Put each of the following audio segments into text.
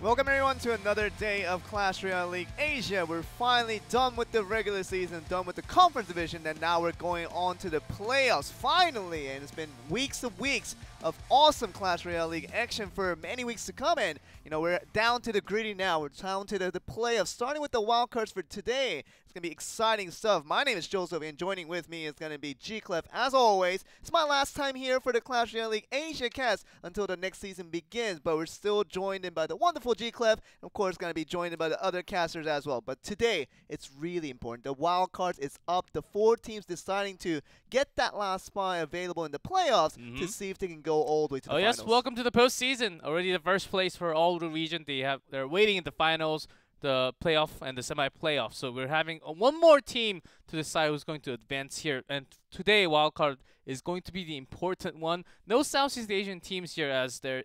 Welcome everyone to another day of Clash Royale League Asia. We're finally done with the regular season, done with the conference division, and now we're going on to the playoffs, finally. And it's been weeks of awesome Clash Royale League action for many weeks to come. And you know, we're down to the gritty now. We're down to the playoffs, starting with the wildcards for today. It's going to be exciting stuff. My name is Joseph, and joining with me is going to be G-Clef. As always, it's my last time here for the Clash Royale League Asia cast until the next season begins, but we're still joined in by the wonderful G-Clef, and of course going to be joined in by the other casters as well. But today, it's really important. The wildcards is up. The 4 teams deciding to get that last spot available in the playoffs to see if they can go all the way to the finals. Yes, welcome to the postseason. Already the first place for all the region. They're waiting in the finals, the playoff, and the semi-playoff. So we're having one more team to decide who's going to advance here. And today, wildcard is going to be the important one. No Southeast Asian teams here as they're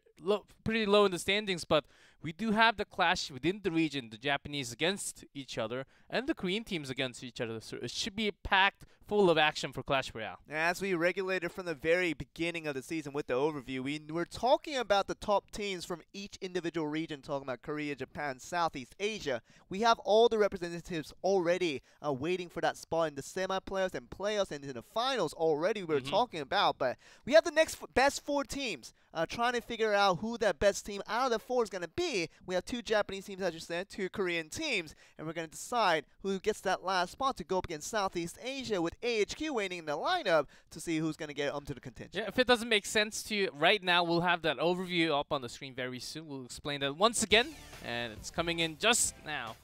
pretty low in the standings, but we do have the clash within the region, the Japanese against each other, and the Korean teams against each other. So it should be packed full of action for Clash Royale. As we regulated from the very beginning of the season with the overview, we were talking about the top teams from each individual region, talking about Korea, Japan, Southeast Asia. We have all the representatives already waiting for that spot in the semi-playoffs and playoffs and in the finals already we were talking about. But we have the next best 4 teams trying to figure out who that best team out of the 4 is going to be. We have 2 Japanese teams, as you said, 2 Korean teams, and we're going to decide who gets that last spot to go up against Southeast Asia with AHQ waiting in the lineup to see who's going to get to the contention. Yeah, if it doesn't make sense to you right now, we'll have that overview up on the screen very soon. We'll explain that once again, and it's coming in just now.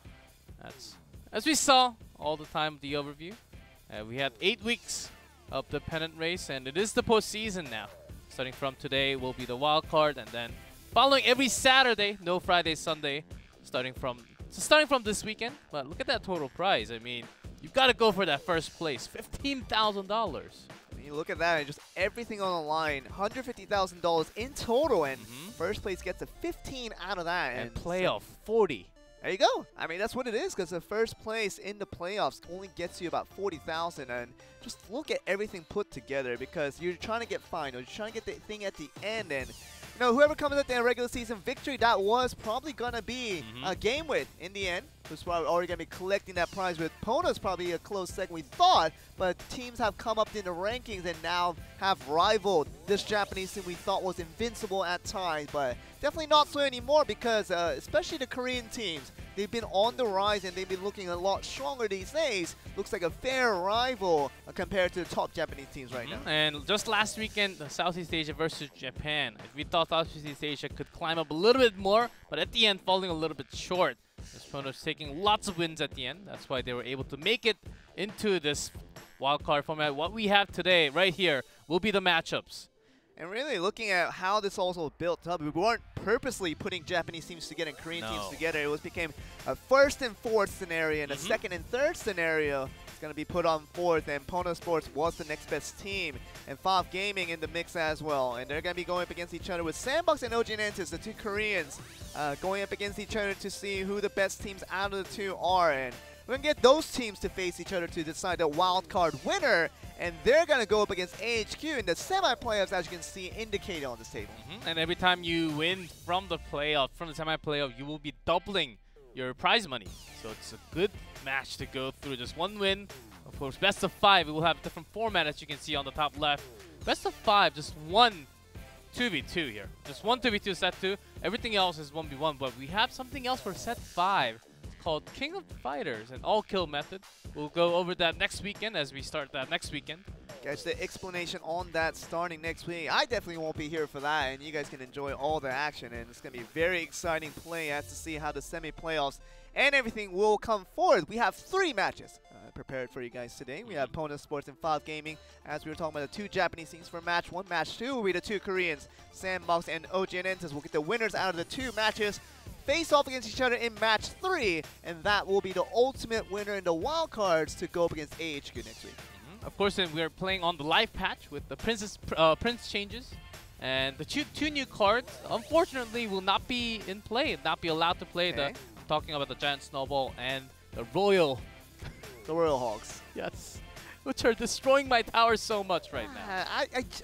That's as we saw all the time, the overview. We had 8 weeks of the pennant race, and it is the postseason now. Starting from today will be the wild card, and then following every Saturday, no Friday, Sunday, starting from this weekend. But look at that total prize. I mean, you've got to go for that first place, $15,000. I mean, look at that, and just everything on the line, $150,000 in total, and first place gets a 15 out of that. And playoff, 40. There you go. I mean, that's what it is, because the first place in the playoffs only gets you about 40,000, and just look at everything put together, because you're trying to get finals, you're trying to get the thing at the end, and you know, whoever comes at the regular season victory, that was probably going to be a game with in the end. Who's probably already going to be collecting that prize with Pono's probably a close second, we thought, but teams have come up in the rankings and now have rivaled this Japanese team we thought was invincible at times, but definitely not so anymore, because especially the Korean teams, they've been on the rise and they've been looking a lot stronger these days. Looks like a fair rival compared to the top Japanese teams right now. And just last weekend, the Southeast Asia versus Japan. We thought Southeast Asia could climb up a little bit more, but at the end falling a little bit short. This Pono's taking lots of wins at the end. That's why they were able to make it into this wildcard format. What we have today, right here, will be the matchups. And really looking at how this also built up, we weren't purposely putting Japanese teams together and Korean teams together. It became a first and fourth scenario, and a second and third scenario is going to be put on fourth, and Pono Sports was the next best team, and FOV Gaming in the mix as well. And they're going to be going up against each other with Sandbox and Antis, the 2 Koreans, going up against each other to see who the best teams out of the 2 are. And we're going to get those teams to face each other to decide the wild card winner, and they're going to go up against AHQ in the semi-playoffs, as you can see indicated on this table. And every time you win from the playoff, from the semi-playoff, you will be doubling your prize money. So it's a good match to go through. Just one win. Of course, best of 5. It will have a different format, as you can see on the top left. Best of 5, just one 2v2 here. Just one 2v2 set 2. Everything else is 1v1, but we have something else for set 5. Called King of Fighters, an all-kill method. We'll go over that next weekend as we start that next weekend. Guys, the explanation on that starting next week. I definitely won't be here for that, and you guys can enjoy all the action, and it's going to be a very exciting play as to see how the semi-playoffs and everything will come forward. We have 3 matches prepared for you guys today. We have Pono Sports and FOV Gaming, as we were talking about the 2 Japanese teams for match 1. Match 2 will be the 2 Koreans, Sandbox and Antis. We'll get the winners out of the 2 matches, face off against each other in match 3, and that will be the ultimate winner in the wildcards to go up against AHQ next week. Of course, then we're playing on the live patch with the Prince changes, and the 2 new cards, unfortunately, will not be in play, not be allowed to play. Talking about the Giant Snowball and the Royal Hogs. Yes. which are destroying my tower so much right now.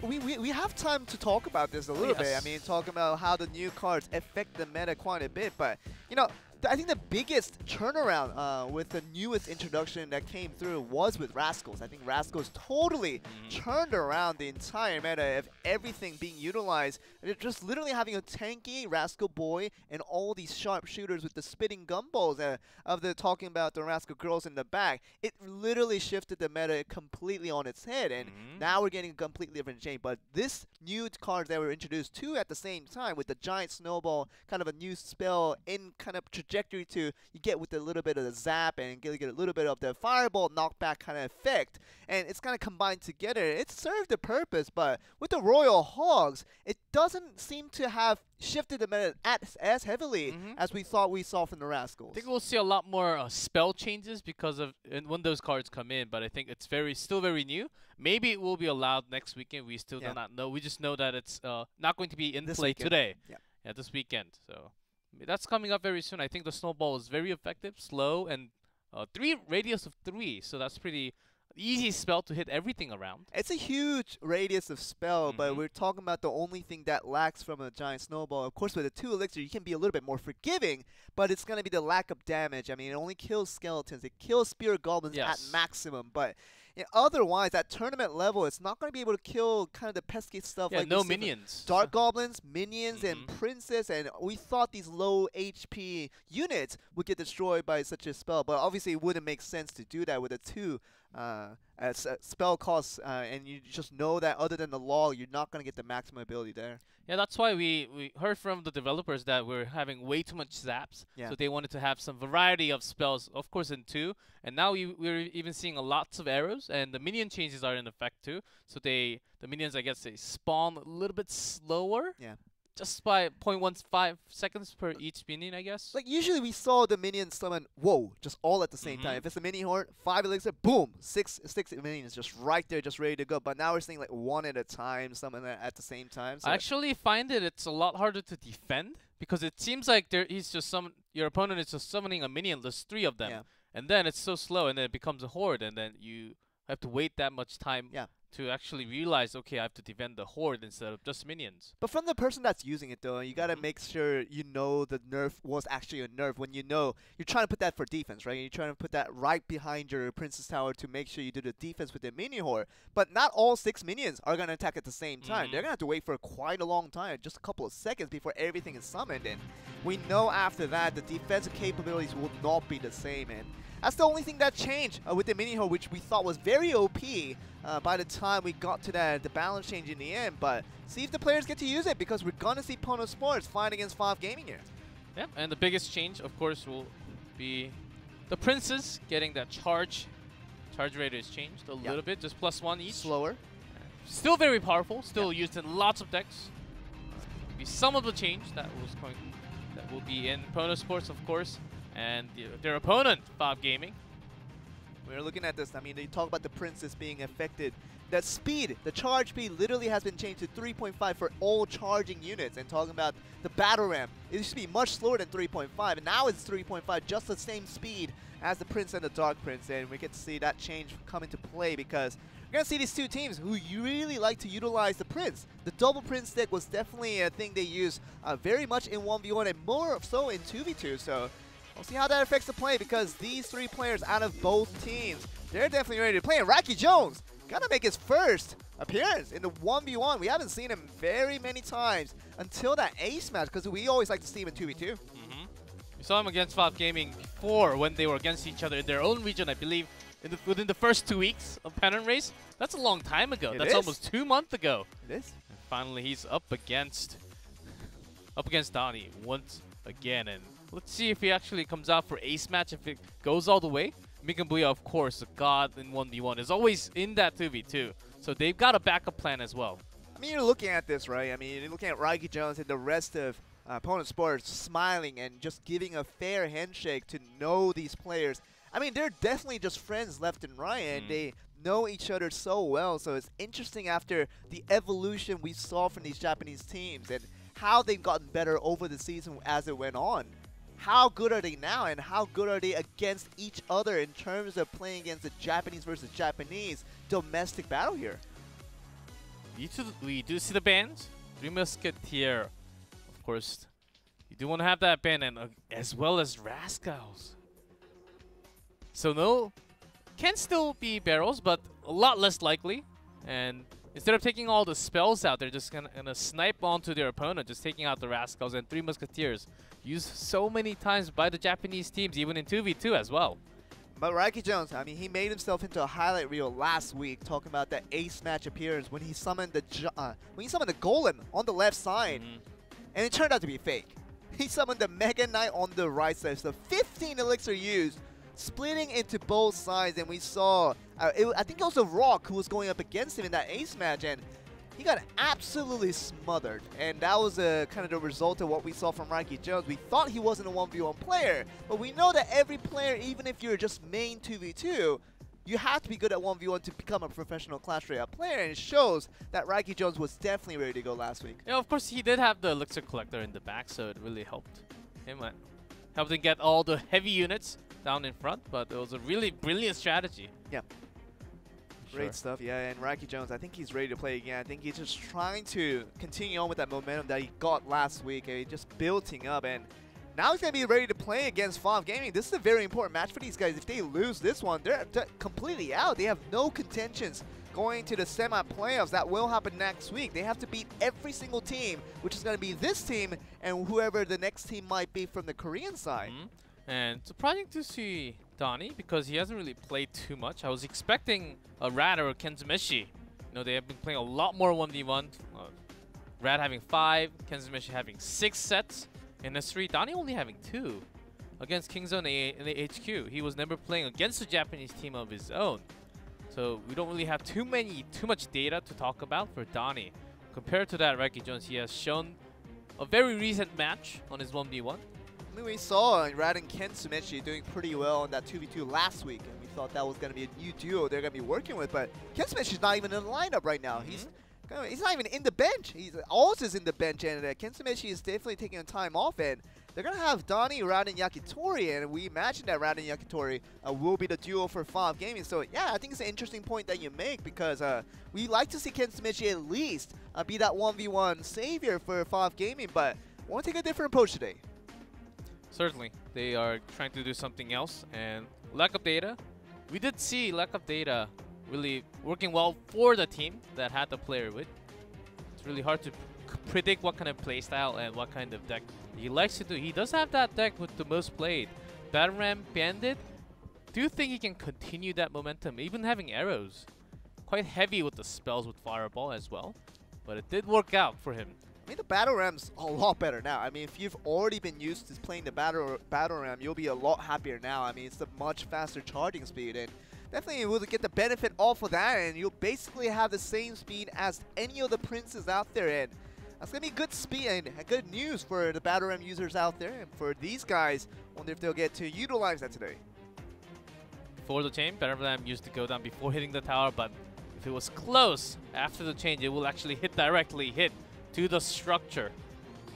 We have time to talk about this a little bit. I mean, talking about how the new cards affect the meta quite a bit, but you know, I think the biggest turnaround with the newest introduction that came through was with Rascals. I think Rascals totally turned around the entire meta of everything being utilized. They're just literally having a tanky Rascal boy and all these sharp shooters with the spitting gumballs of the talking about the Rascal girls in the back. It literally shifted the meta completely on its head, and now we're getting a completely different change. But this new cards that were introduced two at the same time with the giant snowball, kind of a new spell in kind of trajectory to you get with a little bit of the zap and get a little bit of the fireball knockback kind of effect, and it's kind of combined together. It served the purpose, but with the Royal Hogs, it doesn't seem to have shifted the meta as heavily as we thought we saw from the Rascals. I think we'll see a lot more spell changes because of when those cards come in, but I think it's still very new. Maybe it will be allowed next weekend. We still do not know. We just know that it's not going to be in play today. Yeah, this weekend. So that's coming up very soon. I think the snowball is very effective, slow, and 3 radius of 3. So that's pretty easy spell to hit everything around. It's a huge radius of spell, but we're talking about the only thing that lacks from a giant snowball. Of course, with a 2 elixir, you can be a little bit more forgiving, but it's going to be the lack of damage. I mean, it only kills skeletons. It kills spirit goblins at maximum, but otherwise, at tournament level, it's not going to be able to kill kind of the pesky stuff like no minions. Dark goblins, minions, and princess, and we thought these low HP units would get destroyed by such a spell, but obviously it wouldn't make sense to do that with a 2 spell cost, and you just know that other than the law, you're not going to get the maximum ability there. Yeah, that's why we heard from the developers that we're having way too much zaps, so they wanted to have some variety of spells, of course in 2, and now we're even seeing lots of arrows, and the minion changes are in effect too, so the minions, I guess, they spawn a little bit slower. Just by 0.15 seconds per each minion, I guess. Like, usually we saw the minions summon, just all at the same time. If it's a mini horde, 5 elixir, boom, 6 minions just right there, just ready to go. But now we're seeing like 1 at a time, summon at the same time. So I actually find it's a lot harder to defend because it seems like your opponent is just summoning a minion. There's 3 of them, and then it's so slow, and then it becomes a horde, and then you have to wait that much time. To actually realize, okay, I have to defend the horde instead of just minions. But from the person that's using it, though, you gotta make sure you know the nerf was actually a nerf. When you know, you're trying to put that for defense, right? You're trying to put that right behind your princess tower to make sure you do the defense with the mini horde. But not all 6 minions are gonna attack at the same time. They're gonna have to wait for quite a long time, just a couple of seconds before everything is summoned. And we know after that the defensive capabilities will not be the same. And that's the only thing that changed with the mini horde, which we thought was very OP by the time we got to the balance change in the end. But see if the players get to use it, because we're going to see Pono Sports fight against 5 Gaming here. Yeah, and the biggest change, of course, will be the Princes getting that charge. Charge rate is changed a little bit, just +1 each. Slower. Still very powerful, still used in lots of decks. Be some of the change that will be in Pono Sports, of course. And their opponent, 5 Gaming. We're looking at this. I mean, they talk about the Princess being affected. That speed, the charge speed, literally has been changed to 3.5 for all charging units. And talking about the battle ramp, it used to be much slower than 3.5, and now it's 3.5, just the same speed as the Prince and the Dark Prince. And we get to see that change come into play, because we're going to see these 2 teams who really like to utilize the Prince. The double Prince deck was definitely a thing they use very much in 1v1 and more so in 2v2. So we'll see how that affects the play, because these 3 players out of both teams, they're definitely ready to play. And Rocky Jones gonna make his first appearance in the 1v1. We haven't seen him very many times until that ace match, because we always like to see him in 2v2. We saw him against 5 Gaming before, when they were against each other in their own region, I believe, within the first 2 weeks of Pennant Race. That's a long time ago. That's almost 2 months ago. It is. And finally, he's up against Donnie once again, and let's see if he actually comes out for ace match, if it goes all the way. Mikambuya, of course, a god in 1v1, is always in that 2v2. So they've got a backup plan as well. I mean, you're looking at this, right? I mean, you're looking at Rocky Jones and the rest of Pono Sports smiling and just giving a fair handshake to know these players. I mean, they're definitely just friends left and right, and they know each other so well. So it's interesting after the evolution we saw from these Japanese teams and how they've gotten better over the season as it went on. how good are they now and how good are they against each other in terms of playing against the Japanese versus Japanese domestic battle here. We do see the band. Three Musketeer, of course. You do want to have that band, and as well as Rascals. So no, can still be barrels, but a lot less likely. And instead of taking all the spells out, they're just gonna snipe onto their opponent, just taking out the Rascals. And Three Musketeers used so many times by the Japanese teams, even in 2v2 as well. But Raiki Jones, I mean, he made himself into a highlight reel last week, talking about that ace match appearance when he summoned the Golem on the left side, and it turned out to be fake. He summoned the Mega Knight on the right side, so 15 elixir used, splitting into both sides, and we saw, I think it was a Rock who was going up against him in that ace match, and he got absolutely smothered, and that was kind of the result of what we saw from Raiki Jones. We thought he wasn't a 1v1 player, but we know that every player, even if you're just main 2v2, you have to be good at 1v1 to become a professional Clash Royale player, and it shows that Raiki Jones was definitely ready to go last week. Yeah, of course he did have the elixir collector in the back, so it really helped him. Helped him get all the heavy units down in front, but it was a really brilliant strategy. Yeah. Great stuff, yeah, and Raiki Jones, I think he's ready to play again. I think he's just trying to continue on with that momentum that he got last week, and just building up, and now he's going to be ready to play against FAV Gaming. This is a very important match for these guys. If they lose this one, they're completely out. They have no contentions going to the semi-playoffs. That will happen next week. They have to beat every single team, which is going to be this team and whoever the next team might be from the Korean side. And surprising to see Donnie, because he hasn't really played too much. I was expecting a Rad or a Kenzumeshi. You know, they have been playing a lot more 1v1. Rad having 5, Kenzumeshi having 6 sets in S3. Donnie only having 2 against Kingzone in the HQ. He was never playing against a Japanese team of his own. So we don't really have too much data to talk about for Donnie. Compared to that, Raiki Jones, he has shown a very recent match on his 1v1. I mean, we saw Rad and Kenzumeshi doing pretty well in that 2v2 last week, and we thought that was going to be a new duo they're going to be working with, but Kenzumeshi's not even in the lineup right now. He's not even in the bench. Oz is in the bench, and Kenzumeshi is definitely taking time off, and they're going to have Donnie, Rad, and Yakitori, and we imagine that Rad and Yakitori will be the duo for FAV Gaming. So, yeah, I think it's an interesting point that you make, because we like to see Kenzumeshi at least be that 1v1 savior for FAV Gaming, but I want to take a different approach today. Certainly, they are trying to do something else, and lack of data. We did see lack of data really working well for the team that had the player with. It's really hard to predict what kind of playstyle and what kind of deck he likes to do. He does have that deck with the most played. Battle Ram Bandit, do you think he can continue that momentum, even having arrows? Quite heavy with the spells with Fireball as well, but it did work out for him. I mean, the Battle Ram's a lot better now. I mean, if you've already been used to playing the Battle Ram, you'll be a lot happier now. I mean, it's a much faster charging speed, and definitely will get the benefit off of that, and you'll basically have the same speed as any of the princes out there, and that's going to be good speed and good news for the Battle Ram users out there, and for these guys, wonder if they'll get to utilize that today. For the chain, Battle Ram used to go down before hitting the tower, but if it was close after the change, it will actually hit to the structure.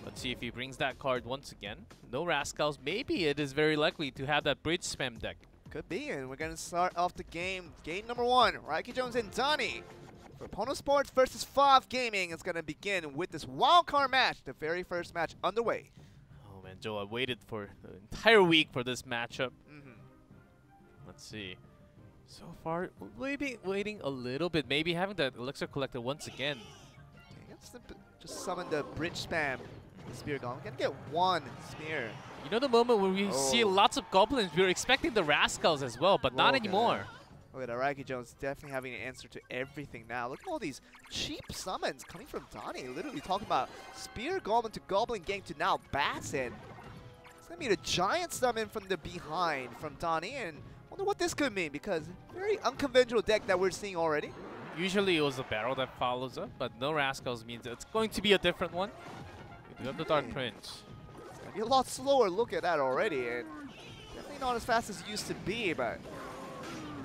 Let's see if he brings that card once again. No Rascals. Maybe it is very likely to have that bridge spam deck. Could be, and we're going to start off the game. Game number 1, Raiki Jones and Donnie. For Pono Sports versus FAV Gaming, it's going to begin with this wildcard match, the very first match underway. Oh man, Joe, I waited for the entire week for this matchup. Let's see. So far, maybe waiting a little bit. Maybe having that Elixir Collector once again. Just summon the bridge spam. The Spear Golem. We're gonna get 1 spear. You know the moment when we see lots of goblins, we were expecting the Rascals as well, but not anymore. Look at that. Raiki Jones definitely having an answer to everything now. Look at all these cheap summons coming from Donnie. Literally talking about Spear Golem to Goblin Gang to now Bassin. It's gonna be the giant summon from the behind from Donnie, and I wonder what this could mean, because very unconventional deck that we're seeing already. Usually it was a barrel that follows up, but no Rascals means it's going to be a different one. We do have the Dark Prince. It's going to be a lot slower look at that already, and definitely not as fast as it used to be, but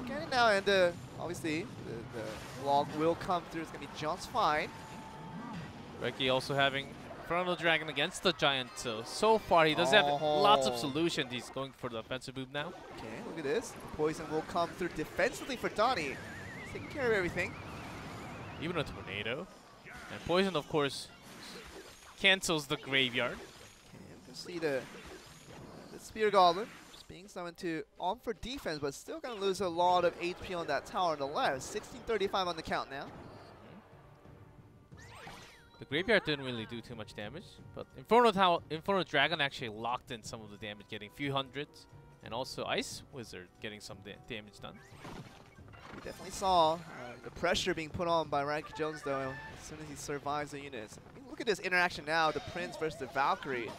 getting now, and obviously the log will come through. It's going to be just fine. Reki also having Inferno Dragon against the Giant. So far he does have lots of solutions. He's going for the offensive move now. Okay, look at this. The poison will come through defensively for Donnie. He's taking care of everything. Even a tornado. And poison, of course, cancels the graveyard. Okay, you can see the Spear Goblin just being summoned to on for defense, but still going to lose a lot of HP on that tower on the left. 1635 on the count now. The graveyard didn't really do too much damage, but Inferno Dragon actually locked in some of the damage, getting a few hundreds, and also Ice Wizard getting some damage done. We definitely saw the pressure being put on by Ranky Jones, though, as soon as he survives the units. I mean, look at this interaction now, the Prince versus the Valkyrie.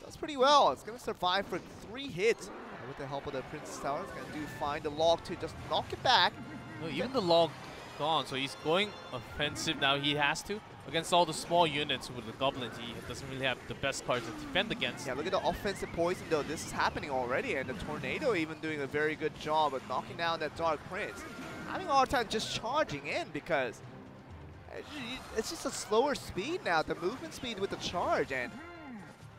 Does pretty well. It's going to survive for 3 hits. With the help of the Prince's Tower, it's going to find the log to just knock it back. No, even the log gone, so he's going offensive now. He has to. Against all the small units with the goblins, he doesn't really have the best cards to defend against. Yeah, look at the offensive poison, though. This is happening already, and the Tornado even doing a very good job of knocking down that Dark Prince. Having a hard time just charging in because it's just a slower speed now, the movement speed with the charge, and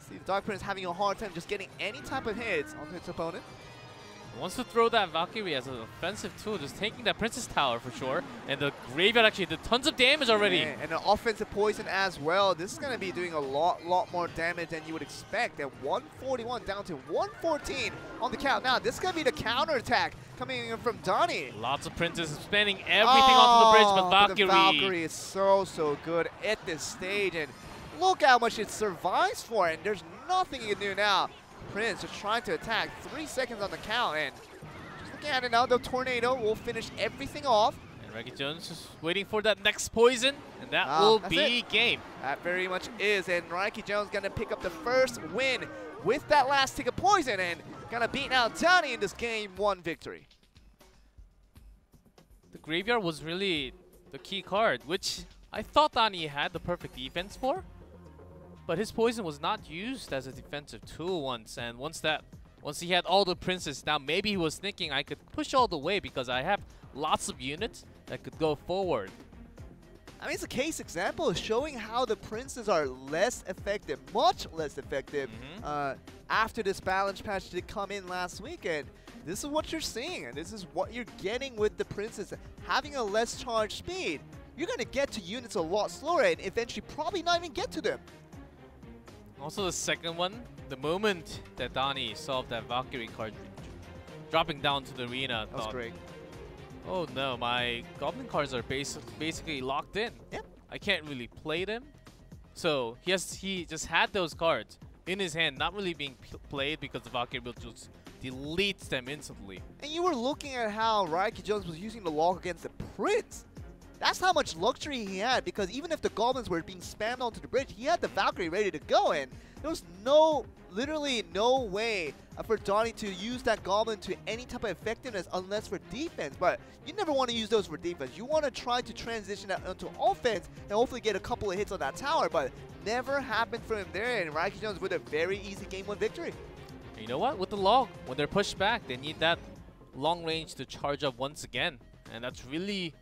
see the Dark Prince having a hard time just getting any type of hits onto its opponent. Wants to throw that Valkyrie as an offensive tool, just taking that Princess Tower for sure. And the graveyard actually did tons of damage already. Yeah, and the offensive poison as well. This is going to be doing a lot more damage than you would expect. At 141 down to 114 on the count. Now, this is going to be the counterattack coming in from Donnie. Lots of Princes spending everything onto the bridge, but Valkyrie. The Valkyrie is so good at this stage. And look how much it survives for, and there's nothing you can do now. Prince just trying to attack. 3 seconds on the count, and just looking at it now, the Tornado will finish everything off. And Ranky Jones is waiting for that next poison, and that will be game. That very much is, and Ranky Jones gonna pick up the first win with that last tick of poison, and gonna beat out Donnie in this game 1 victory. The graveyard was really the key card, which I thought Donnie had the perfect defense for. But his poison was not used as a defensive tool once, and once he had all the princes, now maybe he was thinking I could push all the way because I have lots of units that could go forward. I mean, it's a case example showing how the princes are less effective, much less effective, after this balance patch did come in last weekend. This is what you're seeing, and this is what you're getting with the princes. Having a less charge speed, you're going to get to units a lot slower and eventually probably not even get to them. Also the second one, the moment that Donnie saw that Valkyrie card dropping down to the arena, That was great. Oh no, my Goblin cards are basically locked in. Yep. I can't really play them. So he just had those cards in his hand, not really being played because the Valkyrie will just deletes them instantly. And you were looking at how Ranky Jones was using the lock against the Prince. That's how much luxury he had, because even if the Goblins were being spammed onto the bridge, he had the Valkyrie ready to go, and there was literally no way for Donnie to use that Goblin to any type of effectiveness unless for defense. But you never want to use those for defense. You want to try to transition that into offense and hopefully get a couple of hits on that tower, but never happened for him there, and Ranky Jones with a very easy Game 1 victory. You know what? With the log, when they're pushed back, they need that long range to charge up once again, and that's really...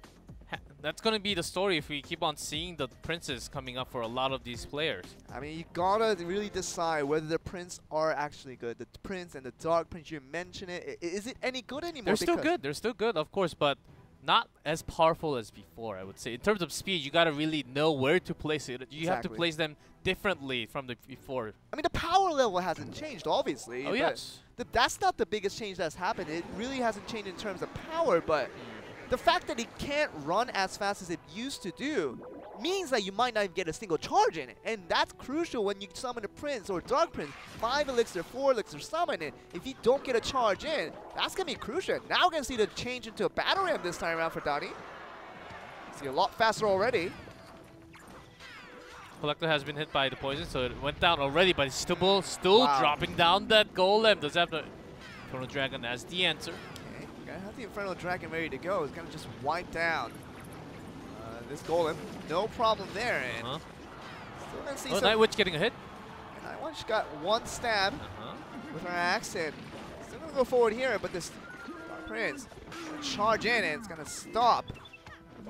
That's going to be the story if we keep on seeing the princes coming up for a lot of these players. I mean, you gotta really decide whether the prince are actually good. The prince and the dark prince, you mentioned it. Is it any good anymore? They're still good. They're still good, of course, but not as powerful as before, I would say. In terms of speed, you got to really know where to place it. You have to place them differently from the before. I mean, the power level hasn't changed, obviously. Oh, yes. That's not the biggest change that's happened. It really hasn't changed in terms of power, but... The fact that it can't run as fast as it used to do means that you might not even get a single charge in it. And that's crucial when you summon a Prince or Dark Prince. 5 elixir, 4 elixir summon it. If you don't get a charge in, that's going to be crucial. Now we're going to see the change into a Battle Ram this time around for Donnie. See a lot faster already. Collector has been hit by the poison, so it went down already, but it's still dropping down that golem. Does have the Pono Dragon as the answer. I have the Infernal Dragon ready to go. It's going to just wipe down this golem. No problem there. And still going to see some... Night Witch getting a hit. Night Witch got 1 stab with her axe, and still going to go forward here, but this Prince going to charge in, and it's going to stop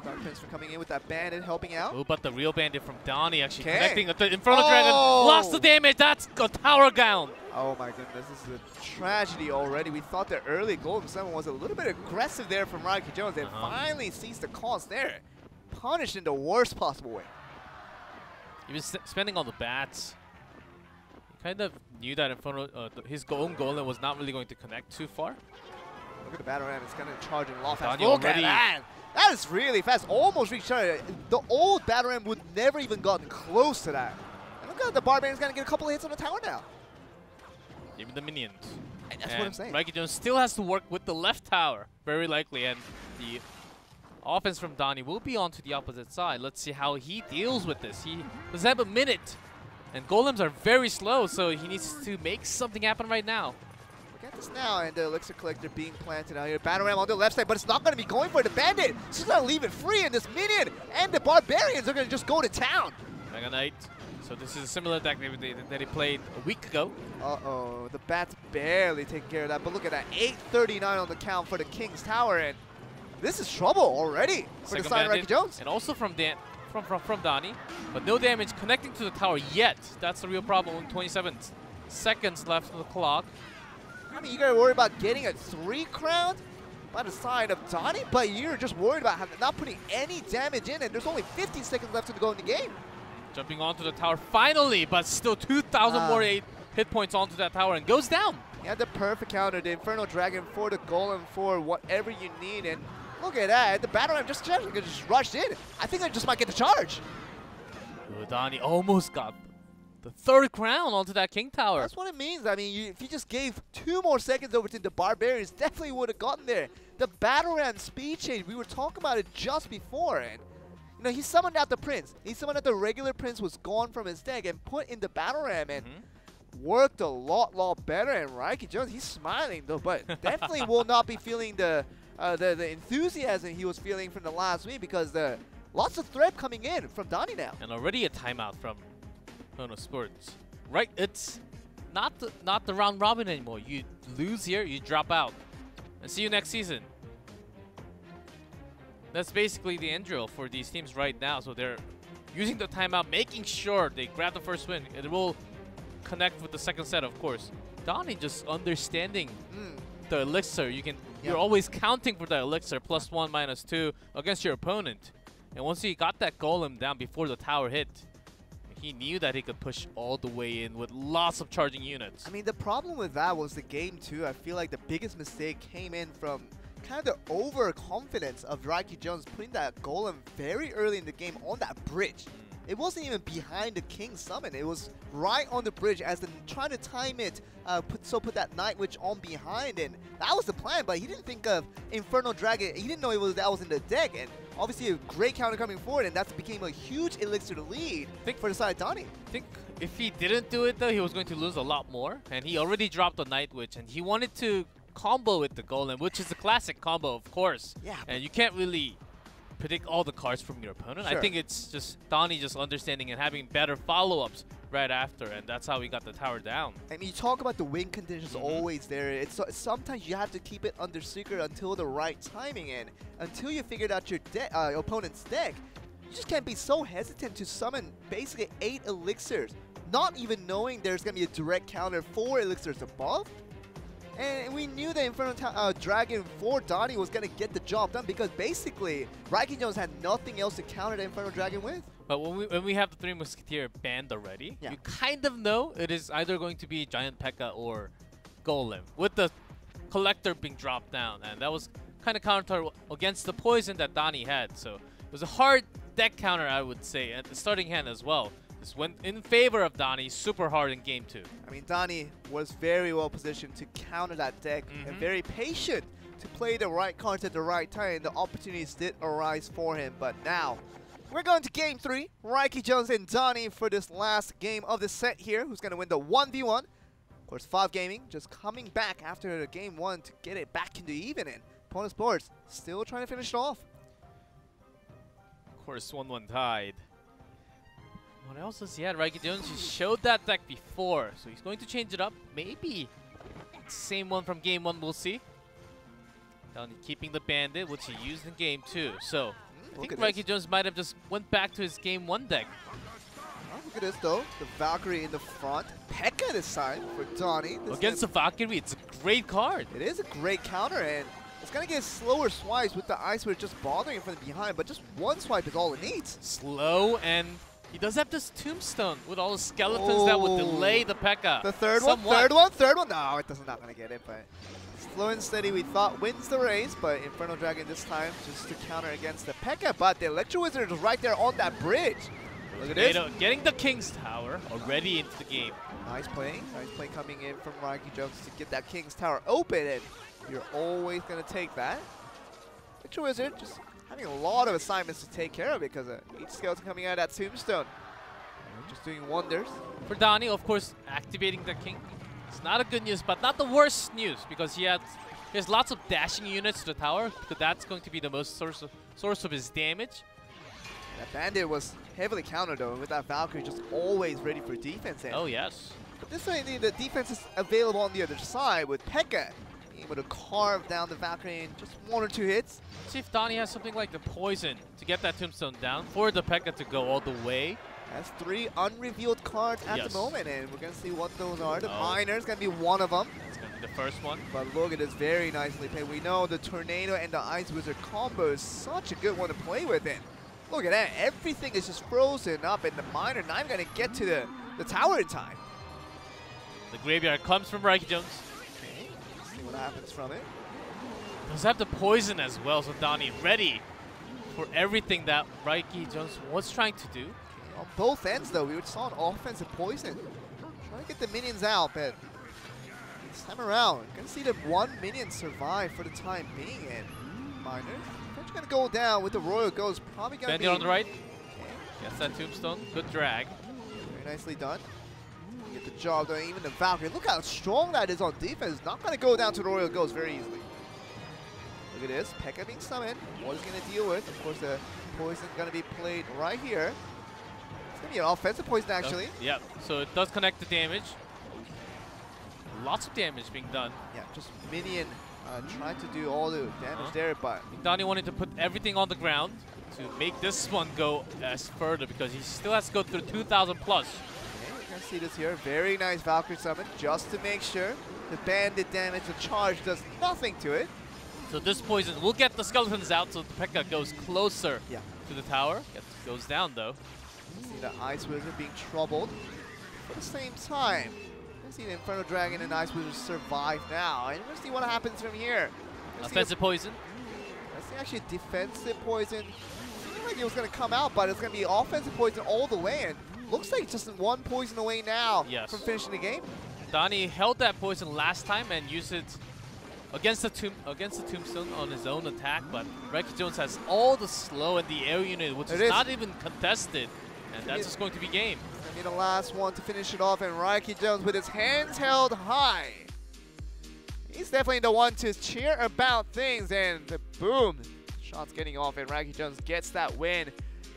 Dark Prince for coming in with that bandit helping out. Oh, but the real bandit from Donnie actually Okay. connecting the Inferno Dragon. Lost the damage. That's a tower down. Oh my goodness, this is a tragedy already. We thought the early Golden 7 was a little bit aggressive there from Rocky Jones and finally sees the cost there. Punished in the worst possible way. He was spending all the bats. He kind of knew that Inferno, his own golem was not really going to connect too far. Look at the battle ram, it's going to charge in law fast. Donnie Look at already. that! That is really fast, almost reached target. The old battle ram would never even gotten close to that. And look at the Barbarian's going to get a couple of hits on the tower now. Give me the minions. And that's what I'm saying. Rocky Jones still has to work with the left tower, very likely, and the offense from Donnie will be onto the opposite side. Let's see how he deals with this. He does have a minute, and golems are very slow, so he needs to make something happen right now. Look at this now, and the Elixir Collector being planted out here. Battle Ram on the left side, but it's not going to be going for the Bandit. She's going to leave it free, and this Minion and the Barbarians are going to just go to town. Mega Knight. So this is a similar deck that he played a week ago. Uh-oh, the Bats barely taking care of that, but look at that, 839 on the count for the King's Tower, and this is trouble already for the side of Rocky Jones. And also from Donnie, but no damage connecting to the tower yet. That's the real problem with 27 seconds left on the clock. I mean, you gotta worry about getting a 3 crown by the side of Donnie, but you're just worried about not putting any damage in, and there's only 15 seconds left to go in the game. Jumping onto the tower finally, but still 2,000 more hit points onto that tower and goes down. You had the perfect counter, the Inferno Dragon for the Golem for whatever you need, and look at that, the Battle Ram just rushed in. I think I just might get the charge. Ooh, Donnie almost got the 3rd crown onto that King Tower. That's what it means. I mean, if you just gave 2 more seconds over to the Barbarians, definitely would have gotten there. The Battle Ram speed change, we were talking about it just before, and you know, he summoned out the Prince. He summoned out the regular Prince was gone from his deck and put in the Battle Ram and worked a lot better. And Rocky Jones, he's smiling though, but definitely will not be feeling the enthusiasm he was feeling from the last week because lots of threat coming in from Donnie now. And already a timeout from Pono Sports. Right, it's not the round robin anymore. You lose here, you drop out. And see you next season. That's basically the end drill for these teams right now. So they're using the timeout, making sure they grab the first win. It will connect with the second set, of course. Donnie just understanding the elixir. You're always counting for the elixir, +1, -2 against your opponent. And once he got that golem down before the tower hit, he knew that he could push all the way in with lots of charging units. I mean, the problem with that was the game 2. I feel like the biggest mistake came in from kind of the overconfidence of Rocky Jones putting that golem very early in the game on that bridge. It wasn't even behind the King Summon. It was right on the bridge as the trying to time it, put that Night Witch on behind, and that was the plan, but he didn't think of Inferno Dragon. He didn't know that was in the deck, and obviously a great counter coming forward, and that became a huge elixir to lead for the side of Donnie. I think if he didn't do it though, he was going to lose a lot more, and he already dropped the Night Witch, and he wanted to combo with the golem, which is the classic combo, of course. Yeah. And you can't really predict all the cards from your opponent. Sure. I think it's just Donnie just understanding and having better follow-ups right after, and that's how we got the tower down. I mean, you talk about the win conditions always there. It's sometimes you have to keep it under secret until the right timing, and until you figured out your opponent's deck, you just can't be so hesitant to summon basically 8 elixirs, not even knowing there's going to be a direct counter 4 elixirs above. And we knew the Inferno Dragon for Donnie was going to get the job done because basically Rocky Jones had nothing else to counter the Inferno Dragon with. But when we have the 3 Musketeer banned already, you kind of know it is either going to be Giant P.E.K.K.A. or Golem, with the Collector being dropped down. And that was kind of counter against the poison that Donnie had. So it was a hard deck counter, I would say, at the starting hand as well. This went in favor of Donnie super hard in game 2. I mean, Donnie was very well positioned to counter that deck and very patient to play the right cards at the right time. The opportunities did arise for him, but now we're going to game 3. Rocky Jones and Donnie for this last game of the set here. Who's going to win the 1v1? Of course, 5 Gaming just coming back after the game 1 to get it back into even. And Pono Sports still trying to finish it off. Of course, 1-1 tied. What else does he have? Rocky Jones just showed that deck before, so he's going to change it up. Maybe same one from game 1, we'll see. Donnie keeping the Bandit, which he used in game 2. So I think Mikey Jones might have just went back to his game 1 deck. Oh, look at this though. The Valkyrie in the front. Pekka this side for Donnie. Against the Valkyrie, it's a great card. It is a great counter, and it's going to get slower swipes with the Ice Wizard just bothering him from behind, but just one swipe is all it needs. Slow, and he does have this Tombstone with all the skeletons that would delay the Pekka. The third one. No, it doesn't, not going to get it, but slow and steady we thought wins the race, but Inferno Dragon this time just to counter against the Pekka, but the Electro Wizard is right there on that bridge. Look at this. Getting the King's Tower already into the game. Nice play coming in from Rocky Jones to get that King's Tower open, and you're always going to take that. Electro Wizard just having a lot of assignments to take care of because each skeleton coming out of that Tombstone. Just doing wonders. For Donnie, of course, activating the King. It's not a good news, but not the worst news because he has lots of dashing units to the tower, because that's going to be the most source of his damage. That Bandit was heavily countered though, with that Valkyrie just always ready for defense. Oh yes. But this way, the defense is available on the other side with Pekka being able to carve down the Valkyrie in just 1 or 2 hits. Let's see if Donnie has something like the Poison to get that Tombstone down for the Pekka to go all the way. That's 3 unrevealed cards at the moment, and we're going to see what those are. The Miner's going to be one of them. It's going to be the first one. But look at this, very nicely played. We know the Tornado and the Ice Wizard combo is such a good one to play with it. Look at that, everything is just frozen up, and the Miner not even going to get to the tower in time. The Graveyard comes from Rocky Jones. Okay, let's see what happens from it. Does have the Poison as well, so Donnie ready for everything that Rocky Jones was trying to do. On both ends, though, we saw an offensive Poison. Trying to get the minions out, but this time around, gonna see the 1 minion survive for the time being, and Miners going to go down with the Royal Ghost, probably going to be... Bandit on the right. Okay. Gets that Tombstone. Good drag. Very nicely done. Get the job done, even the Valkyrie. Look how strong that is on defense. Not going to go down to the Royal Ghost very easily. Look at this, Pekka being summoned. What is going to deal with? Of course, the Poison is going to be played right here. It's going to be an offensive Poison, actually. Yeah, so it does connect the damage. Lots of damage being done. Yeah, just minion trying to do all the damage there, but... Donnie wanted to put everything on the ground to make this one go as further because he still has to go through 2,000 plus. Okay, you can see this here. Very nice Valkyrie summon just to make sure the Bandit damage, the charge does nothing to it. So this Poison will get the skeletons out so the Pekka goes closer to the tower. Goes down though. See the Ice Wizard being troubled. At the same time, see the Inferno Dragon and Ice Wizard survive now. And we'll see what happens from here. Offensive Poison. Let's see actually defensive Poison. Seemed like it was going to come out, but it's going to be offensive Poison all the way. And looks like just 1 Poison away now from finishing the game. Donnie held that Poison last time and used it against the Tombstone on his own attack, but Rocky Jones has all the slow and the air unit, which is not even contested. And that's just going to be game. Be the last one to finish it off, and Rocky Jones with his hands held high. He's definitely the one to cheer about things, and boom, shots getting off, and Rocky Jones gets that win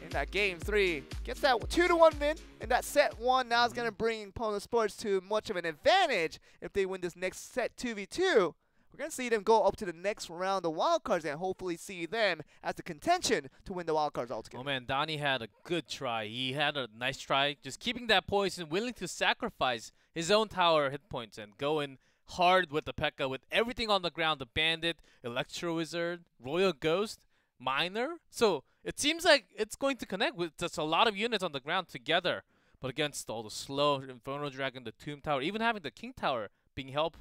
in that game 3. Gets that 2-1 win, and that set 1 now is going to bring Pono Sports to much of an advantage if they win this next set 2v2. We're going to see them go up to the next round of wildcards and hopefully see them as the contention to win the wildcards altogether. Oh man, Donnie had a good try. He had a nice try, just keeping that Poison, willing to sacrifice his own tower hit points and going hard with the Pekka with everything on the ground. The Bandit, Electro Wizard, Royal Ghost, Miner. So it seems like it's going to connect with just a lot of units on the ground together. But against all the slow Inferno Dragon, the Tomb Tower, even having the King Tower being helped,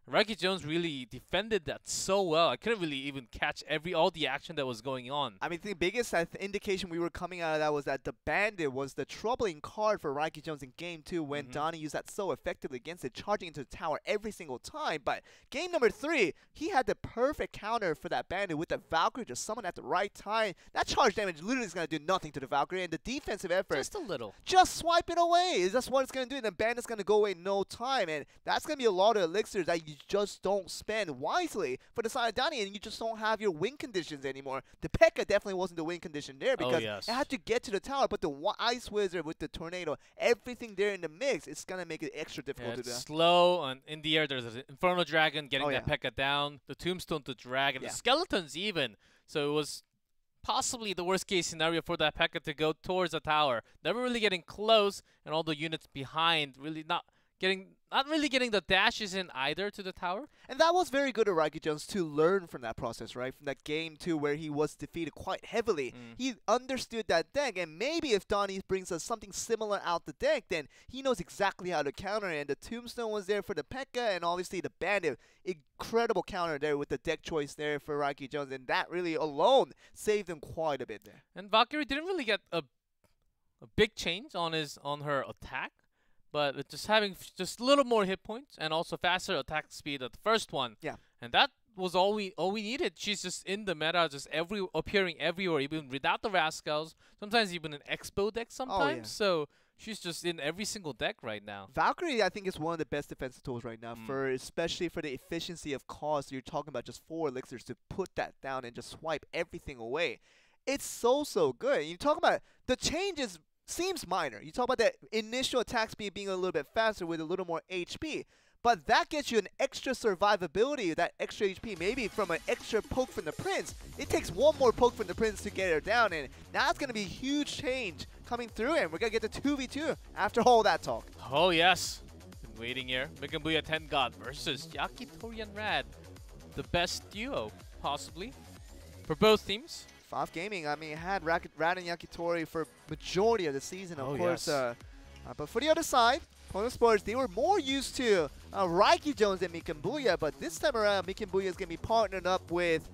Rocky Jones really defended that so well. I couldn't really even catch all the action that was going on. I mean, the biggest indication we were coming out of that was that the Bandit was the troubling card for Rocky Jones in Game 2 when Donnie used that so effectively against it, charging into the tower every single time. But Game number 3, he had the perfect counter for that Bandit with the Valkyrie just summoned at the right time. That charge damage literally is going to do nothing to the Valkyrie, and the defensive effort... Just a little. Just swipe it away. That's what it's going to do, and the Bandit's going to go away in no time. And that's going to be a lot of elixirs that you just don't spend wisely for the side of Donnie, and you just don't have your win conditions anymore. The Pekka definitely wasn't the win condition there because it had to get to the tower, but the Ice Wizard with the Tornado, everything there in the mix, it's going to make it extra difficult to do. Slow, and in the air there's an Inferno Dragon getting that Pekka down, the Tombstone to drag, and the Skeletons even. So it was possibly the worst case scenario for that P.E.K.K.A to go towards the tower. Never really getting close, and all the units behind really not really getting the dashes in either to the tower. And that was very good of Raiki Jones to learn from that process, right? From that game 2 where he was defeated quite heavily. He understood that deck, and maybe if Donnie brings us something similar out the deck, then he knows exactly how to counter it. And the Tombstone was there for the P.E.K.K.A, and obviously the Bandit. Incredible counter there with the deck choice there for Raiki Jones, and that really alone saved him quite a bit there. And Valkyrie didn't really get a big change on her attack. But it's just having just a little more hit points and also faster attack speed at the first one. Yeah. And that was all we needed. She's just in the meta, just appearing everywhere, even without the Rascals. Sometimes even in Expo deck sometimes. Oh, yeah. So she's just in every single deck right now. Valkyrie, I think, is one of the best defensive tools right now, especially for the efficiency of cost. You're talking about just 4 elixirs to put that down and just swipe everything away. It's so good. You talk about the changes. Seems minor. You talk about that initial attack speed being a little bit faster with a little more HP, but that gets you an extra survivability, that extra HP, maybe from an extra poke from the Prince. It takes one more poke from the Prince to get her down, and now it's going to be a huge change coming through, and we're going to get the 2v2 after all that talk. Oh, yes. Been waiting here. Mikambuya 10 God versus Yakitori and Rad. The best duo, possibly, for both teams. FOF Gaming, I mean, had Rad and Yakitori for majority of the season, of course. Yes. But for the other side, Pono Sports, they were more used to Raiki Jones than Mikambuya, but this time around, Mikambuya is going to be partnered up with,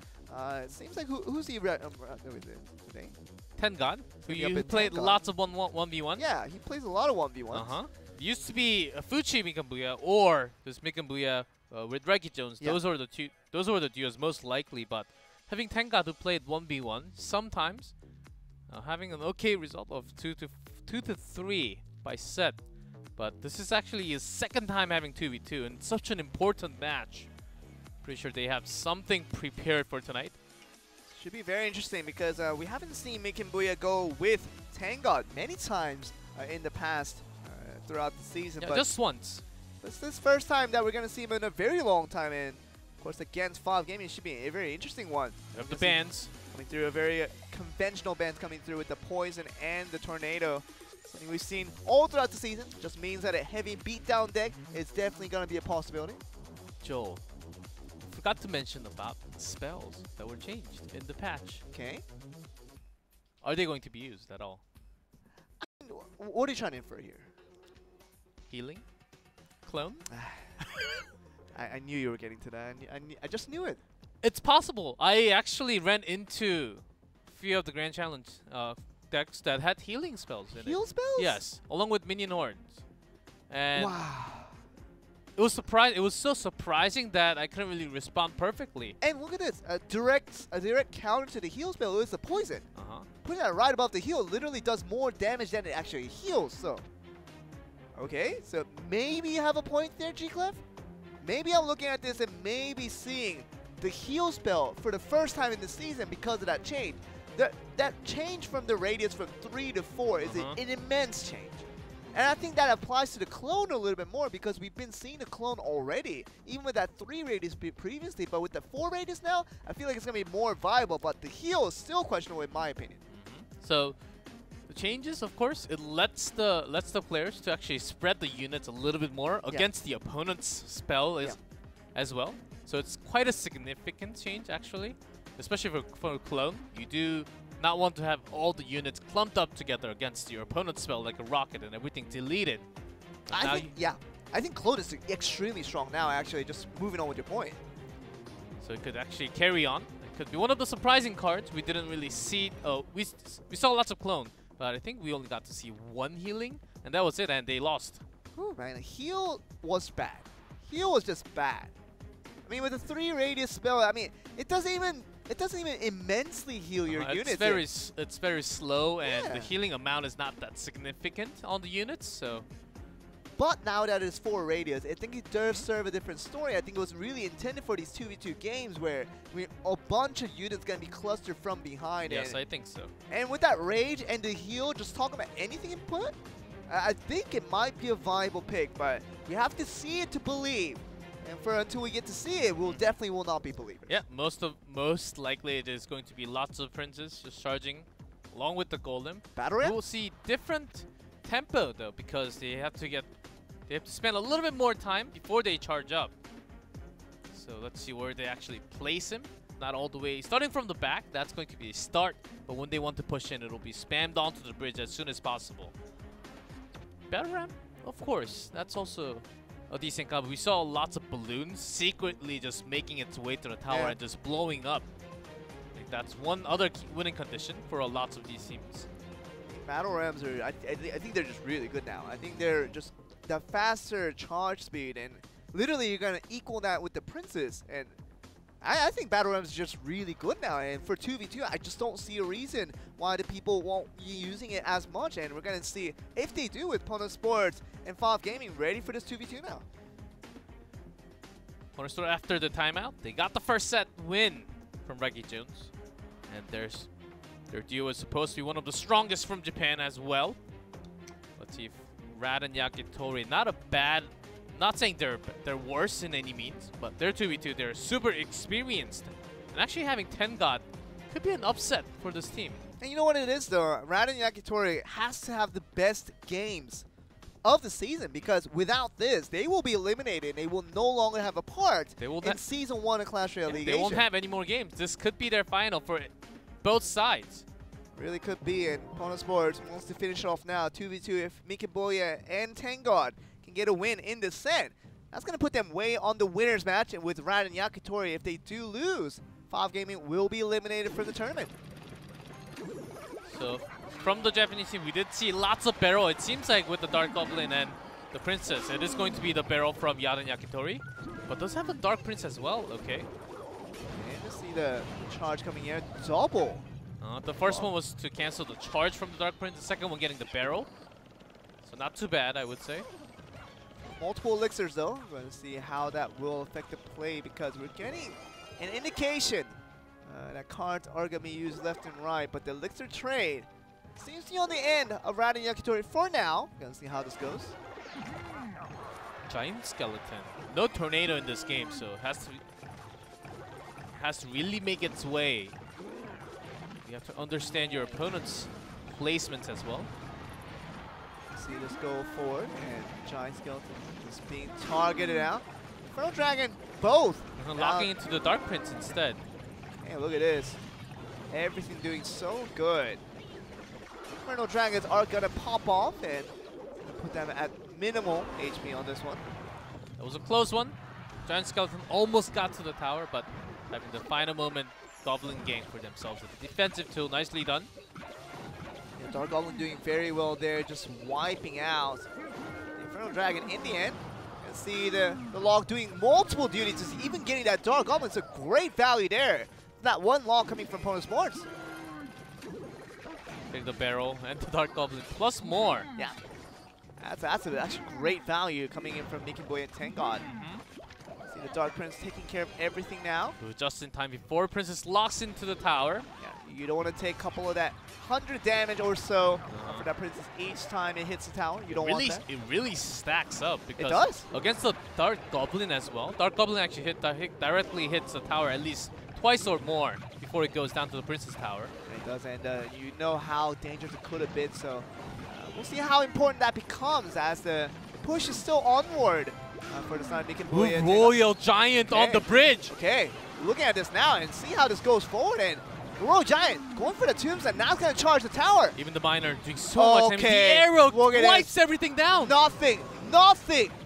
it seems like, who's he today? 10 God, who played lots of 1v1. Yeah, he plays a lot of 1v1s. Used to be Fuchi Mikambuya or this Mikambuya with Raiki Jones. Yeah. Those were the duos most likely, but having Tenga who played 1v1 sometimes, having an okay result of 2 to 3 by set, but this is actually his second time having 2v2 and such an important match. Pretty sure they have something prepared for tonight. Should be very interesting because we haven't seen Mikambuya go with Tenga many times in the past throughout the season. Yeah, but just once. This is the first time that we're going to see him in a very long time, and of course against FOF Gaming, it should be a very interesting one. You have the bans. Coming through, a very conventional band coming through with the Poison and the Tornado. Something we've seen all throughout the season. Just means that a heavy beatdown deck is definitely going to be a possibility. Joel, forgot to mention about spells that were changed in the patch. Okay. Are they going to be used at all? What are you trying to infer here? Healing? Clone? I knew you were getting to that. I just knew it. It's possible. I actually ran into a few of the Grand Challenge decks that had healing spells in it. Heal spells? Yes, along with minion horns. And wow. It was so surprising that I couldn't really respond perfectly. And look at this, a direct counter to the heal spell is the Poison. Putting that right above the heal literally does more damage than it actually heals. So, okay, so maybe you have a point there, G-Clef. Maybe I'm looking at this and maybe seeing the heal spell for the first time in the season because of that change. That change from the radius from 3 to 4 is an immense change. And I think that applies to the clone a little bit more because we've been seeing the clone already, even with that 3 radius previously, but with the 4 radius now, I feel like it's going to be more viable, but the heal is still questionable in my opinion. So, the changes, of course, it lets the players to actually spread the units a little bit more against the opponent's spell as well. So it's quite a significant change, actually, especially for a clone. You do not want to have all the units clumped up together against your opponent's spell like a rocket and everything deleted. I think clone is extremely strong now, actually, just moving on with your point. So it could actually carry on. It could be one of the surprising cards. We didn't really see, we saw lots of clone, but I think we only got to see 1 healing, and that was it, and they lost. Ooh, man, heal was bad. Heal was just bad. I mean, with the 3 radius spell, I mean, it doesn't even immensely heal your units. It's very slow, and the healing amount is not that significant on the units. So, but now that it's 4 radius, I think it does serve a different story. I think it was really intended for these 2v2 games where a bunch of units gonna be clustered from behind. Yes, I think so. And with that rage and the heal, just talk about anything input, I think it might be a viable pick, but we have to see it to believe. And until we get to see it, we'll definitely will not be believers. Yeah, most likely it is going to be lots of princes just charging along with the golem. Battle Ram? We'll see different tempo though, because they have to spend a little bit more time before they charge up. So let's see where they actually place him. Not all the way starting from the back, that's going to be a start, but when they want to push in, it'll be spammed onto the bridge as soon as possible. Battle Ram, of course, that's also a decent combo. We saw lots of balloons secretly just making its way to the tower and just blowing up. I think that's one other key winning condition for lots of these teams. Battle Rams are, I think they're just really good now. I think they're just the faster charge speed, and literally you're going to equal that with the Princes. And I think Battle Rams is just really good now. And for 2v2, I just don't see a reason why the people won't be using it as much. And we're going to see if they do with Pono Sports and FOV Gaming ready for this 2v2 now. Pono Sports after the timeout, they got the first set win from Reggie Jones. And their duo is supposed to be one of the strongest from Japan as well. Let's see if Rad and Yakitori, not saying they're worse in any means, but they're 2v2, they're super experienced. And actually having Tengod could be an upset for this team. And you know what it is though, Rad and Yakitori has to have the best games of the season, because without this, they will be eliminated. They will no longer have a part in Season 1 of Clash Royale League Asia. They won't have any more games. This could be their final for both sides. Really could be, and Pono Sports wants to finish off now 2v2 if Mikeboya and Tengod can get a win in this set. That's going to put them way on the winner's match, and with Rad and Yakitori, if they do lose, FOV Gaming will be eliminated from the tournament. So, from the Japanese team, we did see lots of barrel. It seems like with the Dark Goblin and the Princess, it is going to be the barrel from Yada and Yakitori. But does have a Dark Prince as well, okay. And just see the charge coming here, double. The first one was to cancel the charge from the Dark Prince, the second one getting the barrel. So not too bad, I would say. Multiple elixirs though. We're going to see how that will affect the play, because we're getting an indication that cards are going to be used left and right, but the elixir trade seems to be on the end of Rad and Yakitori for now. We're going to see how this goes. Giant Skeleton. No tornado in this game, so it has to really make its way. You have to understand your opponent's placements as well. See this go forward, and Giant Skeleton just being targeted out. Infernal Dragon, both. Locking into the Dark Prince instead. Hey, look at this. Everything doing so good. Infernal Dragons are going to pop off and put them at minimal HP on this one. That was a close one. Giant Skeleton almost got to the tower, but having the final moment Goblin gang for themselves with the defensive tool. Nicely done. Yeah, Dark Goblin doing very well there, just wiping out the Infernal Dragon in the end. You can see the log doing multiple duties, just even getting that Dark Goblin. It's a great value there. That one log coming from Pono Sports. Take the barrel and the Dark Goblin plus more. Yeah. That's actually great value coming in from Mikeboy and Tengod. See the Dark Prince taking care of everything now. Just in time before Princess locks into the tower. Yeah, you don't want to take a couple of that 100 damage or so for that Princess each time it hits the tower. You don't want that. It really stacks up, because it does. Against the Dark Goblin as well. Dark Goblin actually directly hits the tower at least twice or more before it goes down to the Princess tower. And it does, and you know how dangerous it could have been, so we'll see how important that becomes as the push is still onward for the side. Royal Giant on the bridge. Okay, looking at this now and see how this goes forward, and Royal Giant going for the tombs, and now it's going to charge the tower. Even the miner doing so much damage. The arrow wipes everything down. Nothing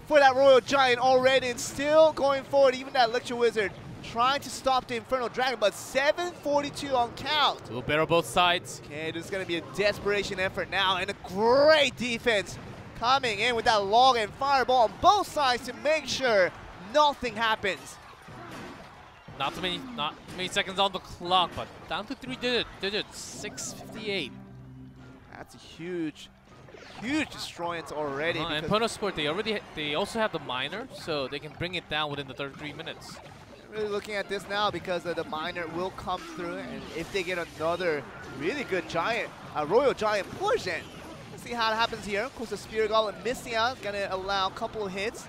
for that Royal Giant already, and still going forward. Even that Lecture Wizard trying to stop the Infernal Dragon, but 742 on count. We'll barrel both sides. Okay, this is going to be a desperation effort now, and a great defense coming in with that log and fireball on both sides to make sure nothing happens. Not too many seconds on the clock, but down to 3 digits, 658. That's a huge destroyance already. And Pono Sport, they also have the miner, so they can bring it down within the 33 minutes. Really looking at this now, because the miner will come through, and if they get another really good giant, Royal Giant push in. Let's see how it happens here. Of course, the Spirit Golem missing out, gonna allow a couple of hits.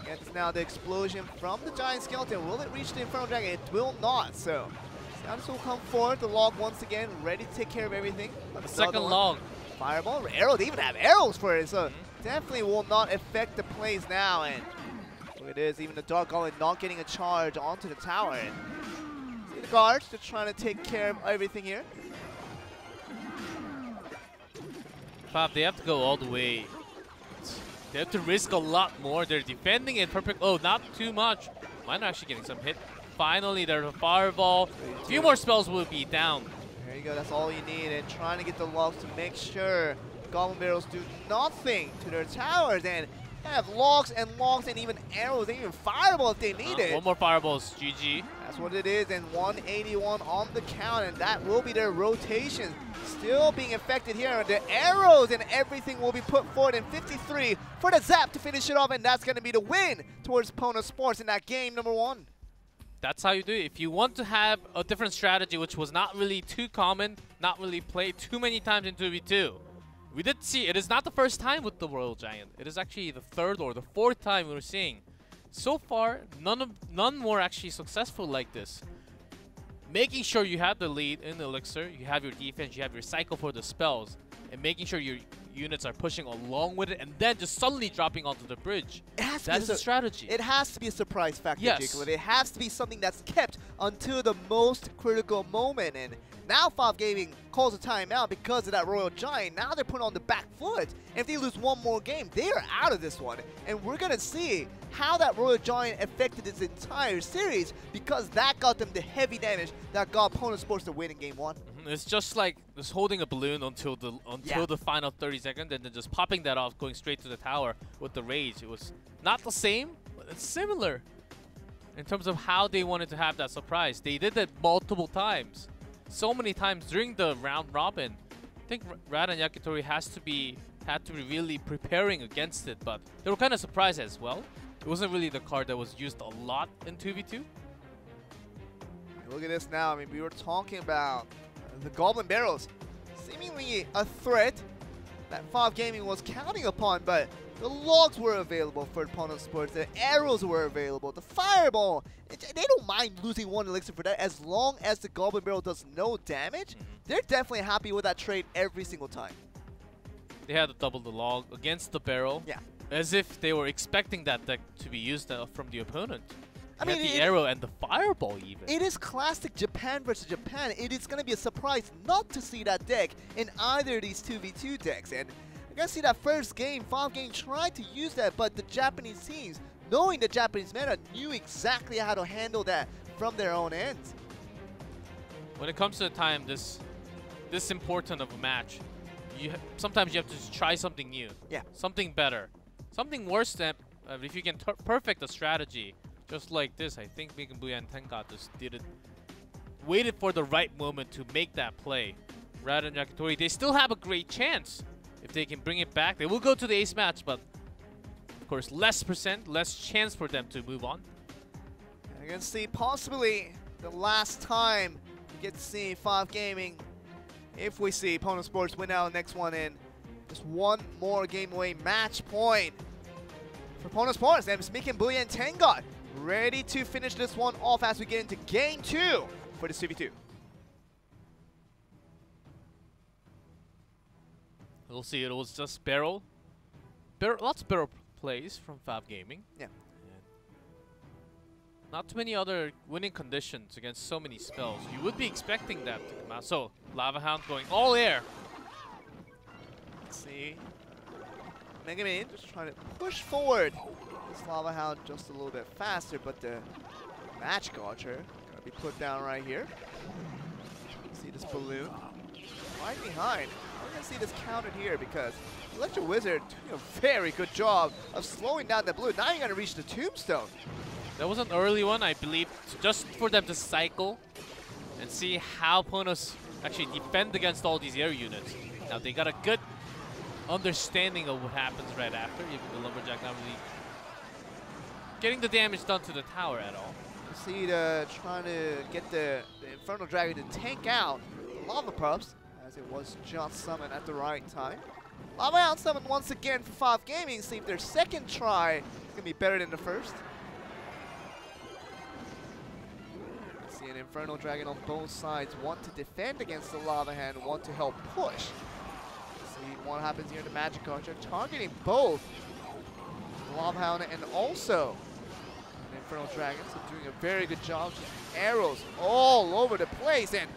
Gets now the explosion from the Giant Skeleton. Will it reach the Infernal Dragon? It will not. So Sandbox will come forward. The log once again ready to take care of everything. The second log. Fireball, arrow. They even have arrows for it. So definitely will not affect the plays now. And look at this. Even the Dark Golem not getting a charge onto the tower. And see the guards just trying to take care of everything here. They have to go all the way. They have to risk a lot more. They're defending it perfect. Oh, not too much. Mine are actually getting some hit. Finally, there's a fireball. A few more spells will be down. There you go. That's all you need. And trying to get the logs to make sure Goblin Barrels do nothing to their towers. And have logs and even arrows and even fireball if they need it. One more fireball is GG. That's what it is. And 181 on the count. And that will be their rotation. Still being affected here. The arrows and everything will be put forward in 53 for the zap to finish it off. And that's going to be the win towards Pono Sports in that game number 1. That's how you do it. If you want to have a different strategy, which was not really too common, not really played too many times in 2v2. We did see, it is not the first time with the Royal Giant. It is actually the third or the fourth time we're seeing. So far, none were actually successful like this. Making sure you have the lead in the Elixir, you have your defense, you have your cycle for the spells, and making sure your units are pushing along with it, and then just suddenly dropping onto the bridge. That's the strategy. It has to be a surprise factor, yes. Jacob. It has to be something that's kept until the most critical moment. And now Five Gaming calls a timeout because of that Royal Giant. Now they're put on the back foot. And if they lose one more game, they are out of this one. And we're going to see how that Royal Giant affected this entire series, because that got them the heavy damage that got Pono Sports to win in game 1. It's just like just holding a balloon until the final 30 seconds, and then just popping that off, going straight to the tower with the rage. It was not the same, but it's similar in terms of how they wanted to have that surprise. They did that multiple times, so many times during the round robin. I think Rad and Yakitori had to be really preparing against it, but they were kind of surprised as well. It wasn't really the card that was used a lot in 2v2. Look at this now. I mean, we were talking about the Goblin Barrels, seemingly a threat that Five Gaming was counting upon, but the logs were available for Pono Sports, the arrows were available, the fireball. They don't mind losing one elixir for that as long as the Goblin Barrel does no damage. They're definitely happy with that trade every single time. They had to double the log against the barrel. Yeah. As if they were expecting that deck to be used from the opponent. I mean, the it, arrow and the fireball even. It is classic Japan versus Japan. It is going to be a surprise not to see that deck in either of these 2v2 decks. And I gotta see that first game, Five Game tried to use that, but the Japanese teams, knowing the Japanese meta, knew exactly how to handle that from their own ends. When it comes to the time this important of a match, sometimes you have to just try something new. Yeah. Something better. Something worse than if you can perfect a strategy. Just like this, I think Mikenbuya and Tenka just waited for the right moment to make that play. Rad and Yakitori, they still have a great chance. If they can bring it back, they will go to the ace match, but of course, less chance for them to move on. I can see possibly the last time we get to see Five Gaming, if we see Pono Sports win out the next one in. Just one more game away, match point for Pono Sports. And it's Mikenbuya and Tenka ready to finish this one off as we get into game 2 for the 2v2. We'll see. It was just barrel. Lots of barrel plays from Fab Gaming. Yeah. And not too many other winning conditions against so many spells. You would be expecting that to come out. So, Lava Hound going all air. Let's see. Mega Man just trying to push forward this Lava Hound just a little bit faster, but the Match Gotcher gonna be put down right here. See this balloon right behind. We're gonna see this counted here because Electro Wizard doing a very good job of slowing down the blue. Now you're gonna reach the Tombstone. That was an early one, I believe, just for them to cycle and see how Ponos actually defend against all these air units. Now they got a good understanding of what happens right after. Even the Lumberjack not really getting the damage done to the tower at all. You see trying to get the Infernal Dragon to tank out the Lava Pups, as it was just summoned at the right time. Lava Hound summoned once again for 5 Gaming. See if their second try is going to be better than the first. See an Infernal Dragon on both sides. Want to defend against the Lava Hand, want to help push. See what happens here in the Magic Archer, targeting both the Lava Hound and also an Infernal Dragon. So doing a very good job. Just arrows all over the place and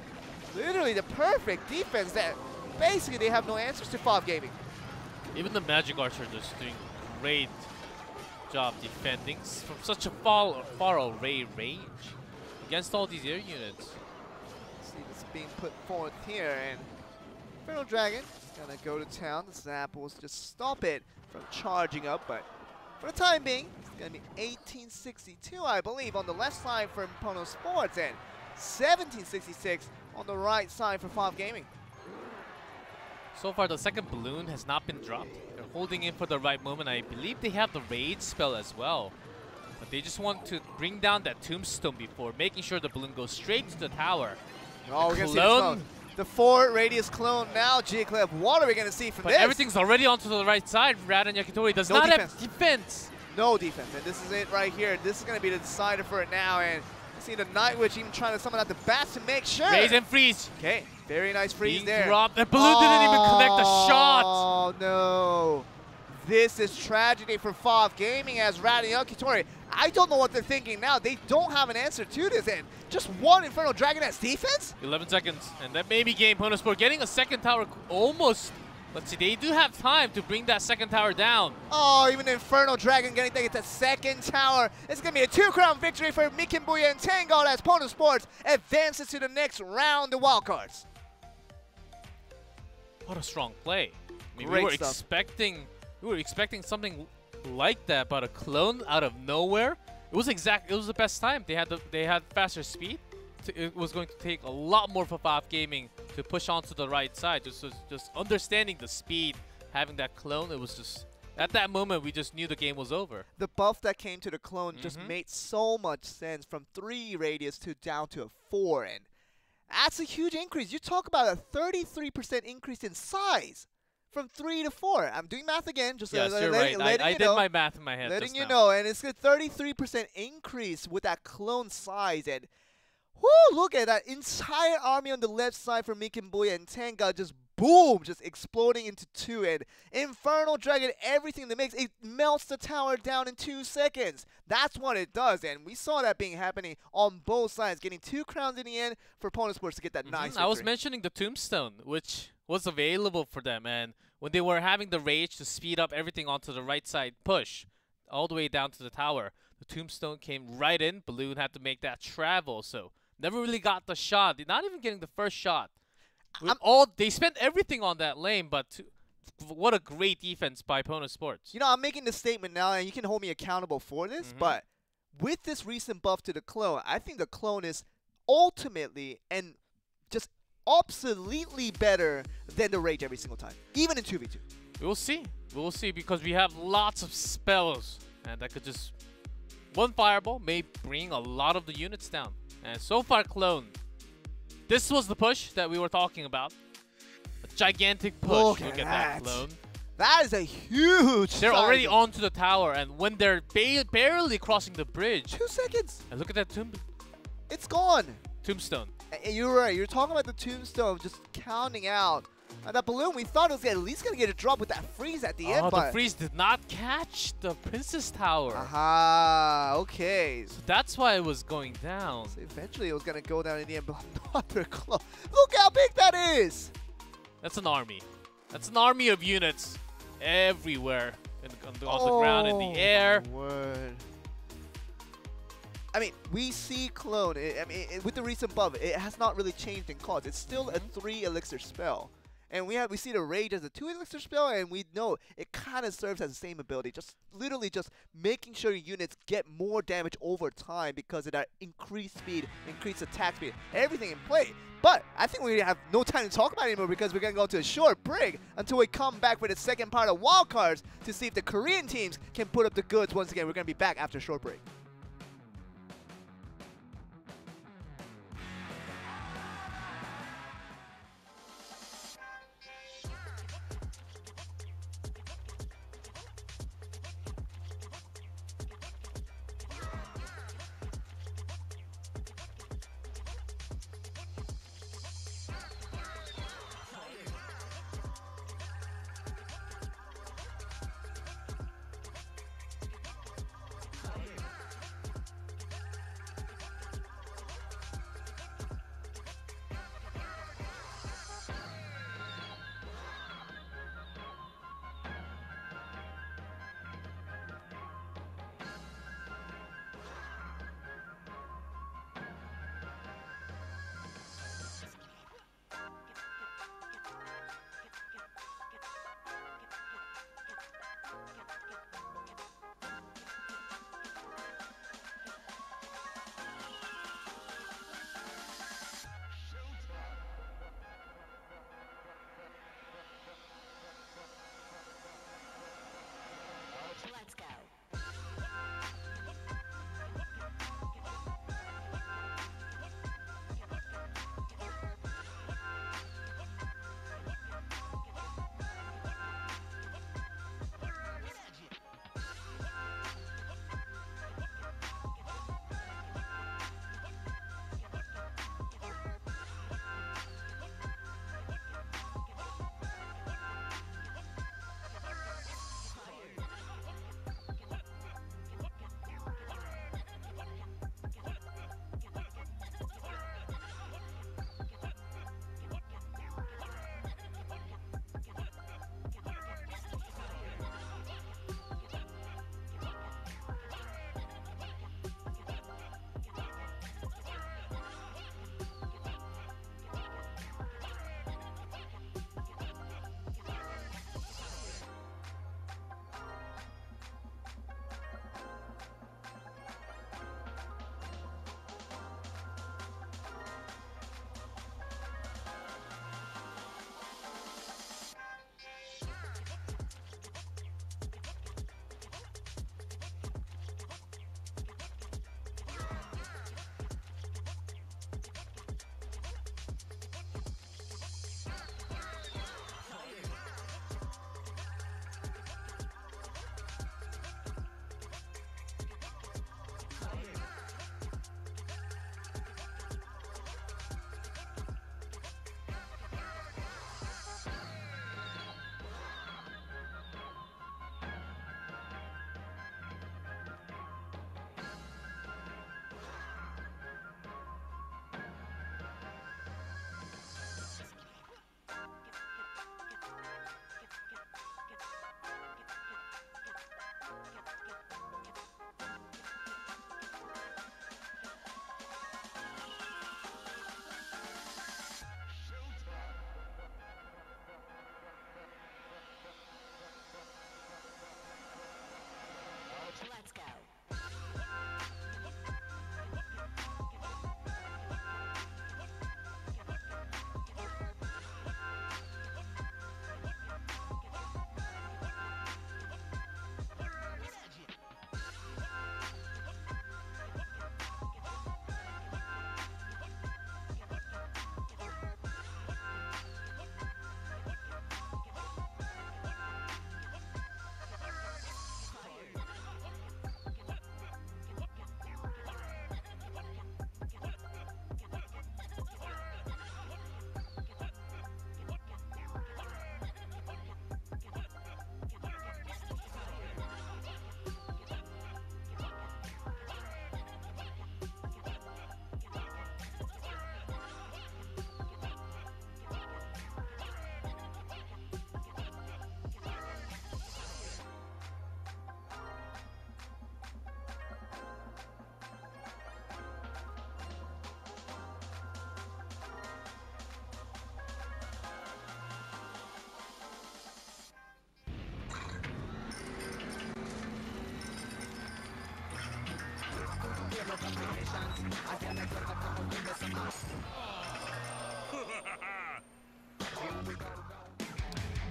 literally the perfect defense that basically they have no answers to 5 Gaming. Even the Magic Archer just doing great job defending from such a far away range against all these air units. See this being put forth here, and Infernal Dragon is gonna go to town. The Zap will just stop it from charging up, but for the time being, it's gonna be 1862, I believe, on the left side for Pono Sports, and 1766 on the right side for 5 Gaming. So far, the second balloon has not been dropped. They're holding in for the right moment. I believe they have the Rage spell as well. But they just want to bring down that Tombstone before making sure the balloon goes straight to the tower. Oh, we're going to see the clone. The 4 radius clone now, G-Clip. What are we going to see from but this? Everything's already onto the right side. Radan Yakitori does not have defense. No defense. And this is it right here. This is going to be the decider for it now. And see the Night Witch even trying to summon out the bats to make sure. Raise and freeze. Okay, very nice freeze Being there. Dropped. The balloon didn't even connect the shot. Oh no. This is tragedy for 5 Gaming as Radan Yakitori. I don't know what they're thinking now. They don't have an answer to this. And just one Infernal Dragon as defense? 11 seconds. And that may be game. Pono Sport getting a second tower almost. Let's see, they do have time to bring that second tower down. Oh, even the Infernal Dragon getting the second tower. It's going to be a 2-crown victory for Mikimbuya and Tango as Pono Sports advances to the next round of wildcards. What a strong play. I mean, Great we were expecting something like that, but a clone out of nowhere. It was the best time. They had faster speed. It was going to take a lot more for 5 Gaming to push onto the right side. Just understanding the speed, having that clone, it was just at that moment we just knew the game was over. The buff that came to the clone just made so much sense from 3 radius to down to a 4, and that's a huge increase. You talk about a 33% increase in size from 3 to 4. I'm doing math again. Just yes, you're right. I did my math in my head. Letting just you now. know, and it's a 33% increase with that clone size, and whoo, look at that entire army on the left side for Mikimbuya and Tenga just boom, just exploding into 2. And Infernal Dragon, everything in the mix, it melts the tower down in 2 seconds. That's what it does, and we saw that being happening on both sides, getting 2 crowns in the end for Pono Sports to get that nice victory. I was mentioning the Tombstone, which was available for them, and when they were having the rage to speed up everything onto the right side push, all the way down to the tower, the Tombstone came right in. Balloon had to make that travel, so never really got the shot. Not even getting the first shot. They spent everything on that lane, but what a great defense by Pono Sports. You know, I'm making this statement now, and you can hold me accountable for this, but with this recent buff to the clone, I think the clone is ultimately and just obsoletely better than the rage every single time, even in 2v2. We'll see. We'll see, because we have lots of spells, and that could just... One fireball may bring a lot of the units down. And so far, clone. This was the push that we were talking about. A gigantic push. Look at at that clone. That is a huge They're already onto the tower, and when they're barely crossing the bridge. 2 seconds. And look at that It's gone. Tombstone. You're right. You're talking about the Tombstone just counting out. That balloon, we thought it was at least going to get a drop with that freeze at the end. Oh, the freeze did not catch the Princess Tower. Aha, okay. So that's why it was going down. So eventually it was going to go down in the end, but not their close. Look how big that is. That's an army. That's an army of units everywhere. On the ground, in the air. My word. I mean, we see clone. With the recent buff, it has not really changed in cost. It's still a 3 elixir spell. And we see the rage as a 2 elixir spell, and we know it kind of serves as the same ability. Just literally just making sure your units get more damage over time because of that increased speed, increased attack speed, everything in play. But I think we have no time to talk about it anymore because we're going to go to a short break until we come back for the second part of wildcards to see if the Korean teams can put up the goods once again. We're going to be back after a short break.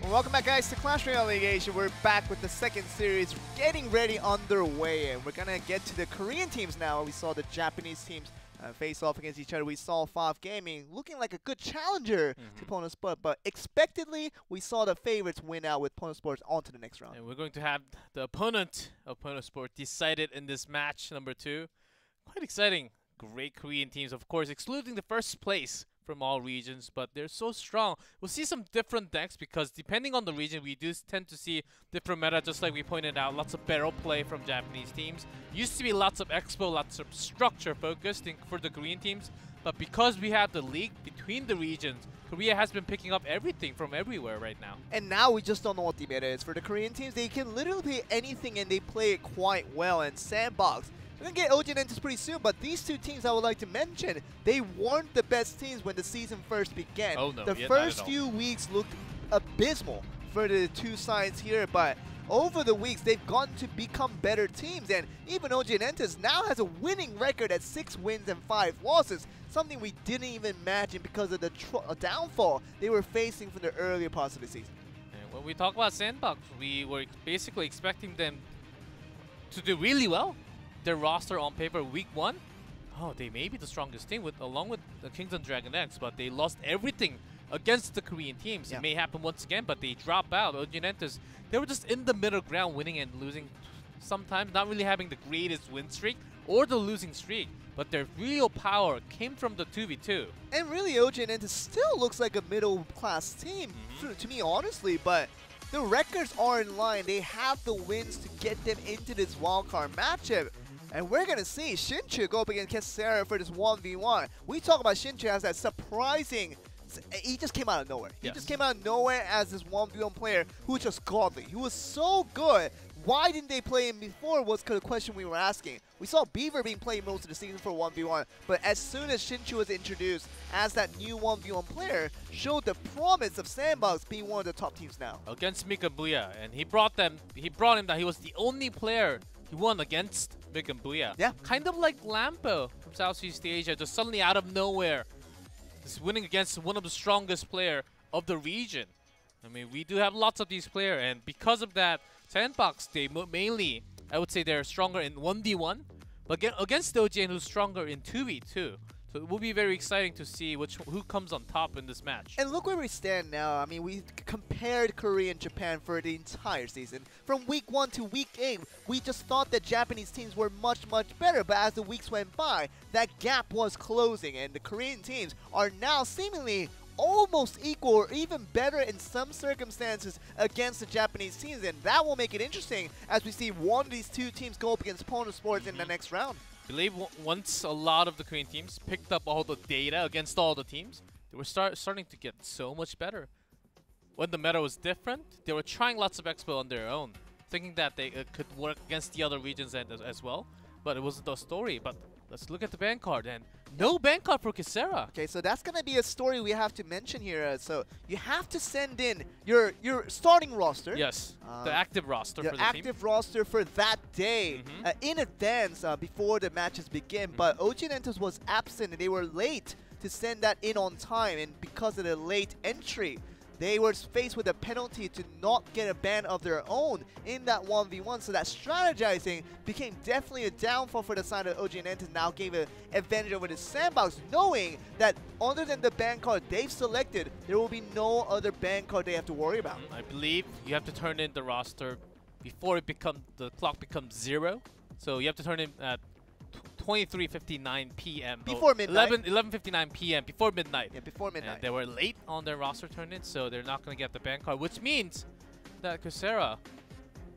Well, welcome back, guys, to Clash Royale League Asia. We're back with the second series, getting ready underway, and we're gonna get to the Korean teams now. We saw the Japanese teams face off against each other. We saw FOF Gaming looking like a good challenger to Pono Sport, but expectedly, we saw the favorites win out with Pono Sports on to the next round. And we're going to have the opponent of Pono Sport decided in this match number 2. Quite exciting. Great Korean teams, of course, excluding the first place from all regions, but they're so strong. We'll see some different decks because depending on the region, we do tend to see different meta, just like we pointed out. Lots of barrel play from Japanese teams. Used to be lots of expo, lots of structure focused for the Korean teams, but because we have the league between the regions, Korea has been picking up everything from everywhere right now. And now we just don't know what the meta is for the Korean teams. They can literally play anything and they play it quite well. And Sandbox, we're going to get OG and Entus pretty soon, but these two teams I would like to mention, they weren't the best teams when the season first began. Oh, no, the first few weeks looked abysmal for the two sides here, but over the weeks, they've gotten to become better teams, and even OG and Entus now has a winning record at 6 wins and 5 losses, something we didn't even imagine because of the downfall they were facing from the earlier parts of the season. And when we talk about Sandbox, we were basically expecting them to do really well. Their roster on paper week 1, they may be the strongest team along with the Kingdom Dragon X, but they lost everything against the Korean teams. Yeah. It may happen once again, but they drop out. OG and Entus, they were just in the middle ground, winning and losing sometimes, not really having the greatest win streak or the losing streak, but their real power came from the 2v2. And really, OG and Entus still looks like a middle-class team, to me, honestly, but the records are in line. They have the wins to get them into this wildcard matchup. And we're going to see Shinju go up against Kissera for this 1v1. We talk about Shinju as that surprising... He just came out of nowhere. He just came out of nowhere as this 1v1 player who was just godly. He was so good. Why didn't they play him before was the question we were asking. We saw Beaver being played most of the season for 1v1, but as soon as Shinju was introduced as that new 1v1 player, showed the promise of Sandbox being one of the top teams now. Against Mika Booyah, and he brought him that he was the only player he won against Mika Booyah. Yeah. Kind of like Lampo from Southeast Asia, just suddenly out of nowhere, just winning against one of the strongest player of the region. I mean, we do have lots of these players, and because of that, Sandbox, they mainly, I would say they're stronger in 1v1, but against Dojin, who's stronger in 2v2. So it will be very exciting to see who comes on top in this match. And look where we stand now. I mean, we compared Korea and Japan for the entire season. From week 1 to week 8, we just thought that Japanese teams were much, much better. But as the weeks went by, that gap was closing. And the Korean teams are now seemingly almost equal or even better in some circumstances against the Japanese teams. And that will make it interesting as we see one of these two teams go up against Pono Sports in the next round. I believe once a lot of the Korean teams picked up all the data against all the teams, they were starting to get so much better. When the meta was different, they were trying lots of expo on their own, thinking that they could work against the other regions as well, but it wasn't the story. But let's look at the ban card, and no ban card for Kissera. Okay, so that's going to be a story we have to mention here. So you have to send in your starting roster. Yes, the active roster for the team. The active roster for that day in advance before the matches begin. But OG and Entus was absent and they were late to send that in on time. And because of the late entry, they were faced with a penalty to not get a ban of their own in that 1v1. So that strategizing became definitely a downfall for the side of OG and Entus. Now gave an advantage over the Sandbox, knowing that other than the ban card they've selected, there will be no other ban card they have to worry about. I believe you have to turn in the roster before the clock becomes 0. So you have to turn in at 23:59 p.m. Before midnight. 11:59 p.m. before midnight. Yeah, before midnight. And they were late on their roster turn-in, so they're not going to get the ban card, which means that Kissera,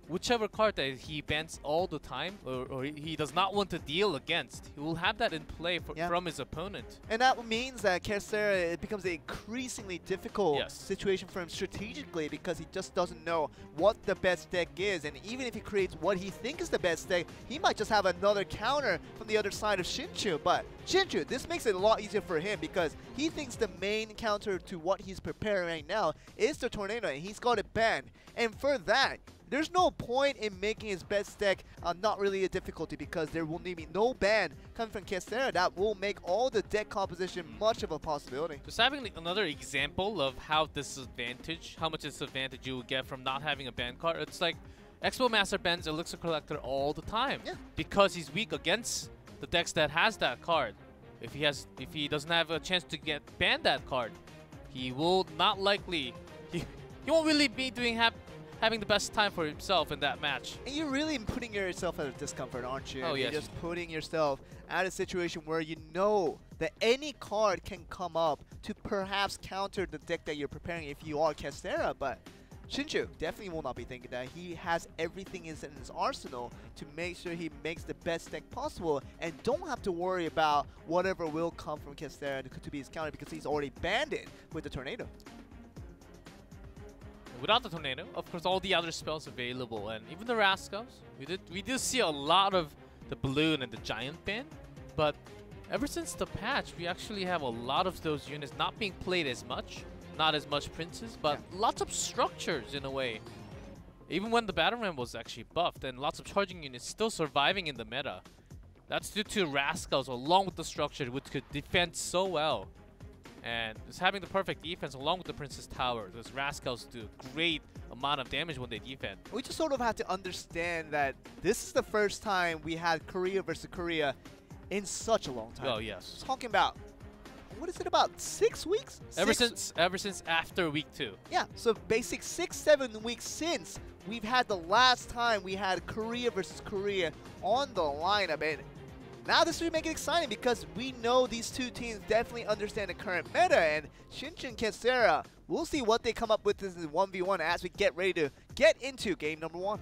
whichever card that he bans all the time, or he does not want to deal against, he will have that in play from his opponent. And that means that Kissera, it becomes an increasingly difficult situation for him strategically because he just doesn't know what the best deck is. And even if he creates what he thinks is the best deck, he might just have another counter from the other side of Shinju. But Shinju, this makes it a lot easier for him because he thinks the main counter to what he's preparing right now is the Tornado, and he's got it banned. And for that, There's no point in making his best deck not really a difficulty, because there will be no ban coming from Kissera that will make all the deck composition much of a possibility. Just having another example of how much disadvantage you will get from not having a ban card. It's like Expo Master bans Elixir Collector all the time because he's weak against the decks that has that card. If he doesn't have a chance to get banned that card, he will not likely he won't really be having the best time for himself in that match. And you're really putting yourself at a discomfort, aren't you? Oh, yes. You're just putting yourself at a situation where you know that any card can come up to perhaps counter the deck that you're preparing if you are Kissera, but Shinju definitely will not be thinking that. He has everything in his arsenal to make sure he makes the best deck possible and don't have to worry about whatever will come from Kissera to be his counter, because he's already banned it with the Tornado. Without the Tornado, of course, all the other spells available, and even the Rascals. We did see a lot of the Balloon and the Giant ban, but ever since the patch, we actually have a lot of those units not being played as much. Not as much Princes, but lots of structures in a way. Even when the Battle Ram was actually buffed, and lots of charging units still surviving in the meta. That's due to Rascals along with the structure, which could defend so well. And just having the perfect defense along with the Princess Tower. Those Rascals do a great amount of damage when they defend. We just sort of have to understand that this is the first time we had Korea versus Korea in such a long time. Oh, yes. Talking about, what is it, about 6 weeks? Ever since after week 2. Yeah, so basic 6-7 weeks since we've had the last time we had Korea versus Korea on the lineup. And now this will make it exciting because we know these two teams definitely understand the current meta, and Shinju and Kissera, we'll see what they come up with in 1v1 as we get ready to get into game number 1.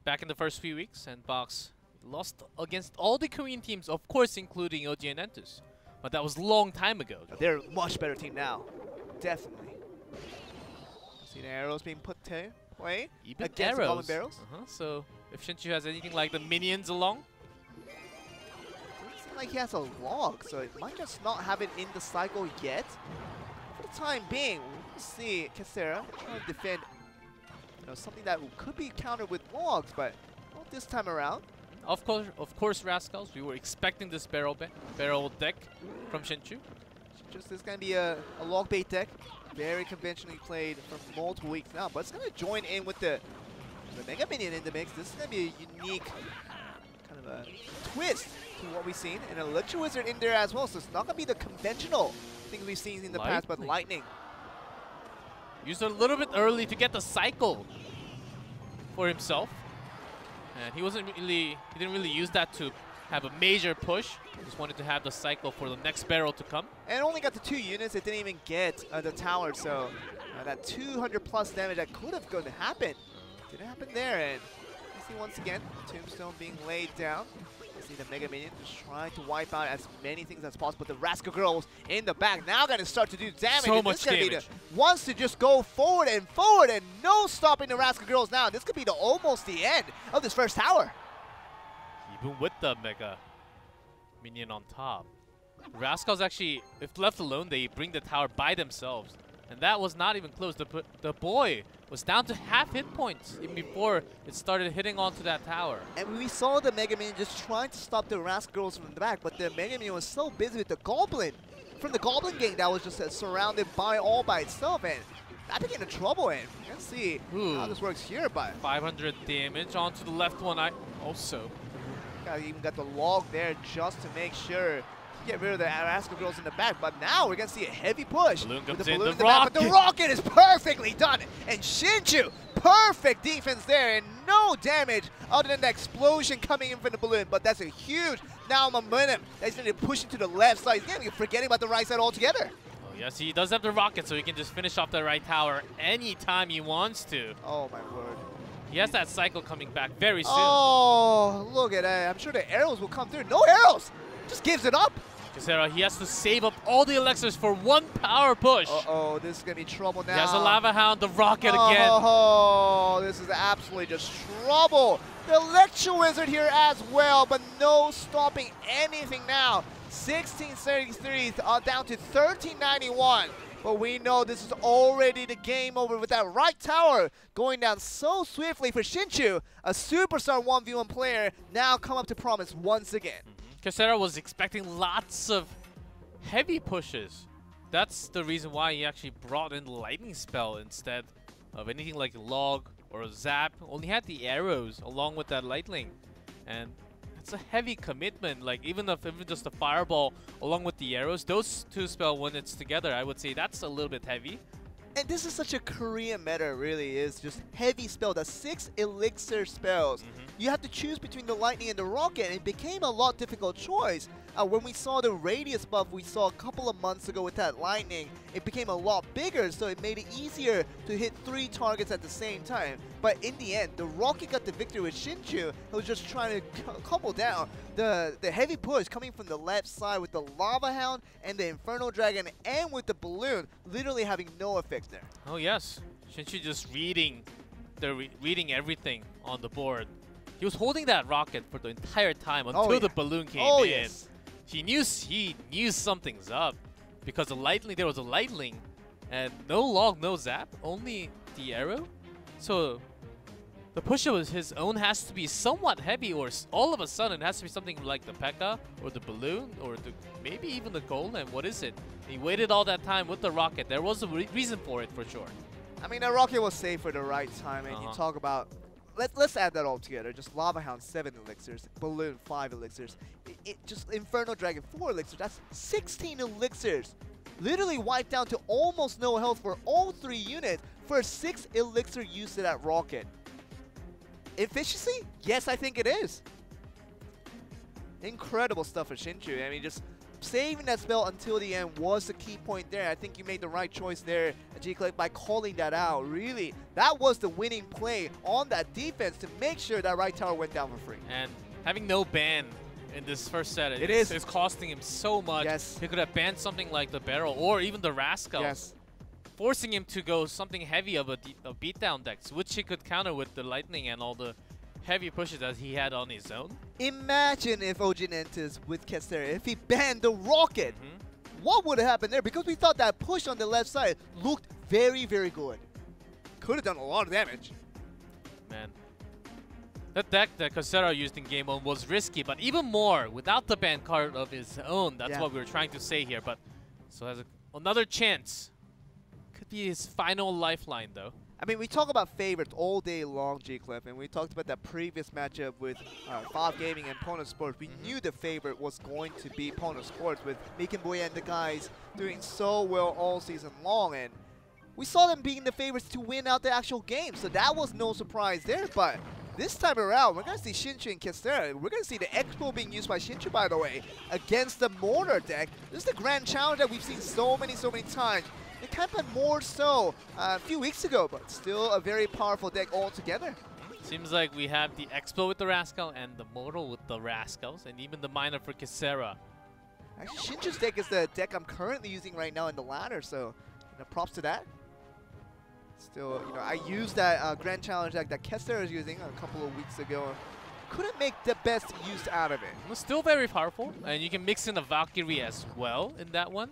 Back in the first few weeks, Sandbox lost against all the Korean teams, of course, including OG and Entus. But that was a long time ago. They're a much better team now. Definitely. See the arrows being put to play Even against the Goblin Barrels. So if Shinju has anything like the minions along. Doesn't seem like he has a log, so it might just not have it in the cycle yet. For the time being, we'll see Kissera trying to defend something that could be countered with logs, but not this time around. Of course, Rascals. We were expecting this barrel deck from Shinju. Just this is going to be a log bait deck, very conventionally played for multiple weeks now, but it's going to join in with the Mega Minion in the mix. This is going to be a unique kind of a twist to what we've seen, and an Elixir Wizard in there as well, so it's not going to be the conventional things we've seen in the past, but Lightning. Used a little bit early to get the cycle for himself. And he didn't really use that to have a major push. He just wanted to have the cycle for the next barrel to come. And only got the 2 units. It didn't even get the tower, so that 200 plus damage that could have going to happen didn't happen there. And you see once again Tombstone being laid down. You see the Mega Minion just trying to wipe out as many things as possible. The Rascal Girls in the back now going to start to do damage. So much damage. Wants to just go forward and no stopping the Rascal Girls now. This could be almost the end of this first tower. Even with the Mega Minion on top. Rascals actually, if left alone, they bring the tower by themselves. And that was not even close. The boy was down to half hit points even before it started hitting onto that tower. And we saw the Mega Minion just trying to stop the Rascal Girls from the back, but the Mega Minion was so busy with the Goblin from the Goblin gang that was just surrounded all by itself, and that became a trouble. And let's see how this works here. But 500 damage onto the left one. Even got the log there just to make sure. Get rid of the Rascal Girls in the back, but now we're going to see a heavy push. Balloon comes with the in, balloon the rocket. But the rocket is perfectly done. And Shinju, perfect defense there, and no damage other than the explosion coming in from the balloon. But that's a huge now momentum that's going to push into the left side. He's going to be forgetting about the right side altogether. Oh, yes, he does have the rocket, so he can just finish off the right tower anytime he wants to. Oh, my word. He has that cycle coming back very soon. Oh, look at that. I'm sure the arrows will come through. No arrows. Just gives it up. Kissera, he has to save up all the elixirs for one power push. Uh-oh, this is going to be trouble now. He has the Lava Hound, the rocket again. Oh, this is absolutely just trouble. The Elixir Wizard here as well, but no stopping anything now. 1633 down to 1391. But we know this is already the game over with that right tower going down so swiftly for Shinju. A superstar 1v1 player now come up to promise once again. Kissera was expecting lots of heavy pushes. That's the reason why he actually brought in the lightning spell instead of anything like a log or a zap. Only had the arrows along with that lightning. And it's a heavy commitment, like even just the fireball along with the arrows, those two spell when it's together, I would say that's a little bit heavy. And this is such a Korean meta, really is just heavy spell, the 6 elixir spells. You have to choose between the lightning and the rocket, and it became a lot difficult choice. When we saw the radius buff we saw a couple of months ago with that lightning, it became a lot bigger, so it made it easier to hit 3 targets at the same time. But in the end, the rocket got the victory with Shinju, who was just trying to couple down the heavy push coming from the left side with the Lava Hound and the Inferno Dragon, and with the balloon literally having no effect there. Oh yes, Shinju just reading everything on the board. He was holding that rocket for the entire time until the balloon came in. Yes. He knew something's up because there was a lightning and no log, no zap, only the arrow. So the push-up of his own has to be somewhat heavy, or all of a sudden it has to be something like the P.E.K.K.A. or the balloon or maybe even the golem. What is it? He waited all that time with the rocket. There was a reason for it for sure. I mean, the rocket was safe for the right time, and you talk about. Let's add that all together. Just Lava Hound 7 elixirs, Balloon 5 elixirs, just Inferno Dragon 4 elixirs. That's 16 elixirs. Literally wiped down to almost no health for all 3 units for a 6 elixir use of that rocket. Efficiency? Yes, I think it is. Incredible stuff for Shinju. I mean, just saving that spell until the end was the key point there. I think you made the right choice there, G-Click, by calling that out. Really, that was the winning play on that defense to make sure that right tower went down for free. And having no ban in this first set, it's costing him so much. Yes. He could have banned something like the barrel or even the Rascal. Yes. Forcing him to go something heavy of a beatdown deck, which he could counter with the lightning and all the heavy pushes that he had on his own. Imagine if Ojin enters with Kissera, if he banned the rocket. What would have happened there? Because we thought that push on the left side looked very, very good. Could have done a lot of damage. Man, that deck that Kissera used in Game 1 was risky, but even more without the ban card of his own. That's what we were trying to say here. But so has another chance. Could be his final lifeline, though. I mean, we talk about favorites all day long, G-Cliff, and we talked about that previous matchup with Five Gaming and Pono Sports. We knew the favorite was going to be Pono Sports, with Mikenboy and the guys doing so well all season long, and we saw them being the favorites to win out the actual game, so that was no surprise there. But this time around, we're going to see Shinju and Kissera. We're going to see the Expo being used by Shinju, by the way, against the Mortar deck. This is the grand challenge that we've seen so many times. It happened more so a few weeks ago, but still a very powerful deck altogether. Seems like we have the Expo with the Rascal and the Mortal with the Rascals, and even the Miner for Kissera. Actually, Shinju's deck is the deck I'm currently using right now in the ladder, so props to that. Still, I used that Grand Challenge deck that Kissera is using a couple of weeks ago. Couldn't make the best use out of it. It was still very powerful, and you can mix in a Valkyrie as well in that one.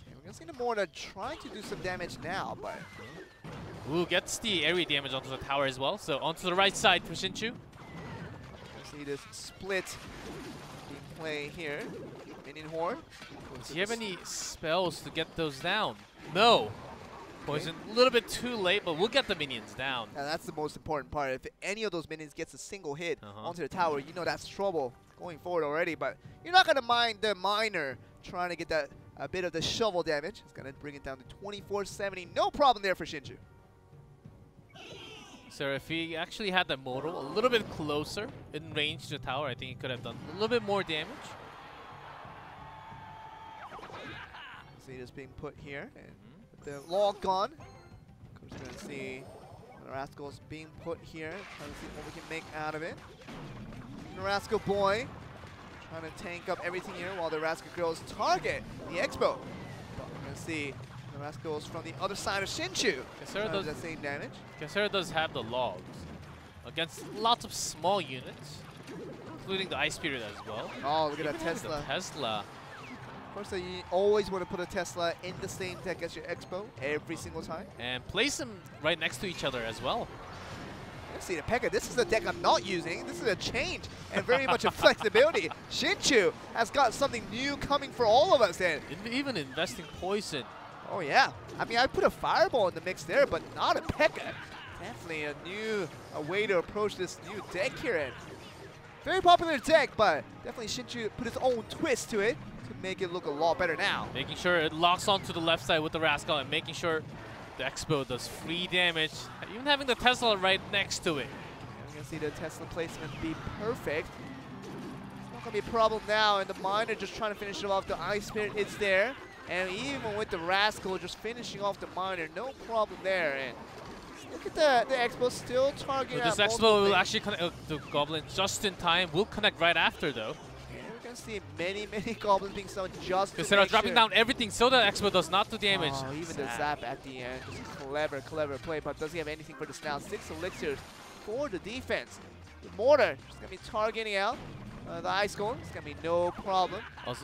We're going to see the Mortar trying to do some damage now, but... Ooh, gets the area damage onto the tower as well, so onto the right side for Shinju. See this split being played here. Minion Horde. Does he have any spells to get those down? No. Poison a little bit too late, but we'll get the minions down. And that's the most important part. If any of those minions gets a single hit onto the tower, that's trouble going forward already. But you're not going to mind the Miner trying to get that a bit of the shovel damage. It's going to bring it down to 2470. No problem there for Shinju. So if he actually had the Mortal a little bit closer in range to the tower, I think he could have done a little bit more damage. See this being put here. And with the log gone, we're going to see the Rascals being put here. Trying to see what we can make out of it. The Rascal Boy trying to tank up everything here while the Rascal Girls target the Expo. But we're going to see the Rascals from the other side of Shinju. Kissera does that same damage. Kissera does have the logs against lots of small units, including the Ice Spirit as well. Oh, look at that Tesla. The Tesla. course, you always want to put a Tesla in the same deck as your Expo every single time. And place them right next to each other as well. Let's see the Pekka. This is a deck I'm not using. This is a change and very much a flexibility. Shinju has got something new coming for all of us then. Even investing poison. Oh yeah. I mean, I put a Fireball in the mix there, but not a Pekka. Definitely a way to approach this new deck here. And very popular deck, but definitely Shinju put his own twist to it to make it look a lot better now. Making sure it locks onto the left side with the Rascal and making sure the Expo does free damage. Even having the Tesla right next to it. And we can see the Tesla placement be perfect. It's not going to be a problem now, and the Miner just trying to finish it off. The Ice Spirit is there, and even with the Rascal just finishing off the Miner, no problem there. And look at the Expo still targeting. This Expo will actually connect the Goblin just in time. Will connect right after though. Yeah, we're going to see many Goblins being summoned just to Kissera dropping down everything so that Expo does not do damage. Oh, even the Zap at the end. Just clever play, but does he have anything for this now? 6 elixirs for the defense. The Mortar just going to be targeting out the Ice Golem. It's going to be no problem.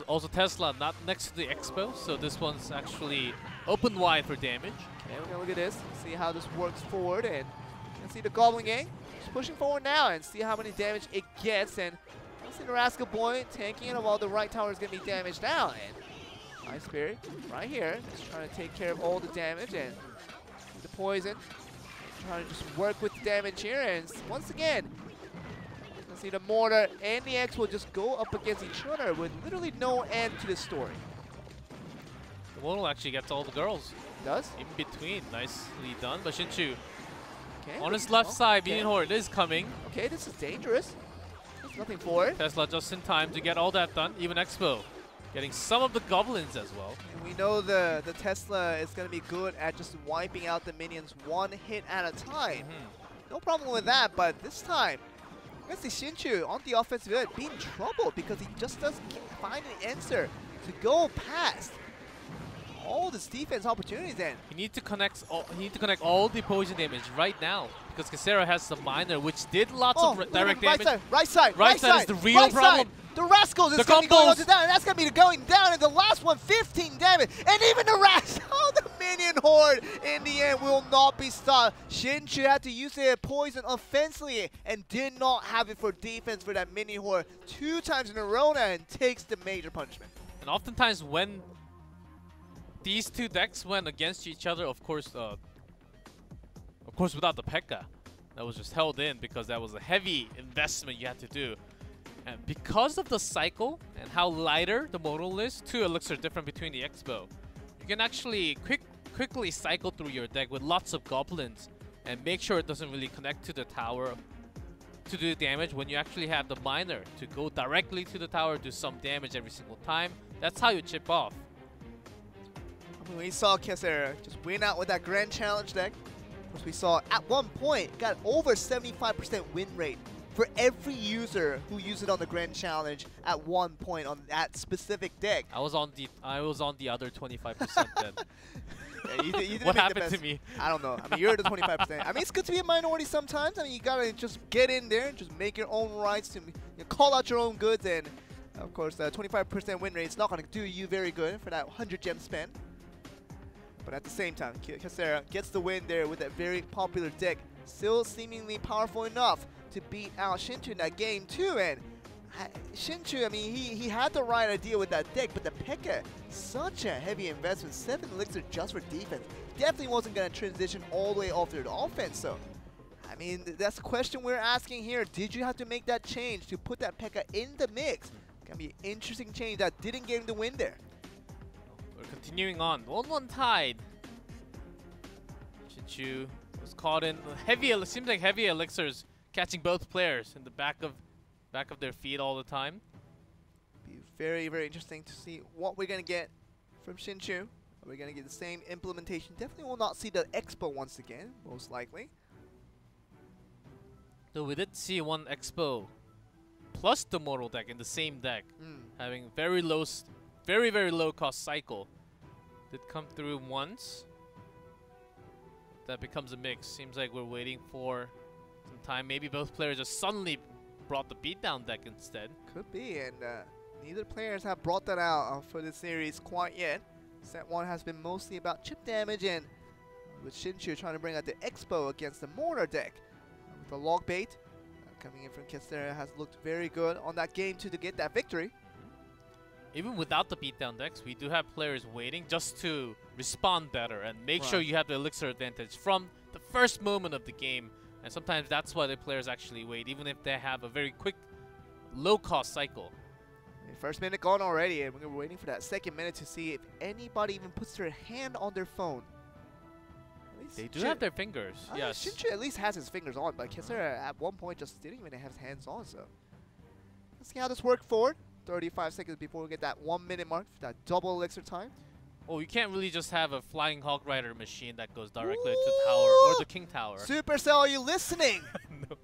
Also Tesla not next to the Expo, so this one's actually open wide for damage. Okay, we're going to look at this, see how this works forward, and you can see the Goblin Gang just pushing forward now and see how many damage it gets. And you see the Rascal Boy tanking it while the right tower is going to be damaged now. And Ice Spirit right here, just trying to take care of all the damage and the poison. And trying to just work with the damage here. And once again, you can see the Mortar and the X will just go up against each other with literally no end to the story. The Mono actually gets all the girls. Does? In between, nicely done. But Shinju okay, on his left side, okay. Minion Horde is coming. Okay, this is dangerous. There's nothing for it. Tesla just in time to get all that done. Even Expo getting some of the goblins as well. And we know the Tesla is going to be good at just wiping out the minions one hit at a time. No problem with that, but this time, let's see Shinju on the offensive end being troubled because he just doesn't find an answer to go past all this defense opportunities. Then He need to connect all the poison damage right now because Kissera has the Miner, which did lots of direct damage. Right side is the real problem. The Rascals is going to be going on to down, and that's going to be going down, and the last one, 15 damage, and even the Rascal, the Minion Horde, in the end, will not be stopped. Shinju had to use their poison offensively, and did not have it for defense for that Minion Horde 2 times in a row now, and takes the major punishment. And oftentimes when these two decks went against each other, of course without the Pekka, that was just held in because that was a heavy investment you had to do. And because of the cycle and how lighter the modal is, 2 elixirs different between the Expo, you can actually quickly cycle through your deck with lots of goblins and make sure it doesn't really connect to the tower to do damage when you actually have the Miner to go directly to the tower, do some damage every single time. That's how you chip off. I mean, we saw Kissera just win out with that Grand Challenge deck. Of course, we saw at one point got over 75% win rate for every user who used it on the Grand Challenge at one point on that specific deck. I was on the other 25% then. Yeah, you didn't what make happened the best. to me? I don't know. I mean, you're the 25%. I mean, it's good to be a minority sometimes. I mean, you gotta just get in there and just make your own rights to call out your own goods. And of course, the 25% win rate is not gonna do you very good for that 100 gem spend. But at the same time, Kissera gets the win there with that very popular deck, still seemingly powerful enough to beat out Shinju in that game too. And Shinju, I mean, he had the right idea with that deck, but the Pekka, such a heavy investment, 7 elixirs just for defense, definitely wasn't going to transition all the way off to the offense. So, I mean, that's the question we're asking here. Did you have to make that change to put that Pekka in the mix? Gonna be an interesting change that didn't get him the win there. We're continuing on. 1-1 tied. Shinju was caught in heavy. Seems like heavy elixirs catching both players in the back of their feet all the time. Be very, very interesting to see what we're gonna get from Shinju. Are we gonna get the same implementation? Definitely will not see the Expo once again, most likely. So we did see one Expo plus the Mortal deck in the same deck, having very low cost cycle. Did come through once. That becomes a mix. Seems like we're waiting for some time. Maybe both players just suddenly brought the beatdown deck instead. Could be, and Neither players have brought that out for the series quite yet. Set 1 has been mostly about chip damage and with Shinju trying to bring out the Expo against the Mortar deck. With the log bait coming in from Kissera has looked very good on that game 2 to get that victory. Even without the beatdown decks, we do have players waiting just to respond better and make sure you have the elixir advantage from the first moment of the game. And sometimes that's why the players actually wait, even if they have a very quick, low-cost cycle. First minute gone already, and we're waiting for that second minute to see if anybody even puts their hand on their phone. They do have their fingers, yes. Shinju at least has his fingers on, but Kissera at one point just didn't even have his hands on, so. Let's see how this works forward. 35 seconds before we get that 1 minute mark for that double elixir time. Oh, you can't really just have a flying Hog Rider machine that goes directly to tower or the King Tower. Supercell, are you listening?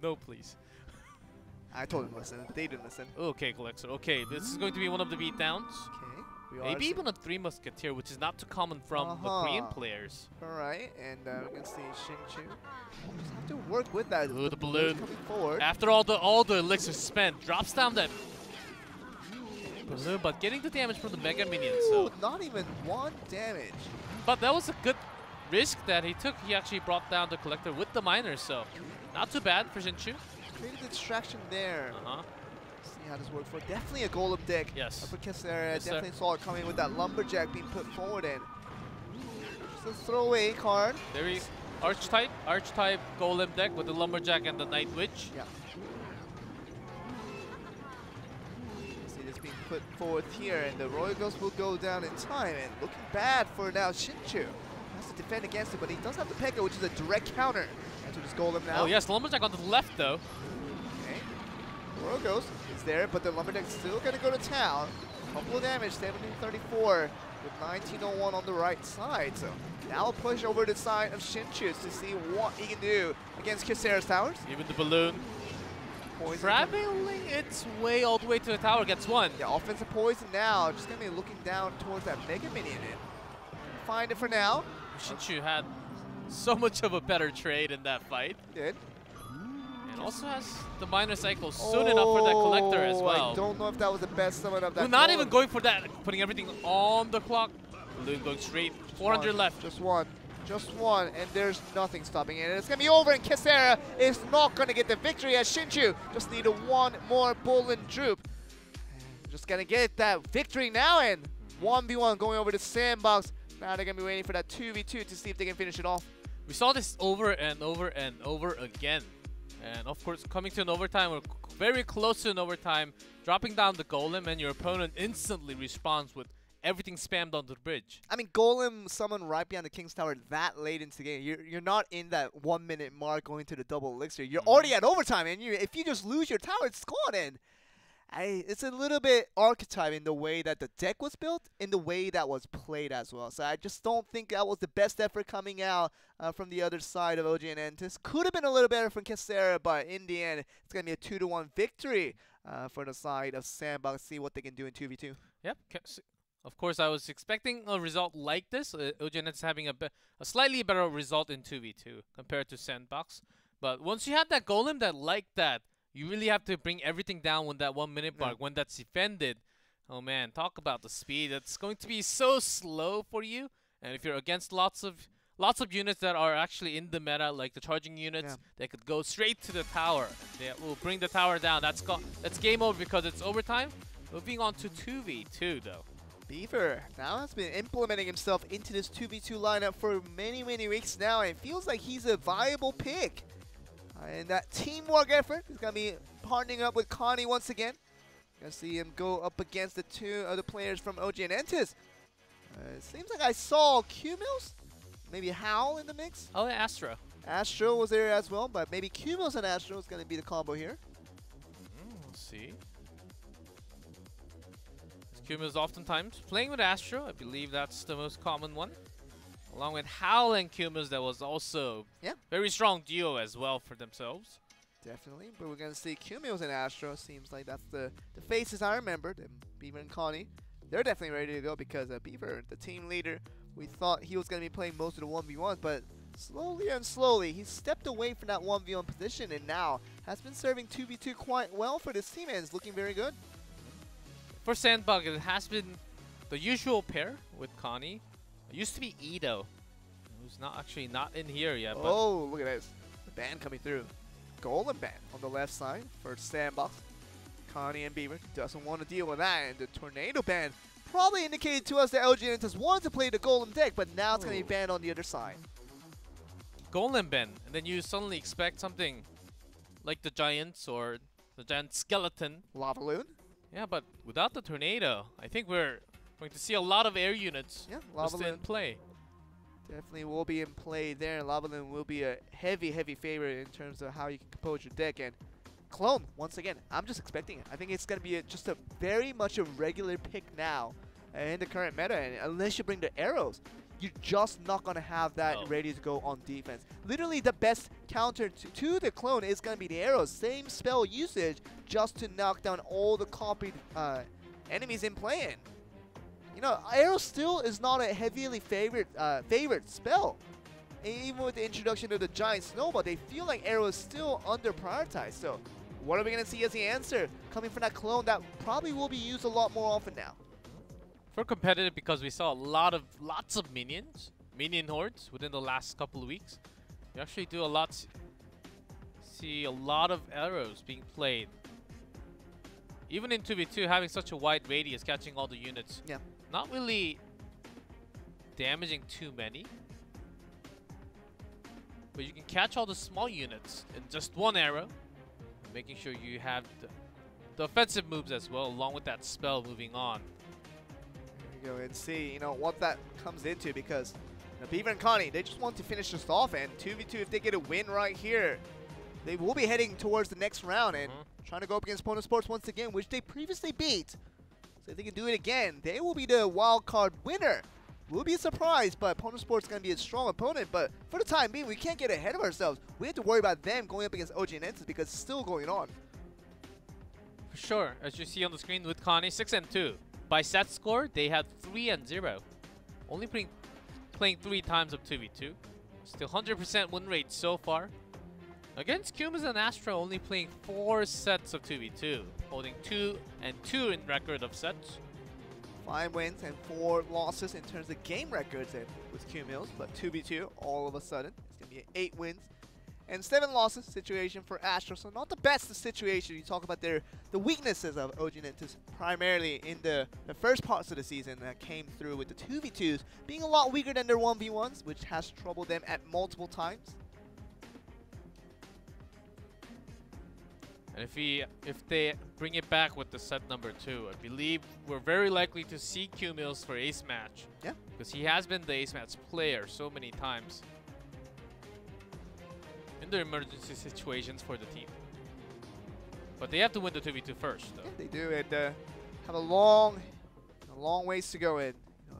No, please. I told them to listen. They didn't listen. Okay, Collector. Okay, this is going to be one of the beatdowns. Okay. Maybe even a 3 Musketeer, which is not too common from the Korean players. Alright, and we're going to see Shinju. Just have to work with that. Ooh, the balloon. Coming forward. After all the elixirs spent, drops down that balloon, but getting the damage from the Mega Minions. So not even 1 damage. But that was a good risk that he took. He actually brought down the Collector with the miners, so not too bad for Shinju. Created the distraction there. See how this works for definitely a golem deck. Yes. For Kissera, definitely saw it coming with that lumberjack being put forward in. Just a throwaway card. There he Archetype golem deck with the lumberjack and the Night Witch. Yeah. See this being put forward here, and the Royal Ghost will go down in time. And looking bad for now Shinju. Has to defend against it, but he does have the Pekka, which is a direct counter. Enter this golem now. Oh yes, lumberjack on the left though. Okay. Royal Ghost is there, but the lumberjack's still gonna go to town. Couple of damage, 1734 with 1901 on the right side. So now a push over the side of Shinju to see what he can do against Kissera's towers. Even the balloon. Traveling its way all the way to the tower gets one. Yeah, offensive poison now. Just gonna be looking down towards that Mega Minion in. Find it for now. Shinju had so much of a better trade in that fight. Did. And also has the minor cycle soon enough for that Collector as well. I don't know if that was the best summon of that. Not even going for that, putting everything on the clock. Balloon going straight, 400 left. Just one, and there's nothing stopping it. And it's gonna be over, and Kissera is not gonna get the victory as Shinju just need one more bull and droop. Just gonna get that victory now, and 1v1 going over to Sandbox. Now they're gonna be waiting for that 2v2 to see if they can finish it off. We saw this over and over and over again. And of course, coming to an overtime, we're very close to an overtime, dropping down the golem, and your opponent instantly responds with everything spammed on the bridge. I mean, golem summon right behind the King's Tower that late into the game. You're not in that 1 minute mark going to the double elixir. You're already at overtime, and if you just lose your tower, it's gone in. It's a little bit archetype in the way that the deck was built, in the way that was played as well. So I just don't think that was the best effort coming out from the other side of OG and Entis. Could have been a little better from Kissera, but in the end, it's going to be a 2-1 victory for the side of Sandbox. See what they can do in 2v2. Yep. Of course, I was expecting a result like this. OG and Entis having a slightly better result in 2v2 compared to Sandbox. But once you have that golem that like that, you really have to bring everything down when that 1 minute mark, when that's defended. Oh man, talk about the speed. It's going to be so slow for you. And if you're against lots of units that are actually in the meta, like the charging units, they could go straight to the tower. They will bring the tower down. That's game over because it's overtime. Moving on to 2v2 though. Beaver now has been implementing himself into this 2v2 lineup for many weeks now, and it feels like he's a viable pick. And that teamwork effort is going to be partnering up with Connie once again. Going to see him go up against the two other players from OG and Entis. It seems like I saw Q-Mills, maybe Howl in the mix. Oh, yeah, Astro. Astro was there as well, but maybe Q-Mills and Astro is going to be the combo here. We'll see. Q-Mills oftentimes playing with Astro. I believe that's the most common one. Along with Howl and Q-Mills, that was also very strong duo as well for themselves. Definitely, but we're going to see Q-Mills and Astro. Seems like that's the faces I remembered. And Beaver and Connie, they're definitely ready to go because Beaver, the team leader, we thought he was going to be playing most of the 1v1s, but slowly and slowly, he stepped away from that 1v1 position and now has been serving 2v2 quite well for this team and is looking very good. For Sandbox, it has been the usual pair with Connie. It used to be Ito, who's not in here yet. But oh, look at this. The ban coming through. Golden ban on the left side for Sandbox. Connie and Beaver doesn't want to deal with that, and the Tornado ban probably indicated to us that LG Entus wanted to play the Golem deck, but now it's going to be banned on the other side. Golem ban, and then you suddenly expect something like the Giants or the Giant Skeleton. Lava Loon? Yeah, but without the Tornado, I think we're going to see a lot of air units Lava Loon in play. Definitely will be in play there, and Lava Loon will be a heavy favorite in terms of how you can compose your deck. And Clone, once again, I'm just expecting it. I think it's going to be just a very much a regular pick now in the current meta, and unless you bring the arrows, you're just not going to have that ready to go on defense. Literally, the best counter to the Clone is going to be the arrows. Same spell usage just to knock down all the copied enemies in play. And, you know, arrow still is not a heavily favored spell. Even with the introduction of the Giant Snowball, they feel like arrow is still under prioritized. So, what are we going to see as the answer coming from that Clone that probably will be used a lot more often now? For competitive, because we saw lots of minion hordes within the last couple of weeks. We actually do see a lot of arrows being played. Even in 2v2, having such a wide radius, catching all the units, not really damaging too many. But you can catch all the small units in just one arrow, making sure you have the offensive moves as well, along with that spell moving on. Here we go and see, you know, what that comes into, because Beaver and Connie, they just want to finish this off, and 2v2, if they get a win right here, they will be heading towards the next round and trying to go up against Pono Sports once again, which they previously beat. So if they can do it again, they will be the wild card winner. We'll be surprised, but Pono Sports is going to be a strong opponent. But for the time being, we can't get ahead of ourselves. We have to worry about them going up against OG and Entus because it's still going on. For sure, as you see on the screen with Connie, 6-2. By set score, they had 3-0. Only playing 3 times of 2v2. Still 100% win rate so far. Against Kumas and Astro, only playing 4 sets of 2v2, holding 2-2 in record of sets. 5 wins and 4 losses in terms of game records and with Q-Mills, but 2v2 all of a sudden. It's going to be an 8 wins and 7 losses situation for Astro. So not the best situation. You talk about the weaknesses of OG and Entus primarily in the first parts of the season that came through with the 2v2s being a lot weaker than their 1v1s, which has troubled them at multiple times. And if they bring it back with the set number 2, I believe we're very likely to see Q-Mills for Ace Match. Yeah. Because he has been the Ace Match player so many times in the emergency situations for the team. But they have to win the 2v2 first, though. Yeah, they do, and have a long ways to go and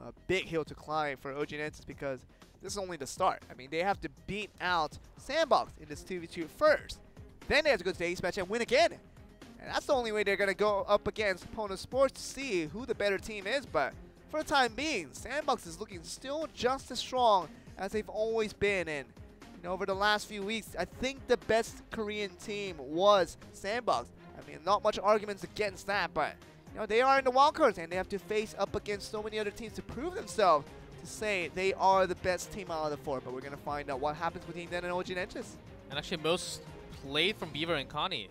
a big hill to climb for OG and Entus because this is only the start. I mean, they have to beat out Sandbox in this 2v2 first. Then they have to go to the Ace Match and win again. And that's the only way they're going to go up against Pono Sports to see who the better team is. But for the time being, Sandbox is looking still just as strong as they've always been. And you know, over the last few weeks, I think the best Korean team was Sandbox. I mean, not much arguments against that, but you know, they are in the wildcards and they have to face up against so many other teams to prove themselves to say they are the best team out of the 4. But we're going to find out what happens between them and OG and Entus. And actually, most played from Beaver and Connie,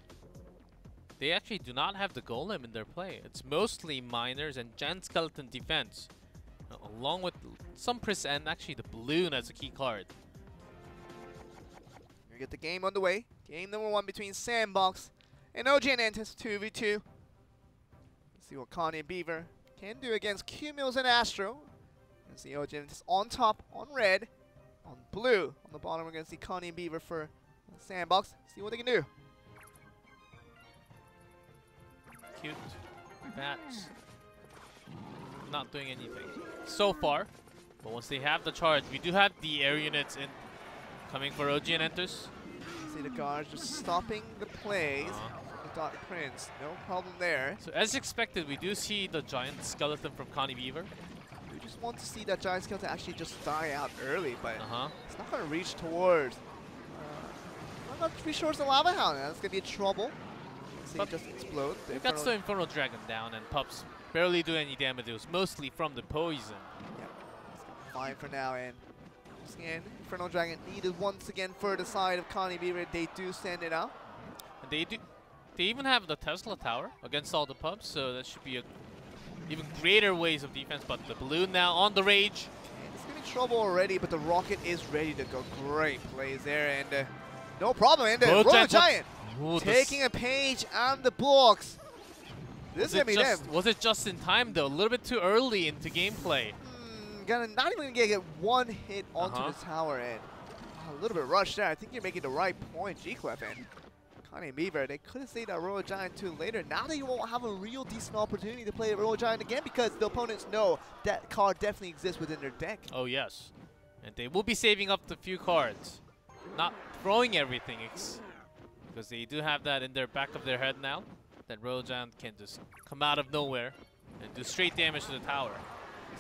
they actually do not have the Golem in their play. It's mostly Miners and Giant Skeleton defense, along with some Pris and actually the Balloon as a key card. We get the game on the way. Game number 1 between Sandbox and OG and Entus 2v2. Let's see what Connie and Beaver can do against Q-Mills and Astro. Let's see OG and Entus on top, on red, on blue. On the bottom, we're going to see Connie and Beaver for Sandbox. See what they can do. Cute. Bats. Not doing anything so far. But once they have the charge, we do have the air units in coming for OG and Entus. See the guards just stopping the plays. The Dot Prince, no problem there. So as expected, we do see the Giant Skeleton from Connie Beaver. We just want to see that Giant Skeleton actually just die out early, but it's not going to reach towards. I'm not to be sure it's the Lava Hound. That's going to be trouble. See, But just explode. He got the Infernal Dragon down, and Pups barely do any damage. It was mostly from the poison. Yeah, fine for now. And once again, Infernal Dragon needed once again for the side of Connie Beaver. They do send it out. And they even have the Tesla Tower against all the Pups, so that should be a even greater ways of defense. But the balloon now on the rage. And it's gonna be trouble already, but the rocket is ready to go. Great plays there, and no problem. And the Royal Giant taking a page on the blocks. This is gonna be them. Was it just in time though? A little bit too early into gameplay. Not even gonna get one hit onto the tower, and a little bit rushed there. I think you're making the right point, G-Clef, and Connie and Beaver, they could have saved that Royal Giant too later. Now they won't have a real decent opportunity to play a Royal Giant again because the opponents know that card definitely exists within their deck. Oh yes, and they will be saving up the few cards, not throwing everything, because they do have that in their back of their head now. That Royal Giant can just come out of nowhere and do straight damage to the tower.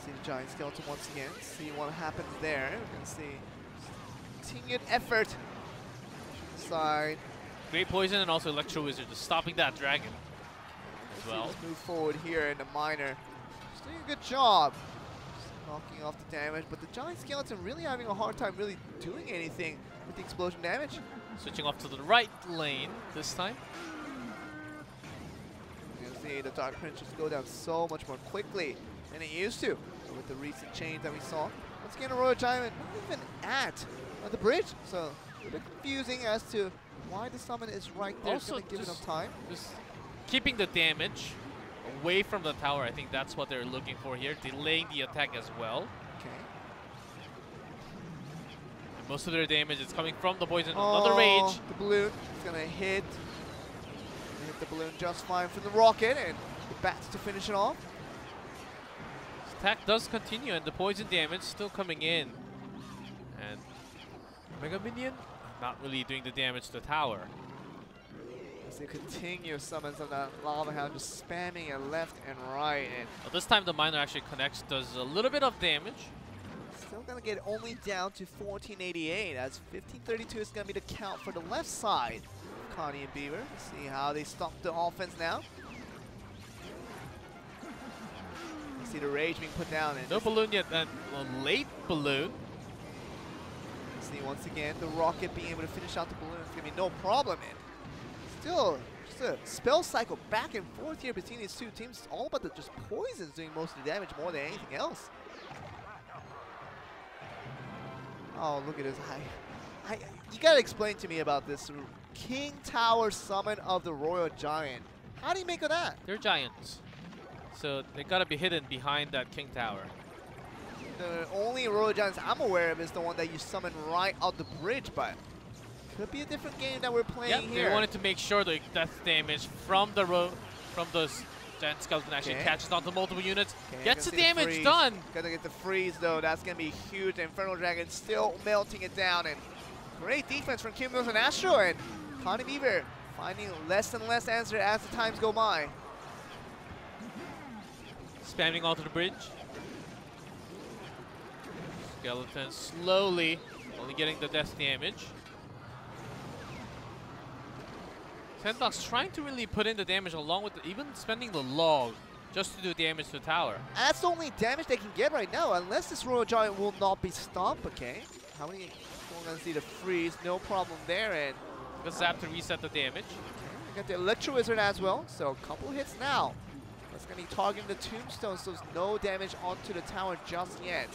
See the Giant Skeleton once again, see what happens there. We're going to see continued effort. Side. Great poison and also Electro Wizard just stopping that dragon as well. Let's move forward here in the Miner. Just doing a good job. Just knocking off the damage, but the Giant Skeleton really having a hard time really doing anything with the explosion damage. Switching off to the right lane this time. You can see the Dark Prince just go down so much more quickly than it used to with the recent change that we saw. Once again, a Royal Giant not even at the bridge, so a bit confusing as to why the summon is right there. Also, give enough time. Just keeping the damage away from the tower. I think that's what they're looking for here, delaying the attack as well. Okay. And most of their damage is coming from the poison. Another rage. The balloon is gonna hit. Hit the balloon just fine from the rocket, and the bats to finish it off. Attack does continue, and the poison damage still coming in. And Mega Minion not really doing the damage to the tower. As they continue summons of that Lava Hound, just spamming it left and right. And well, this time the Miner actually connects, does a little bit of damage. Still gonna get only down to 1488, as 1532 is gonna be the count for the left side of Connie and Beaver. See how they stop the offense now. See the rage being put down. And no balloon yet, and a late balloon. See once again the rocket being able to finish out the balloon. It's gonna be no problem. And still just a spell cycle back and forth here between these two teams. It's all about the just poisons doing most of the damage more than anything else. Oh, look at this. You gotta explain to me about this King Tower summon of the Royal Giant. How do you make of that? They're giants, so they gotta be hidden behind that King Tower. The only Royal Giants I'm aware of is the one that you summon right out the bridge, but could be a different game that we're playing here. They wanted to make sure the death damage from those Giant Skeleton actually catches onto multiple units. Gets the damage done. Gotta get the freeze though. That's gonna be huge. Infernal Dragon still melting it down, and great defense from Cumulus and Astro, and Connie Beaver finding less and less answer as the times go by. Spamming onto the bridge. Skeleton slowly only getting the death damage. Sandbox trying to really put in the damage along with even spending the log just to do damage to the tower. That's the only damage they can get right now, unless this Royal Giant will not be stopped. Okay, how many? We're gonna see the freeze, no problem there, and the zap to reset the damage. Okay, we got the Electro Wizard as well, so a couple hits now. That's gonna be targeting the Tombstone, so there's no damage onto the tower just yet.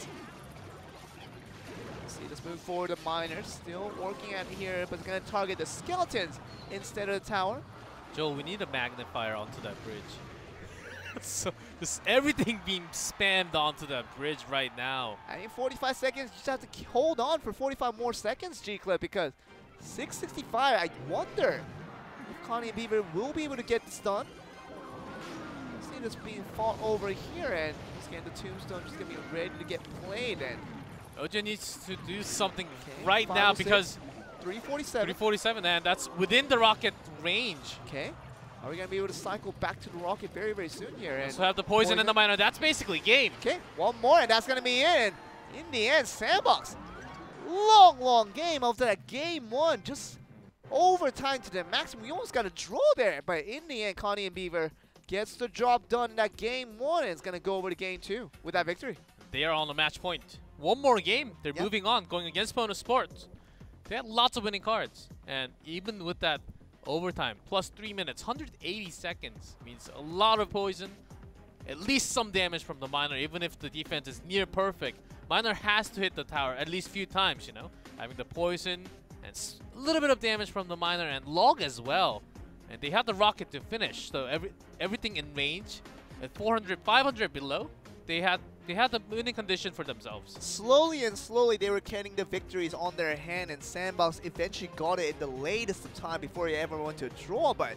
See, let's move forward. The Miner still working at here, but it's gonna target the Skeletons instead of the tower. Joel, we need a magnifier onto that bridge. So just everything being spammed onto that bridge right now. I mean, 45 seconds. You just have to hold on for 45 more seconds, G-Clip, because 665. I wonder if Connie and Beaver will be able to get this done. See this being fought over here, and just getting the Tombstone just gonna be ready to get played. And Oja needs to do something right now because 347. 347, and that's within the rocket range. Okay. Are we going to be able to cycle back to the rocket very, very soon here? And so have the poison and the Miner. That's basically game. Okay, one more, and that's going to be it. In the end, Sandbox. Long, long game after that game one. Just overtime to the maximum. We almost got a draw there, but in the end, Connie and Beaver gets the job done in that game 1, and it's going to go over to game 2 with that victory. They are on the match point. One more game. They're moving on, going against Pono Sports. They had lots of winning cards. And even with that overtime, plus 3 minutes, 180 seconds, means a lot of poison. At least some damage from the miner, even if the defense is near perfect. Miner has to hit the tower at least a few times, you know? Having the poison and a little bit of damage from the miner and log as well. And they had the rocket to finish, so everything in range. At 400, 500 below, they had the winning condition for themselves. Slowly and slowly, they were getting the victories on their hand, and Sandbox eventually got it in the latest of time before he ever went to a draw. But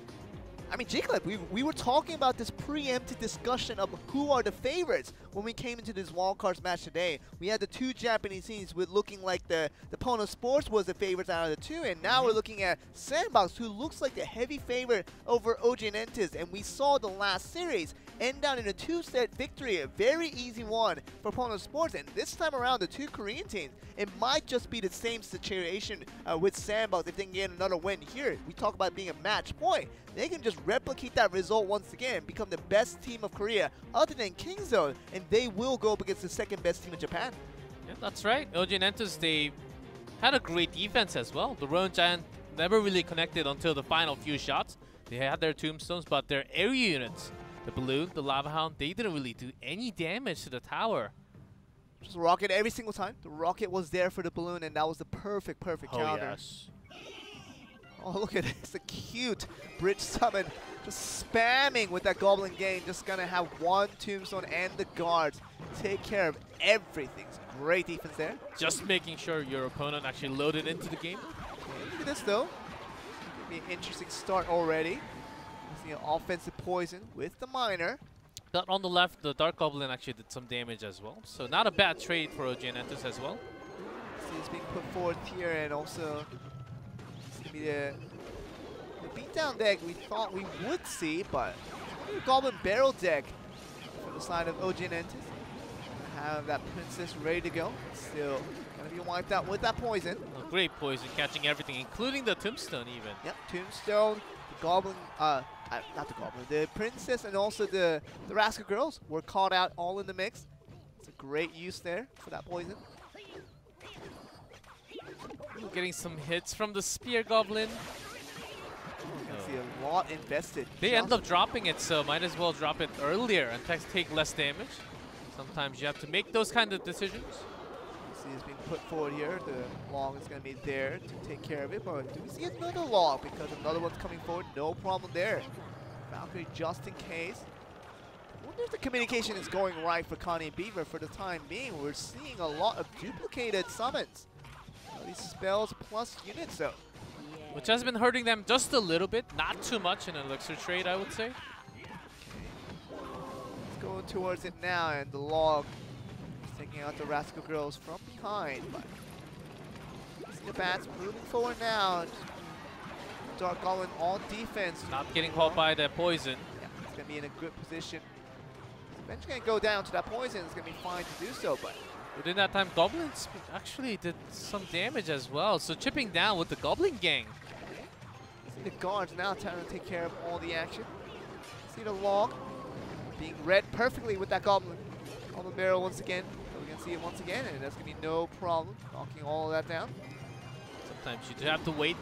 I mean, J-Clip, we were talking about this preemptive discussion of who are the favorites when we came into this wildcards match today. We had the 2 Japanese teams with looking like the Pono Sports was the favorites out of the 2, and now we're looking at Sandbox, who looks like the heavy favorite over OG Entis, and we saw the last series end down in a 2-set victory, a very easy one for Pono Sports. And this time around, the 2 Korean teams, it might just be the same situation with Sandbox. If they can get another win here, we talk about being a match point. They can just replicate that result once again, become the best team of Korea other than Kingzone, and they will go up against the 2nd best team in Japan. Yeah, that's right. OG Entis, they had a great defense as well. The Roan Giant never really connected until the final few shots. They had their tombstones, but their area units, the Balloon, the Lava Hound, they didn't really do any damage to the tower. Just rocket every single time. The rocket was there for the Balloon, and that was the perfect counter. Yes. Oh, look at this, a cute bridge summon, just spamming with that Goblin Game, just gonna have 1 tombstone and the guards take care of everything. Great defense there. Just making sure your opponent actually loaded into the game. Okay, look at this though. Give me an interesting start already. See an offensive poison with the miner. But on the left, the Dark Goblin actually did some damage as well. So not a bad trade for OG Entis as well. See it's being put forward here, and also be the beatdown deck we thought we would see, but Goblin Barrel deck for the side of OG Entis. Have that Princess ready to go. Still gonna be wiped out with that poison. Oh, great poison, catching everything, including the Tombstone even. Yep, Tombstone, the Goblin, not the Goblin, the Princess and also the Rascal Girls were caught out all in the mix. It's a great use there for that poison. Getting some hits from the Spear Goblin. You can see a lot invested. They end up dropping it, so might as well drop it earlier and take less damage. Sometimes you have to make those kind of decisions. You see it's being put forward here. The log is going to be there to take care of it, but do we see another log? Because another one's coming forward. No problem there. Valkyrie just in case. I wonder if the communication is going right for Connie and Beaver for the time being. We're seeing a lot of duplicated summons. These spells plus units though. Which has been hurting them just a little bit, not too much in an elixir trade, I would say. Let's go towards it now, and the log is taking out the Rascal Girls from behind. But see the bats moving forward now. Dark Goblin on defense. Not getting caught by the poison. Yeah, it's gonna be in a good position. It's eventually gonna go down to that poison. It's gonna be fine to do so, but within that time, Goblins actually did some damage as well. So chipping down with the Goblin Gang. See the guards now trying to take care of all the action. See the log being read perfectly with that Goblin. Goblin Barrel once again. So we're gonna see it once again, and that's gonna be no problem knocking all of that down. Sometimes you do have to wait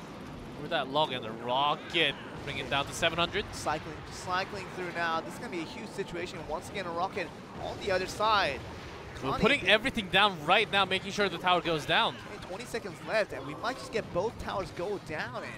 for that log and the rocket. Bring it down to 700. Cycling through now. This is gonna be a huge situation. Once again, a rocket on the other side. We're putting everything down right now, making sure the tower goes down. Okay, 20 seconds left, and we might just get both towers go down. And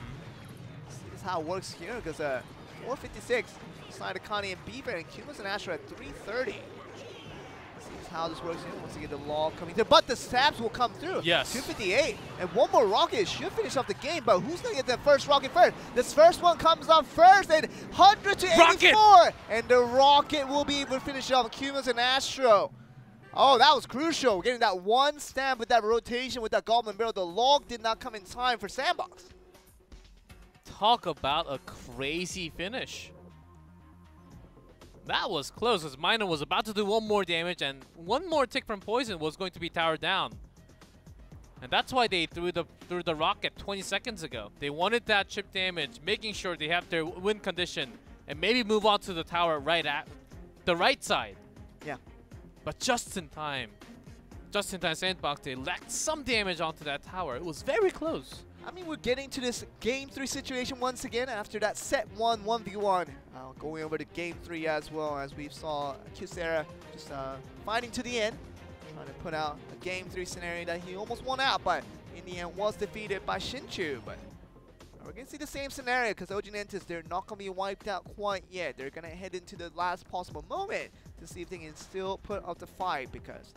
this is how it works here, because 456 side of Connie and Beaver, and Cumulus and Asher at 330. This is how this works here. Once again, the log coming through, but the stabs will come through. Yes. 258, and one more rocket should finish off the game, but who's going to get that first rocket first? This first one comes up first, and 100 to 84, rocket! And the rocket will be able to finish off Cumulus and Astro. Oh, that was crucial. We're getting that one stamp with that rotation with that Goblin Barrel. The log did not come in time for Sandbox. Talk about a crazy finish. That was close, as Miner was about to do one more damage, and one more tick from Poison was going to be towered down. And that's why they threw the rocket 20 seconds ago. They wanted that chip damage, making sure they have their win condition, and maybe move on to the tower right at the right side. Yeah. But just in time Sandbox, they lacked some damage onto that tower. It was very close. I mean, we're getting to this Game 3 situation once again after that set 1, 1v1. Going over to Game 3 as well, as we saw Kissera just fighting to the end, trying to put out a Game 3 scenario that he almost won out, but in the end was defeated by Shinju. But we're going to see the same scenario because OG Nentis, they're not going to be wiped out quite yet. They're going to head into the last possible moment to see if they can still put up the fight, because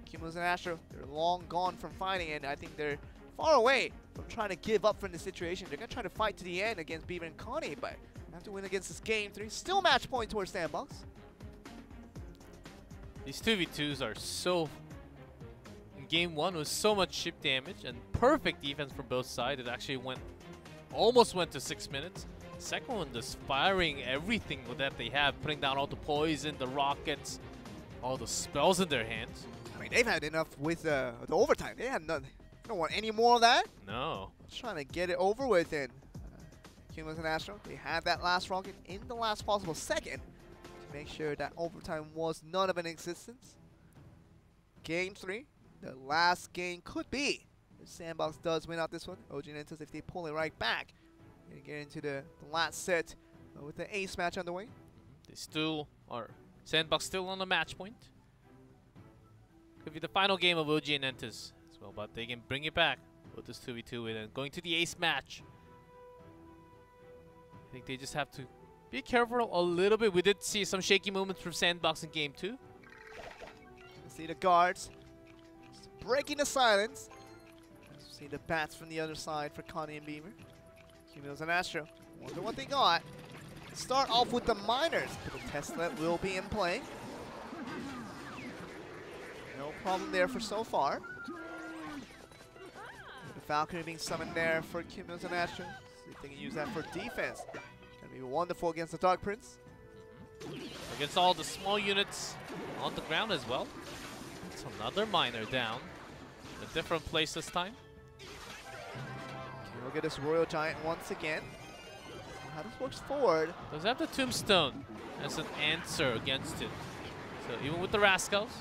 Cumulus and Astro, they're long gone from fighting, and I think they're far away from trying to give up from the situation. They're going to try to fight to the end against Beaver and Connie, but have to win against this Game 3. Still match point towards Sandbox. These 2v2s are so... In Game 1 was so much chip damage and perfect defense from both sides. It actually almost went to 6 minutes. Second one just firing everything that they have, putting down all the poison, the rockets, all the spells in their hands. I mean, they've had enough with the overtime. They had none. They don't want any more of that. No. Just trying to get it over with. And Cumulus and Astro, they had that last rocket in the last possible second to make sure that overtime was none of an existence. Game 3, the last game could be if Sandbox does win out this one. OG Nentis, if they pull it right back and get into the last set with the ace match underway. They still are. Sandbox still on the match point. Could be the final game of OG and Nentis as well, but they can bring it back with this 2v2 win and going to the ace match. I think they just have to be careful a little bit. We did see some shaky moments from Sandbox in Game 2. See the guards breaking the silence. See the bats from the other side for Connie and Beaver. Cumulus and Astro, wonder what they got. Start off with the miners, but the testlet will be in play. No problem there for so far. The Falconer being summoned there for Cumulus and Astro. See if they can use that for defense. Gonna be wonderful against the Dark Prince. Against all the small units on the ground as well. It's another miner down. In a different place this time. Okay, look at this Royal Giant once again. How this works forward. Does have the Tombstone as an answer against it. So even with the Rascals.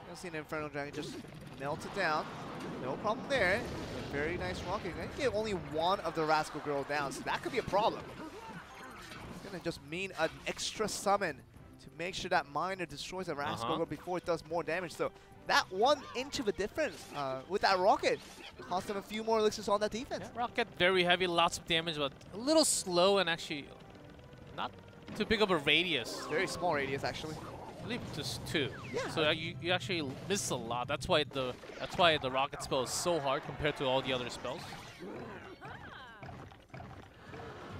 You'll see an Infernal Dragon just melt it down. No problem there. A very nice rocket. I think they have only one of the Rascal Girl down, so that could be a problem. It's going to just mean an extra summon to make sure that miner destroys a Rascal Girl before it does more damage. So that 1 inch of a difference with that rocket cost them a few more elixirs on that defense. Yeah, rocket very heavy, lots of damage, but a little slow and actually not too big of a radius. Very small radius, actually. I believe just 2. Yeah. So you actually miss a lot. That's why the rocket spell is so hard compared to all the other spells.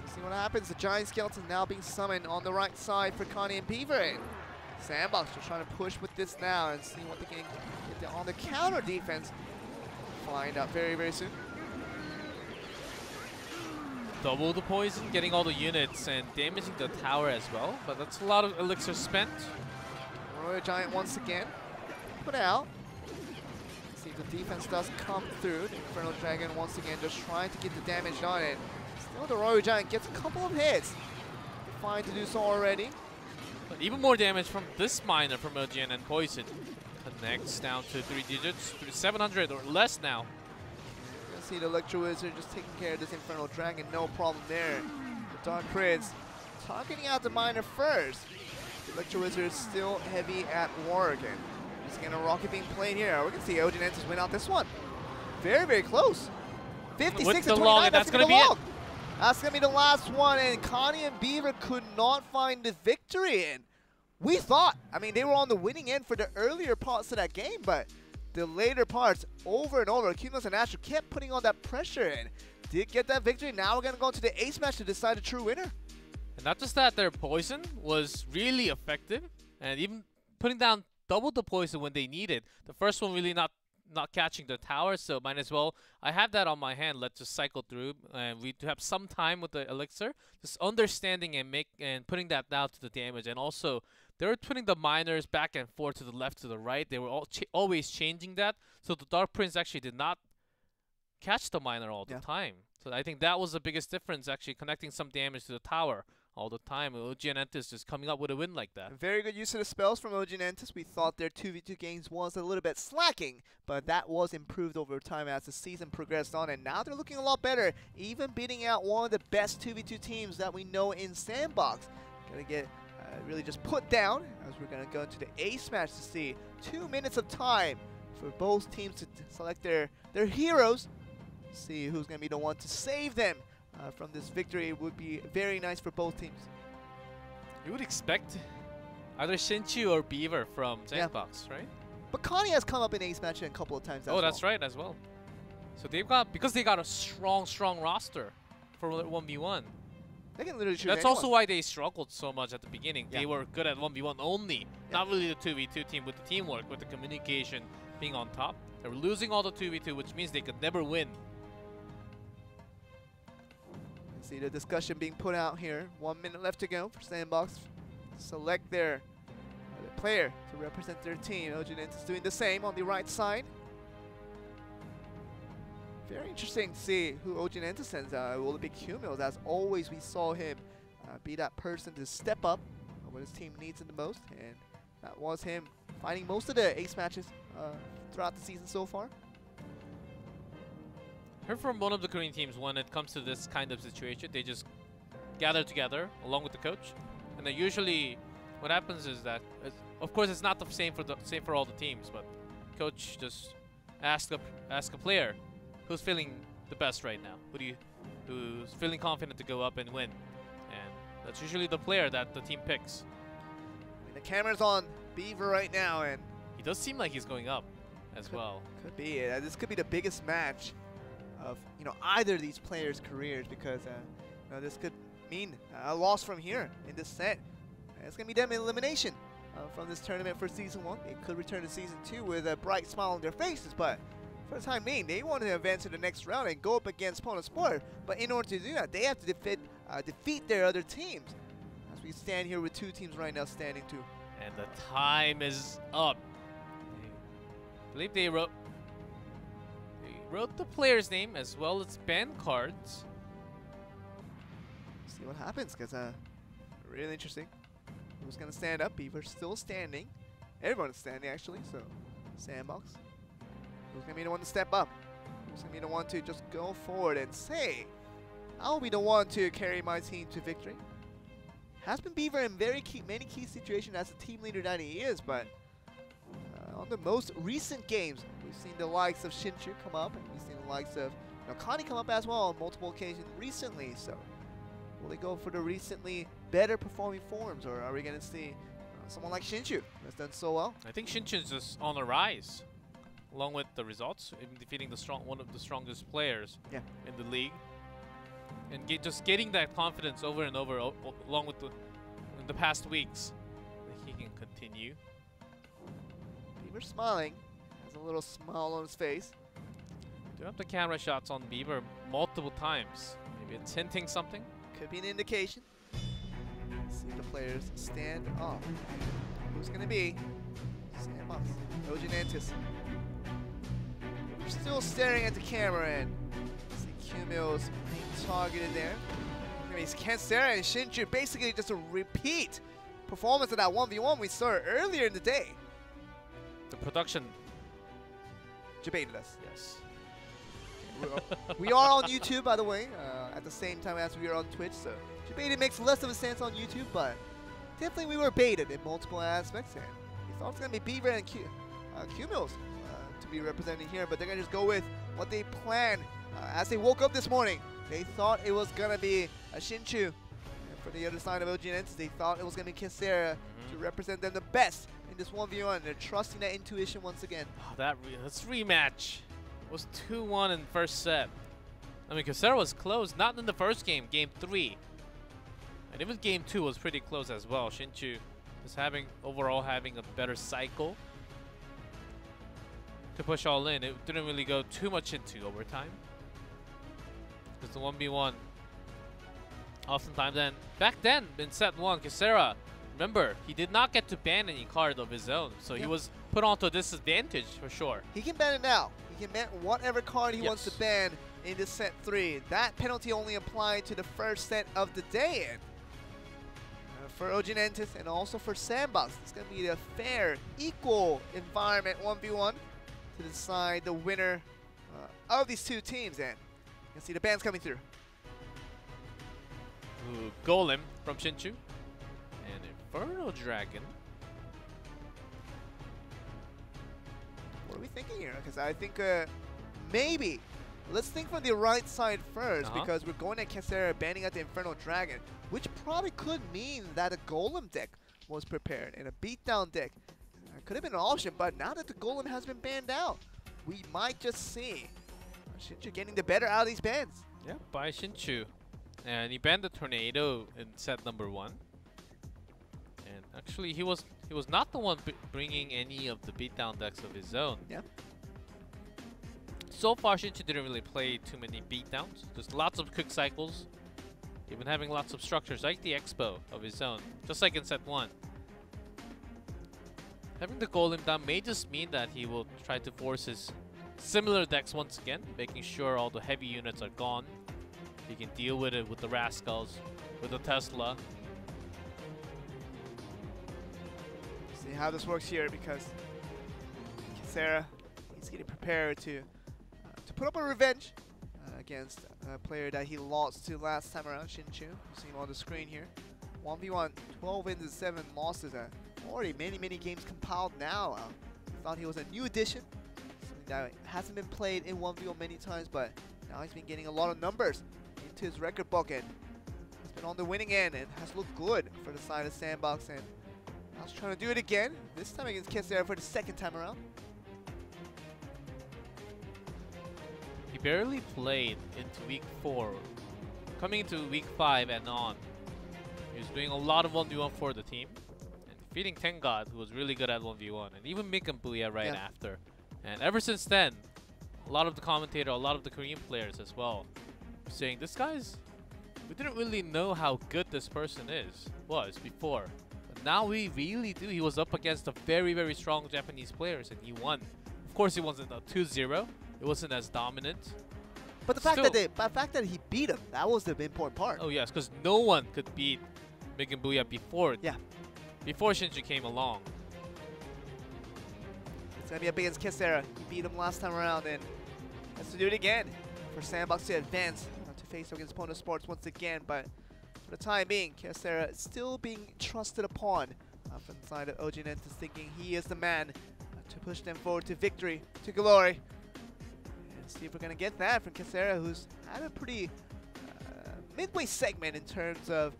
See what happens. The Giant Skeleton now being summoned on the right side for Connie and Beaver. And Sandbox just trying to push with this now and see what they can get on the counter defense. Find out very, very soon. Double the poison, getting all the units and damaging the tower as well. But that's a lot of elixir spent. Royal Giant once again put out. See if the defense does come through. The Infernal Dragon once again just trying to get the damage on it. Still the Royal Giant gets a couple of hits. Fine to do so already. But even more damage from this miner from OGN and Poison. Connects down to 3 digits, to 700 or less now. You can see the Electro Wizard just taking care of this Infernal Dragon, no problem there. The Dark Prince targeting out the miner first. The Electro Wizard is still heavy at work, and just again a rocket being played here. We're gonna see OG Nentis win out this one. Very, very close. 56 to 29, that's gonna be it. That's going to be the last one, and Connie and Beaver could not find the victory. And we thought, I mean, they were on the winning end for the earlier parts of that game, but the later parts, over and over, Cumulus and Astro kept putting on that pressure and did get that victory. Now we're going to go into the ace match to decide the true winner. And not just that, their poison was really effective, and even putting down double the poison when they needed. The first one really not catching the tower, so might as well. I have that on my hand. Let's just cycle through, and we do have some time with the elixir, just understanding and putting that down to the damage, and also they were putting the miners back and forth to the left, to the right. They were always changing that. So the Dark Prince actually did not catch the miner all the time. So I think that was the biggest difference, actually connecting some damage to the tower all the time. OG and Entis just coming up with a win like that. Very good use of the spells from OG and Entis. We thought their 2v2 games was a little bit slacking, but that was improved over time as the season progressed on, and now they're looking a lot better, even beating out one of the best 2v2 teams that we know in Sandbox. Gonna get really just put down as we're gonna go into the ace match to see 2 minutes of time for both teams to select their heroes. See who's gonna be the one to save them from this victory. It would be very nice for both teams. You would expect either Shinju or Beaver from Sandbox, right? But Connie has come up in ace match a couple of times. That's right as well. So they've got, because they got a strong roster for 1v1. They can literally shoot That's anyone. also why they struggled so much at the beginning. They were good at 1v1 only, not really the 2v2 team with the teamwork, with the communication being on top. They were losing all the 2v2, which means they could never win. See the discussion being put out here. 1 minute left to go for Sandbox. Select their player to represent their team. OG is doing the same on the right side. Very interesting to see who OG sends out. Will it be Q-Mills? As always, we saw him be that person to step up when his team needs it the most, and that was him fighting most of the ace matches throughout the season so far. Heard from one of the Korean teams, when it comes to this kind of situation, they just gather together along with the coach, and then usually what happens is that, of course, it's not the same for all the teams, but coach just ask a player who's feeling the best right now, who's feeling confident to go up and win, and that's usually the player that the team picks. I mean, the camera's on Beaver right now, and he does seem like he's going up as well. Could be. This could be the biggest match of either of these players' careers, because this could mean a loss from here in this set. It's gonna be them elimination from this tournament for Season 1. They could return to Season 2 with a bright smile on their faces, but for the time being, they want to advance to the next round and go up against Pono Sport. But in order to do that, they have to defeat their other teams. As we stand here with 2 teams right now standing too. And the time is up. I believe they wrote the player's name as well as banned cards. See what happens, because really interesting. Who's gonna stand up? Beaver's still standing. Everyone's standing actually. So Sandbox. Who's gonna be the one to step up? Who's gonna be the one to just go forward and say, I'll be the one to carry my team to victory? Has been Beaver in many key situations as a team leader that he is, but on the most recent games, we've seen the likes of Shinju come up, and we've seen the likes of Connie come up as well on multiple occasions recently. So will they go for the recently better performing forms, or are we going to see someone like Shinju that's done so well? I think Shinju's just on the rise, along with the results, in defeating one of the strongest players in the league, and just getting that confidence over and over, along with in the past weeks, that he can continue. Beaver smiling, has a little smile on his face. Do have the camera shots on Beaver multiple times. Maybe it's hinting something. Could be an indication. Let's see the players stand up. Who's gonna be? Sandbox, OG Nantis. We're still staring at the camera, and see Q-Mills being targeted there. It's Kissera and Shinju, basically just a repeat performance of that 1v1 we saw earlier in the day. The production Debated us. Yes. We are on YouTube, by the way, at the same time as we are on Twitch, so debated makes less of a sense on YouTube, but definitely we were baited in multiple aspects, and we thought it was going to be Beaver and Q-Mills to be representing here, but they're going to just go with what they planned as they woke up this morning. They thought it was going to be a Shinju, and for the other side of OG Ents, they thought it was going to be Kissera to represent them the best in this 1v1. They're trusting that intuition once again. Oh, this rematch was 2-1 in first set. I mean, Kissera was close, not in the first game, game 3. And even game 2 was pretty close as well. Shinju is overall having a better cycle to push all in. It didn't really go too much into overtime, because the 1v1 oftentimes, then back then in set 1, Kissera Remember, he did not get to ban any card of his own, so he was put onto a disadvantage for sure. He can ban it now. He can ban whatever card he wants to ban in this set 3. That penalty only applied to the first set of the day. And for Oginentis and also for Sandbox, it's going to be a fair, equal environment 1v1 to decide the winner of these two teams. And you can see the bans coming through. Ooh, Golem from Shinju. And Inferno Dragon. What are we thinking here? Because I think maybe, let's think from the right side first, because we're going at Kissera banning out the Inferno Dragon, which probably could mean that a Golem deck was prepared and a beatdown deck could have been an option, but now that the Golem has been banned out, we might just see Shinju getting the better out of these bans. Yeah, by Shinju. And he banned the Tornado in set number 1. And actually, he was not the one bringing any of the beatdown decks of his own. Yeah. So far, Shinju didn't really play too many beatdowns. Just lots of quick cycles. Even having lots of structures like the Expo of his own, just like in set 1. Having the Golem down may just mean that he will try to force his similar decks once again, making sure all the heavy units are gone. He can deal with it with the Rascals, with the Tesla. See how this works here, because Kissera, he's getting prepared to put up a revenge against a player that he lost to last time around, Shinju. You see him on the screen here. 1v1, 12 wins and 7 losses. Already many games compiled now. Thought he was a new addition, something that hasn't been played in 1v1 many times, but now he's been getting a lot of numbers into his record book, and he's been on the winning end and has looked good for the side of Sandbox. And I was trying to do it again, this time against Kissera for the second time around. He barely played into week 4. Coming into week 5 and on, he was doing a lot of 1v1 for the team. And defeating Tengad, who was really good at 1v1, and even Mikambuya right after. And ever since then, a lot of the commentator, a lot of the Korean players as well, saying this guy's, we didn't really know how good this person was before. But now we really do. He was up against a very strong Japanese players and he won. Of course, he wasn't a 2-0. It wasn't as dominant. But the fact that he beat him, that was the important part. Oh yes, because no one could beat Mikambuya before. Yeah. Before Shinju came along. It's gonna be up against Kissera. He beat him last time around and has to do it again for Sandbox to advance to face against Pono Sports once again. But for the time being, Kissera is still being trusted upon from the side of Oginentis, thinking he is the man to push them forward to victory, to glory. And see if we're gonna get that from Kissera, who's had a pretty midway segment in terms of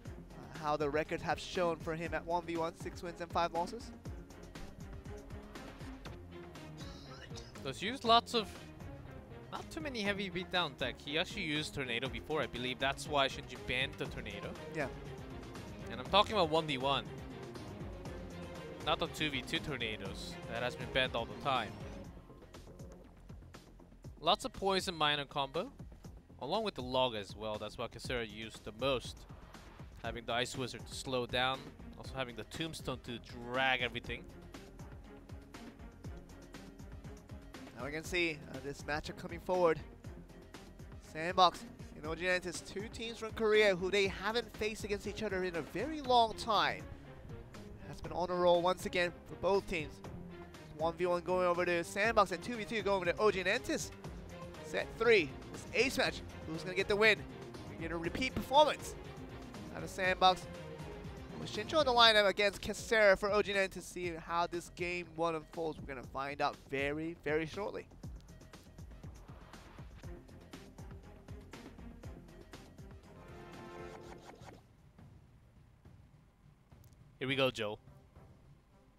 how the records have shown for him at 1v1, 6 wins and 5 losses. He's used lots of, not too many heavy beatdown tech. He actually used Tornado before. I believe that's why Shinju banned the Tornado. Yeah. And I'm talking about 1v1. Not the 2v2 Tornadoes. That has been banned all the time. Lots of poison minor combo. Along with the log as well. That's what Kissera used the most. Having the Ice Wizard to slow down. Also having the Tombstone to drag everything. Now we can see this matchup coming forward. Sandbox and Oginentis, two teams from Korea who they haven't faced against each other in a very long time. Has been on a roll once again for both teams. 1v1 going over to Sandbox and 2v2 going over to Oginentis. Set 3, this ace match. Who's going to get the win? We're going to repeat performance out of Sandbox. With Shinju on the lineup against Kissera for Oginentis to see how this game 1 unfolds. We're going to find out very shortly. Here we go, Joe.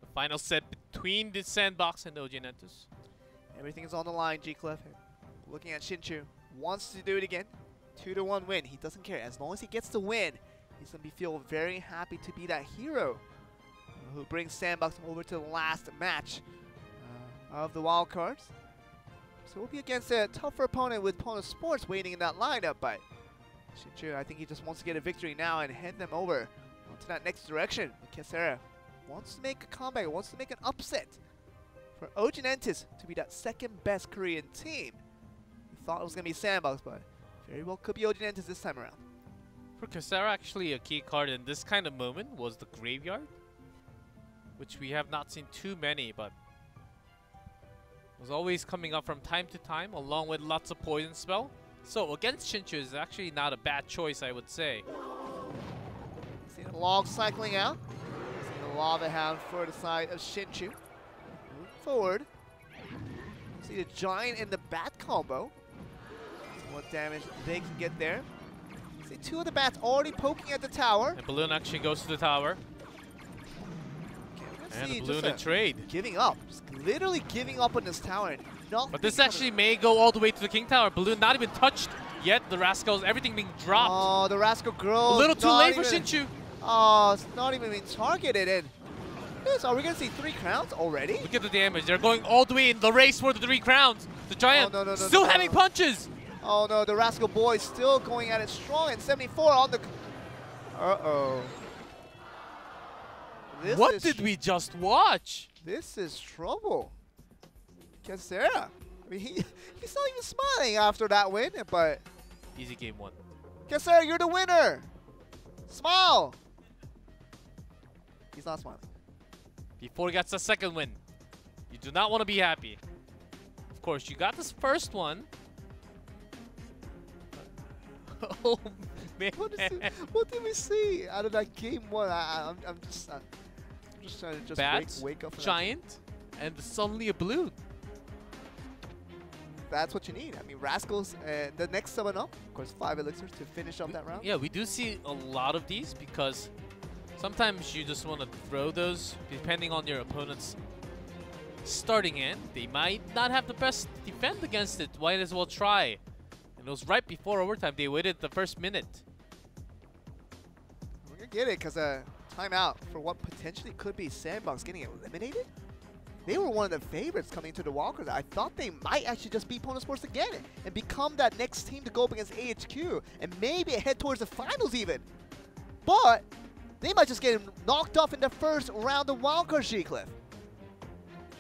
The final set between the Sandbox and Oginentis. Everything is on the line, G-Clef. Looking at Shinju, wants to do it again. 2-1 win. He doesn't care. As long as he gets the win, he's going to feel very happy to be that hero who brings Sandbox over to the last match of the wild cards. So we'll be against a tougher opponent with Pono Sports waiting in that lineup, but Shinju, I think he just wants to get a victory now and head them over to that next direction. Kissera wants to make a comeback, wants to make an upset for Ojanentis to be that second best Korean team. We thought it was going to be Sandbox, but very well could be Ojanentis this time around. For Kissera, actually a key card in this kind of moment was the Graveyard, which we have not seen too many, but was always coming up from time to time, along with lots of poison spell. So against Shinju is actually not a bad choice, I would say. See the log cycling out. See the lava hound for the side of Shinju. Moving forward. See the giant and the bat combo. See what damage they can get there. See two of the bats already poking at the tower. And Balloon actually goes to the tower. And the Balloon in trade. Giving up. Just literally giving up on this tower. And but this actually may go all the way to the King Tower. Balloon not even touched yet. The Rascals, everything being dropped. Oh, the Rascal girl. A little too late for Shinju. Oh, it's not even being targeted. And this, are we going to see 3 crowns already? Look at the damage. They're going all the way in the race for the 3 crowns. The Giant still having punches. Oh no, the Rascal boy still going at it strong, and 74 on the... Uh-oh. What did we just watch? This is trouble. Kissera. I mean, he's not even smiling after that win, but... Easy game 1. Kissera, you're the winner. Smile. He's not smiling. Before he gets the second win, you do not want to be happy. Of course, you got this first one. Oh, man. What did we see out of that game 1? I'm just trying to Bats, wake up. Giant, and suddenly a Balloon. That's what you need. I mean, Rascals, the next summon up, of course, 5 elixirs to finish up that round. Yeah, we do see a lot of these because sometimes you just want to throw those depending on your opponent's starting end. They might not have the best defend against it. Might as well try. And it was right before overtime. They waited the first minute. We're going to get it because timeout for what potentially could be Sandbox getting eliminated. They were one of the favorites coming to the Walkers. I thought they might actually just beat Pono Sports again and become that next team to go up against AHQ and maybe head towards the finals even. But they might just get knocked off in the first round of Wildcard, G-Cliff.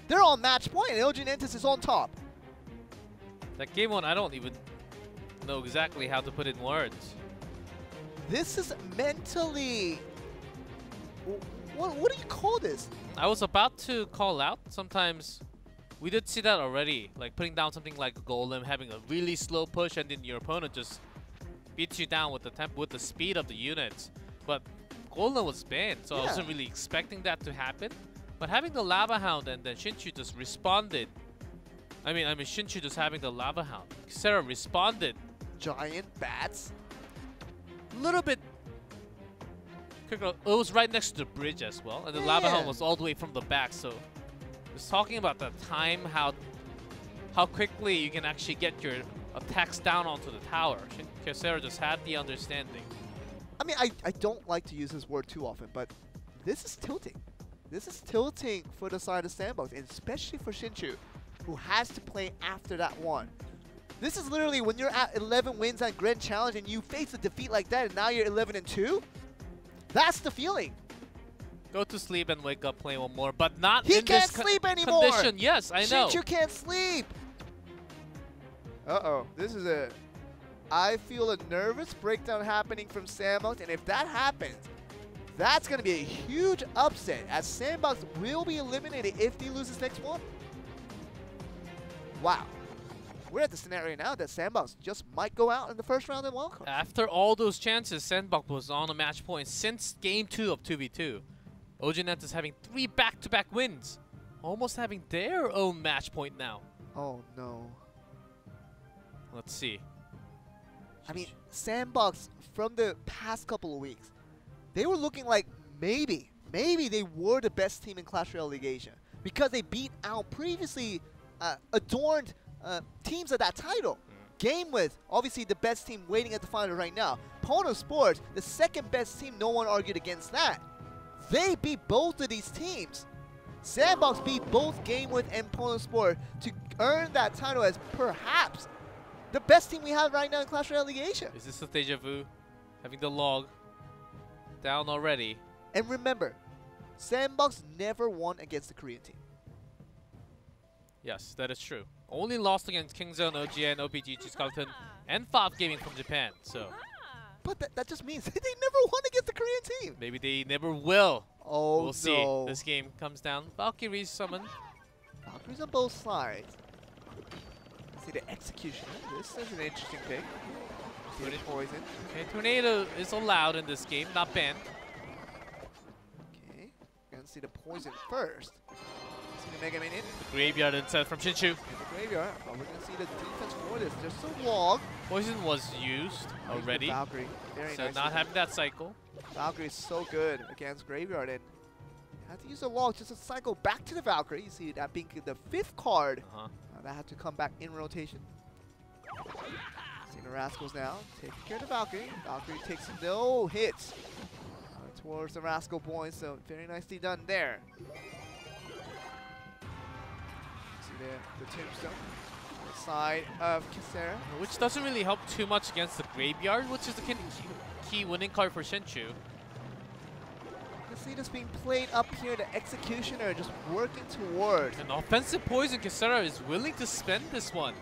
They're on match point and Ojanentis is on top. That game 1, I don't even know exactly how to put it in words. This is mentally... What do you call this? I was about to call out. Sometimes we did see that already, like putting down something like a Golem, having a really slow push, and then your opponent just beats you down with the speed of the units. But Golem was banned, so I wasn't really expecting that to happen. But having the Lava Hound and then Shinju just responded. I mean Shinju just having the Lava Hound. Kissera responded. Giant bats. A little bit. It was right next to the bridge as well, and the Lava Hound was all the way from the back. So, just talking about the time, how quickly you can actually get your attacks down onto the tower. Kissera just had the understanding. I mean, I don't like to use this word too often, but this is tilting. This is tilting for the side of Sandbox, and especially for Shinju, who has to play after that one. This is literally when you're at 11 wins at Grand Challenge and you face a defeat like that, and now you're 11-2. That's the feeling. Go to sleep and wake up, play one more, but not he in can't this sleep anymore. Condition. Yes, I know. Shinju can't sleep. Uh-oh. This is a... I feel a nervous breakdown happening from Sandbox, and if that happens, that's going to be a huge upset, as Sandbox will be eliminated if they lose this next one. Wow. We're at the scenario now that Sandbox just might go out in the first round in Wildcard. After all those chances, Sandbox was on a match point since game 2 of 2v2. Ojanentis having 3 back-to-back wins, almost having their own match point now. Oh no. Let's see. I mean, Sandbox from the past couple of weeks, they were looking like maybe they were the best team in Clash Royale League Asia because they beat out previously adorned teams of that title. Game with, obviously, the best team waiting at the final right now. Pono Sports, the second best team, no one argued against that. They beat both of these teams. Sandbox beat both Game with and Pono Sport to earn that title as perhaps the best team we have right now in Clash Royale League Asia. Is this a deja vu? Having the log down already. And remember, Sandbox never won against the Korean team. Yes, that is true. Only lost against Kingzone, OGN, OPGG, Skeleton, and Fob Gaming from Japan. So, but that just means they never won against the Korean team. maybe they never will. Oh, we'll see. This game comes down. Valkyries summon. Valkyries on both sides. See the execution. This is an interesting pick. See the poison. Okay, Tornado is allowed in this game, not banned. Okay, we're gonna see the poison first. See the Mega Minion. The graveyard instead from Shinju. In the graveyard. But we're gonna see the defense for this. There's a wall. Poison was used already. Valkyrie. Very So nice. not having that cycle. Valkyrie is so good against graveyard, and had to use a wall just to cycle back to the Valkyrie. You see that being the 5th card. That had to come back in rotation. Seeing the Rascals now, taking care of the Valkyrie. Valkyrie takes no hits towards the Rascal boys, so very nicely done there. See the tombstone on the side of Kissera. Which doesn't really help too much against the graveyard, which is the key winning card for Shinju. You can see this being played up here, the Executioner just working towards. An offensive poison, Kissera is willing to spend this one.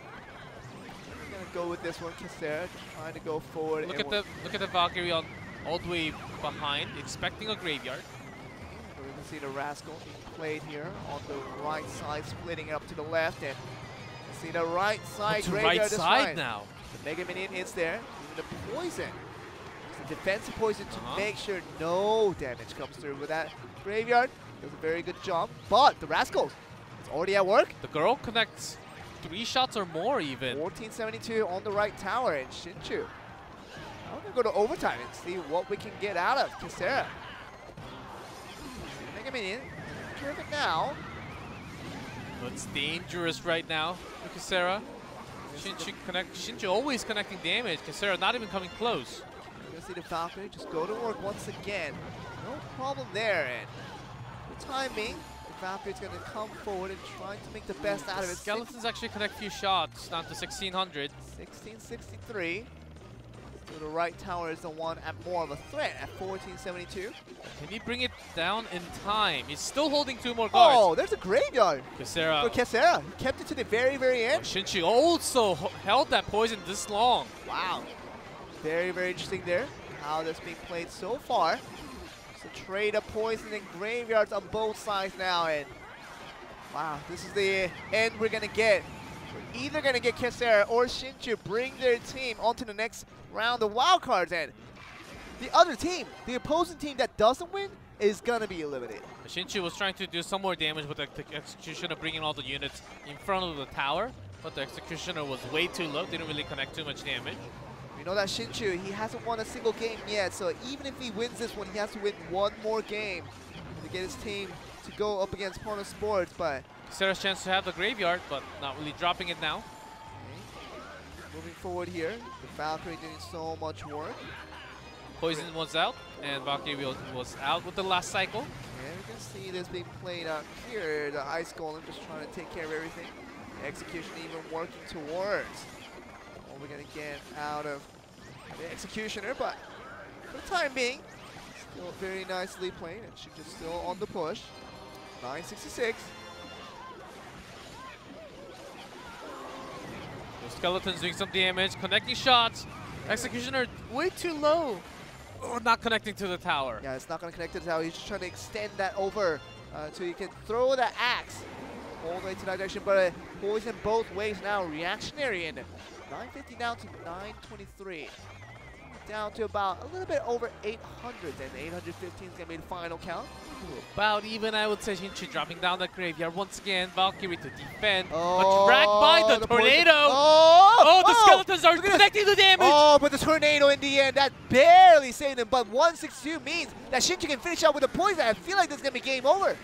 We're gonna go with this one, Kissera, just trying to go forward. Look at the Valkyrie on all the way behind, expecting a graveyard. So we can see the Rascal being played here on the right side, splitting it up to the left, and you see the right side To graveyard right this side time. now. The Mega Minion is there, even the poison. It's a defensive poison to make sure no damage comes through with that graveyard. Does a very good job, but the Rascals, it's already at work. The girl connects 3 shots or more even. 1472 on the right tower, and Shinju. Now we're gonna go to overtime and see what we can get out of Kissera. Mega Minion, take care of it now. It's dangerous right now for Kissera. Shinju always connecting damage. Kissera not even coming close. You're gonna see the Valkyrie just go to work once again. No problem there, and for the time being, the Valkyrie's gonna come forward and try to make the best out of it. Skeletons actually connect few shots, down to 1600. 1663. So the right tower is the one at more of a threat at 1472. Can he bring it down in time? He's still holding 2 more guards. Oh, there's a graveyard Kissera. for Kissera. He kept it to the very, very end. Shinju also held that poison this long. Wow. Very, very interesting there. How that's being played so far. So trade of poison and graveyards on both sides now, and wow, this is the end we're gonna get. We're either gonna get Kissera or Shinju bring their team onto the next round of wildcards, and the other team, the opposing team that doesn't win, is gonna be eliminated. Shinju was trying to do some more damage with the Executioner, bringing all the units in front of the tower, but the Executioner was way too low, didn't really connect too much damage. You know that Shinju, he hasn't won a single game yet, so even if he wins this one, he has to win one more game to get his team to go up against Pono Sports, but Kissera's chance to have the graveyard, but not really dropping it now. okay. Moving forward here, the Valkyrie doing so much work. Poison was out, and Valkyrie was out with the last cycle. And we can see this being played out here, the Ice Golem just trying to take care of everything. The Execution even working towards what we're gonna get out of the Executioner, but for the time being, still very nicely played, and she's just still on the push. 966. The Skeletons doing some damage, connecting shots. Executioner way too low. Oh, not connecting to the tower. Yeah, it's not gonna connect to the tower. He's just trying to extend that over so you can throw the axe all the way to that direction, but poison both ways now. Reactionary in 950 down to 923. Down to about a little bit over 800, and 815 is gonna be the final count. About even, I would say. Shinju dropping down the graveyard once again. Valkyrie to defend, Oh, but dragged by the tornado. Oh, The Skeletons are connecting the damage. Oh, but the tornado in the end, that barely saved him. But 162 means that Shinju can finish out with a poison. I feel like this is gonna be game over. And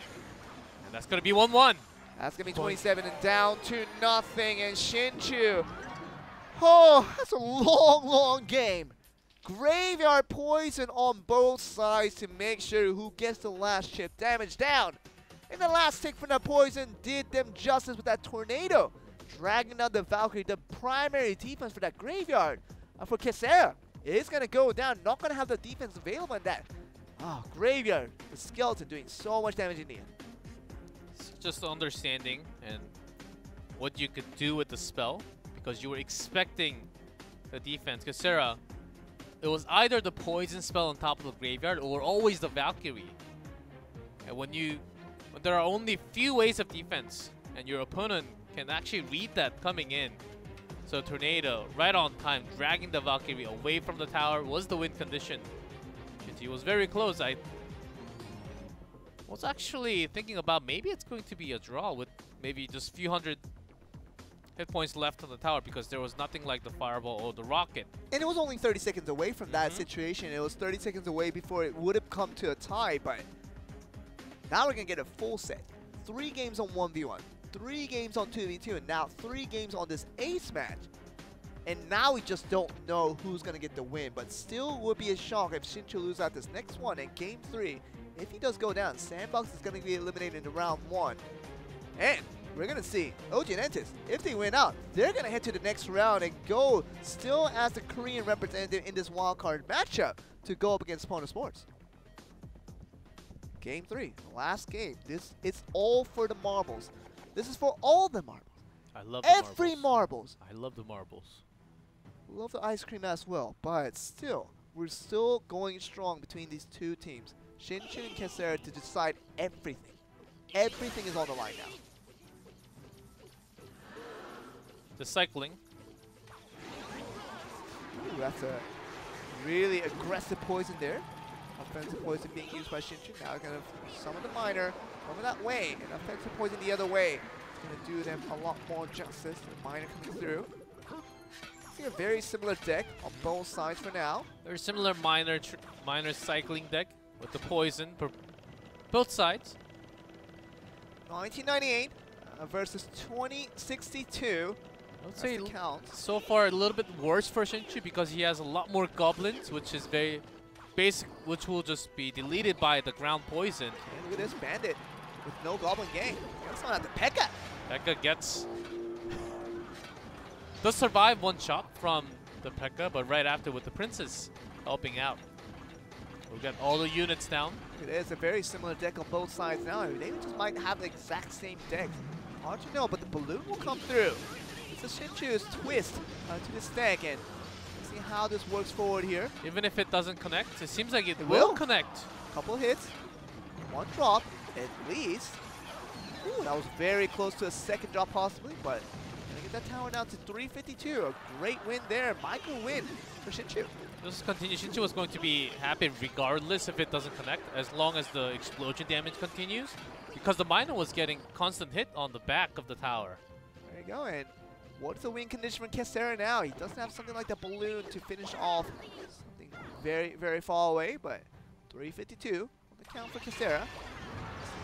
that's gonna be 1-1. That's gonna be 27 and down to nothing, and Shinju. Oh, that's a long, long game. Graveyard poison on both sides to make sure who gets the last chip damage down. And the last tick from the poison did them justice with that tornado, dragging down the Valkyrie. The primary defense for that graveyard for Kissera is gonna go down. Not gonna have the defense available in that. Oh, Graveyard. The skeleton doing so much damage in the end. It's just understanding and what you could do with the spell, because you were expecting the defense. Kissera, it was either the poison spell on top of the graveyard or always the Valkyrie. And when there are only few ways of defense, and your opponent can actually read that coming in. So Tornado, right on time, dragging the Valkyrie away from the tower was the win condition. Shinju was very close. I was actually thinking about maybe it's going to be a draw with maybe just a few hundred hit points left on the tower, because there was nothing like the fireball or the rocket. And it was only 30 seconds away from that situation. It was 30 seconds away before it would have come to a tie, but now we're going to get a full set. 3 games on 1v1, 3 games on 2v2, and now 3 games on this ace match. And now we just don't know who's going to get the win, but still would be a shock if Shinju loses out this next one. And game 3, if he does go down, Sandbox is going to be eliminated in round 1. And we're going to see OG and Entis, if they win out, they're going to head to the next round and go still as the Korean representative in this wildcard matchup to go up against Pono Sports. Game 3, last game. It's all for the marbles. This is for all the marbles. I love the Every marbles. marbles. I love the marbles. Love the ice cream as well, but still, we're still going strong between these two teams. Shinju and Kissera to decide everything. Everything is on the line now. The cycling. Ooh, that's a really aggressive poison there. Offensive poison being used by Shinju. Now we're going to summon the miner over that way, and offensive poison the other way. It's going to do them a lot more justice. The miner coming through. See a very similar deck on both sides for now. Very similar miner cycling deck with the poison for both sides. 1998 versus 2062. I would say count. So far a little bit worse for Shinju, because he has a lot more goblins, which is very basic, which will just be deleted by the ground poison. And look at this bandit with no goblin gang. That's not the Pekka. Pekka does survive one shot from the Pekka, but right after with the princess helping out. We'll get all the units down. It is a very similar deck on both sides now. They just might have the exact same deck. Hard to know, but the balloon will come through. It's a Shinju's twist to this deck, and see how this works forward here. Even if it doesn't connect, it seems like it will connect. Couple hits, 1 drop at least. Ooh, that was very close to a 2nd drop possibly, but gonna get that tower down to 352. A great win there, micro win for Shinju. Just continue. Shinju was going to be happy regardless if it doesn't connect, as long as the explosion damage continues, because the miner was getting constant hit on the back of the tower. There you go, and what's the win condition for Kissera now? He doesn't have something like the balloon to finish off something very, very far away, but 352 on the count for Kissera.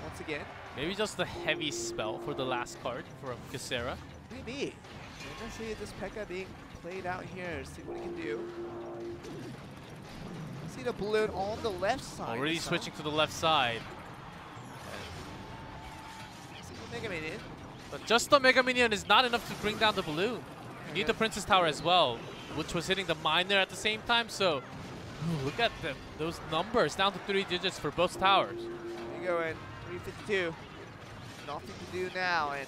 Once again. Maybe just the heavy spell for the last card from Kissera. Maybe. We're gonna see this Pekka being played out here, see what he can do. See the balloon on the left side. Already switching to the left side. See the Mega Minion. But just the Mega Minion is not enough to bring down the balloon. You need the Princess Tower as well, which was hitting the miner at the same time. So look at those numbers, down to 3 digits for both towers. There you go, and 352. Nothing to do now, and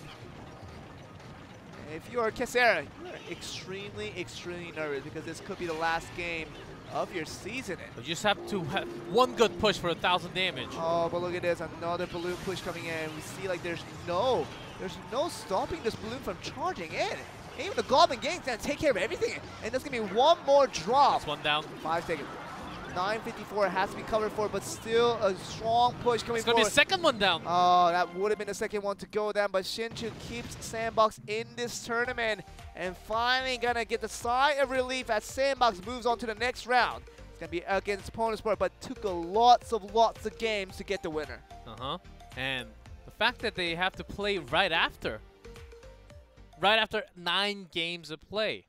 if you are Kissera, you are extremely, extremely nervous, because this could be the last game of your season. You just have to have one good push for 1,000 damage. Oh, but look at this, another balloon push coming in. We see like there's no stopping this balloon from charging in. Even the Goblin Gang's gonna take care of everything. And there's gonna be one more drop. That's one down. 5 seconds. 954 has to be covered for, but still a strong push coming forward. It's gonna be a 2nd one down. Oh, that would have been the 2nd one to go down, but Shinju keeps Sandbox in this tournament, and finally gonna get the sigh of relief as Sandbox moves on to the next round. It's gonna be against Pono Sport, but took lots of games to get the winner. And the fact that they have to play right after 9 games of play,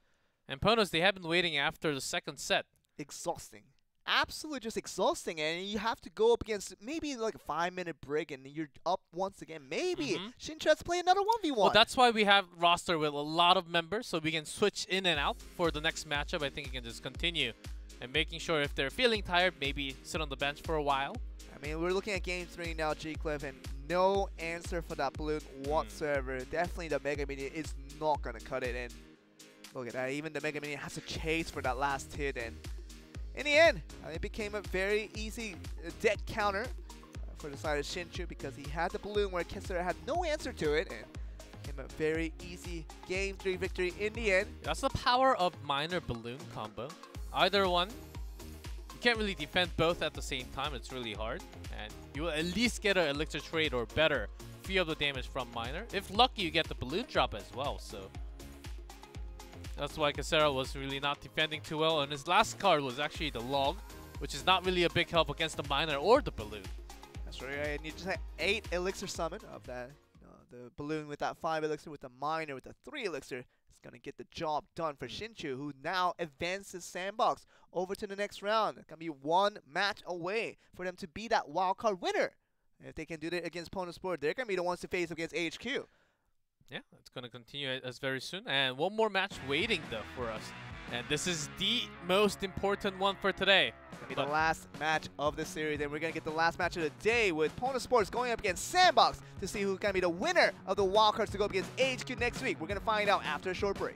and Ponos, they have been waiting after the 2nd set. Exhausting. Absolutely just exhausting, and you have to go up against maybe like a 5-minute break, and you're up once again. Maybe Shinju has to play another 1v1. Well, that's why we have roster with a lot of members, so we can switch in and out for the next matchup. I think you can just continue and making sure if they're feeling tired, maybe sit on the bench for a while. I mean, we're looking at game 3 now, G-Cliff, and no answer for that balloon whatsoever. Definitely the Mega Minion is not going to cut it in. Look at that, even the Mega Minion has to chase for that last hit, and in the end, it became a very easy dead counter for the side of Shinju because he had the balloon where Kissera had no answer to it, and became a very easy game 3 victory in the end. That's the power of minor balloon combo. Either one, you can't really defend both at the same time. It's really hard, and you will at least get an elixir trade or better feel the damage from minor. If lucky, you get the balloon drop as well. So that's why Kissera was really not defending too well. And his last card was actually the log, which is not really a big help against the minor or the balloon. That's right, and you just had 8 elixir summon of that. The balloon with that 5 elixir, with the minor with the 3 elixir. It's going to get the job done for Shinju, who now advances Sandbox over to the next round. It's going to be 1 match away for them to be that wildcard winner. And if they can do that against Pono Sport, they're going to be the ones to face against HQ. Yeah, it's going to continue as very soon. And one more match waiting, though, for us. And this is the most important one for today. It's going to be the last match of the series, and we're going to get the last match of the day with Pono Sports going up against Sandbox to see who's going to be the winner of the wildcards to go up against HQ next week. We're going to find out after a short break.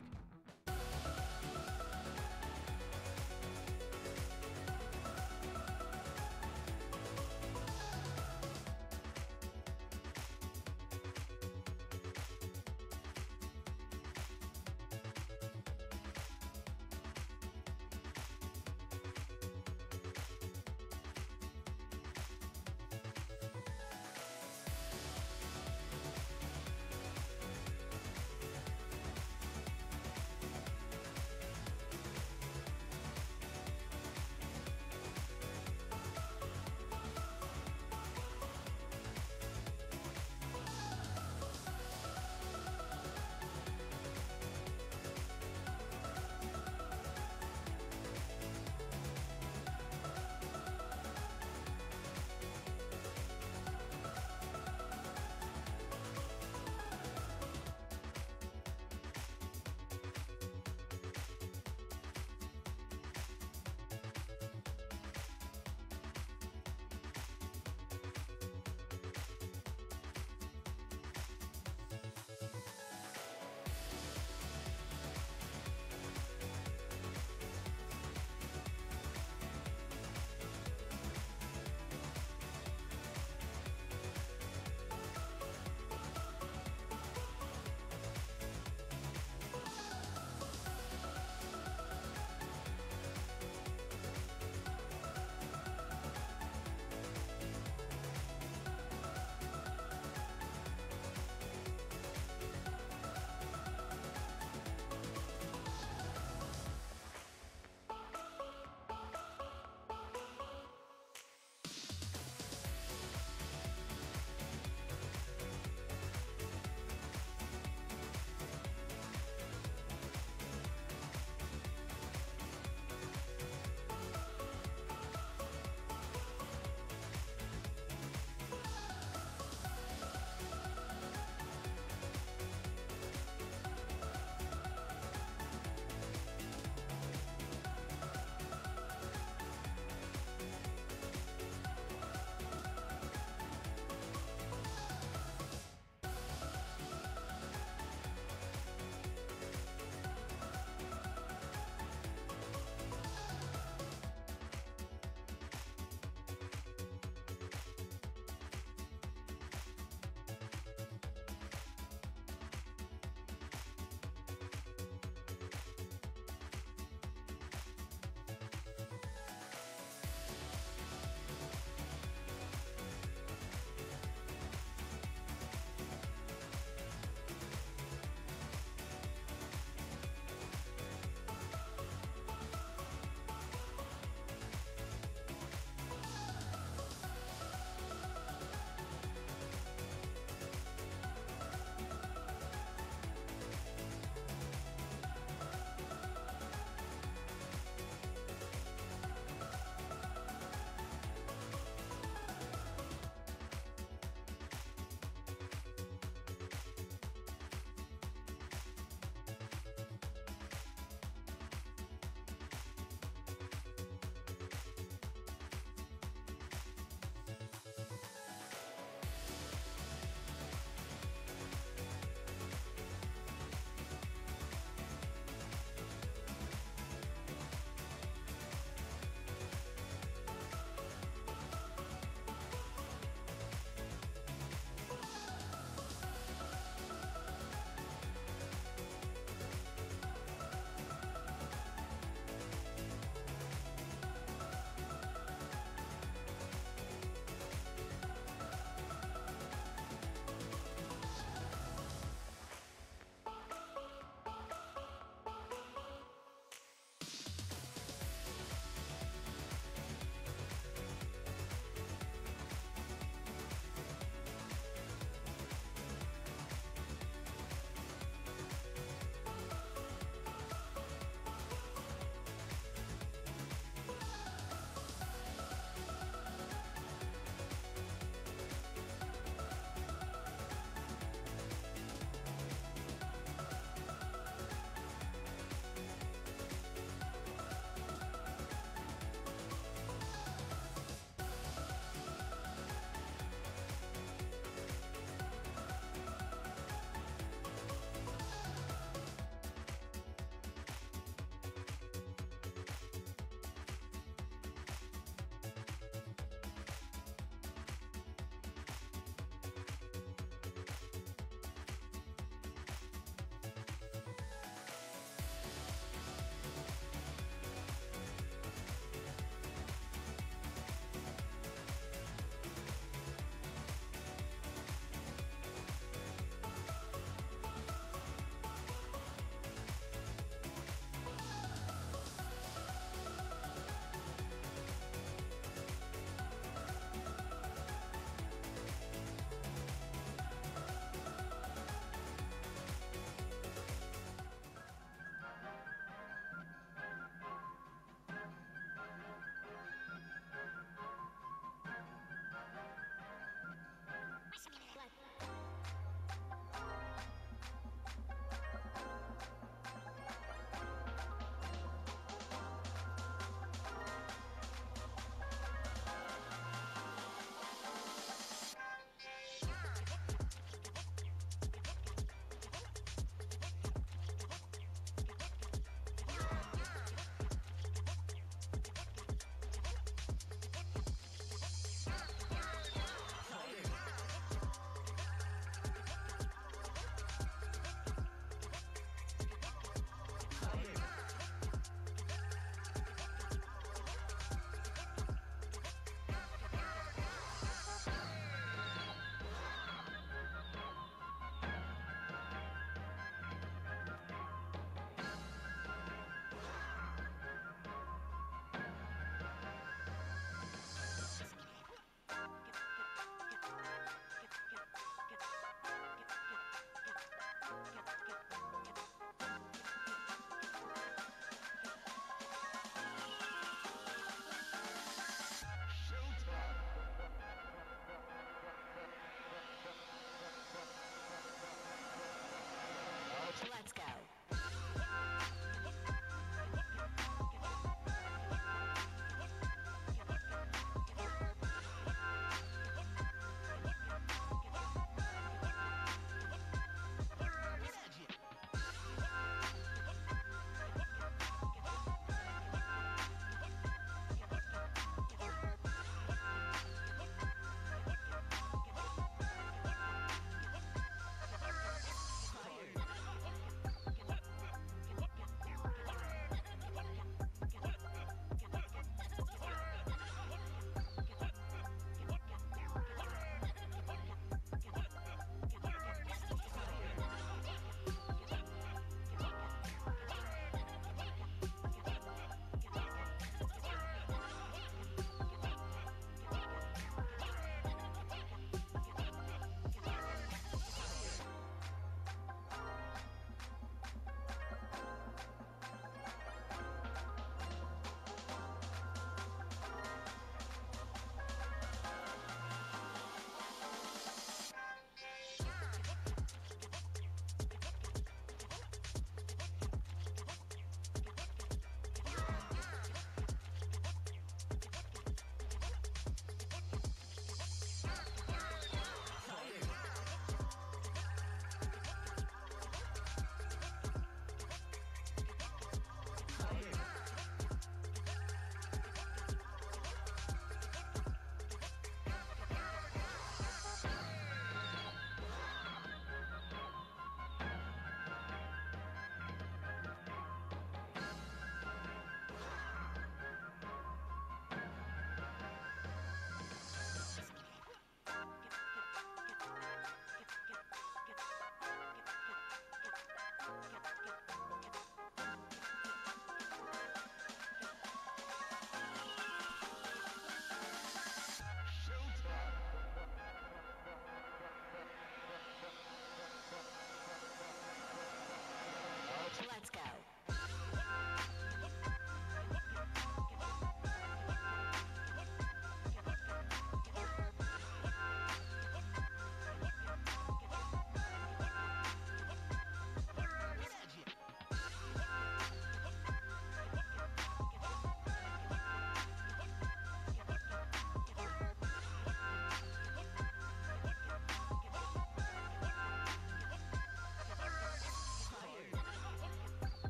Let's go.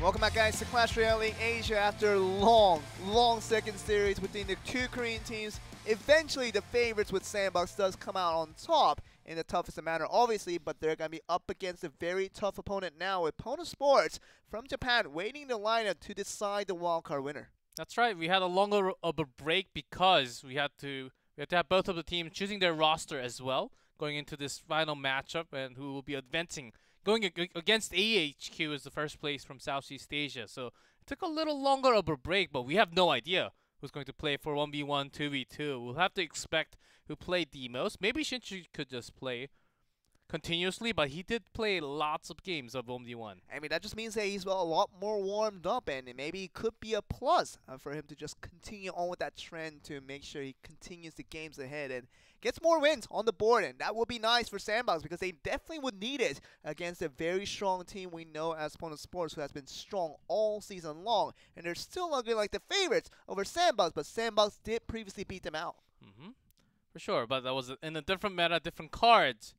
Welcome back, guys, to Clash Royale League Asia. After a long second series between the two Korean teams, eventually the favorites with Sandbox does come out on top in the toughest manner, obviously, but they're going to be up against a very tough opponent now with Pono Sports from Japan waiting the lineup to decide the wildcard winner. That's right. We had a longer of a break because we had to have both of the teams choosing their roster as well going into this final matchup, and who will be advancing. Going against AHQ as the first place from Southeast Asia. So it took a little longer of a break, but we have no idea who's going to play for 1v1, 2v2. We'll have to expect who played the most. Maybe Shinju could just play continuously, but he did play lots of games of 1v1. I mean, that just means that he's a lot more warmed up, and maybe it could be a plus for him to just continue on with that trend to make sure he continues the games ahead and gets more wins on the board. And that would be nice for Sandbox because they definitely would need it against a very strong team we know as Pono Sports, who has been strong all season long. And they're still looking like the favorites over Sandbox, but Sandbox did previously beat them out. For sure, but that was in a different meta, different cards.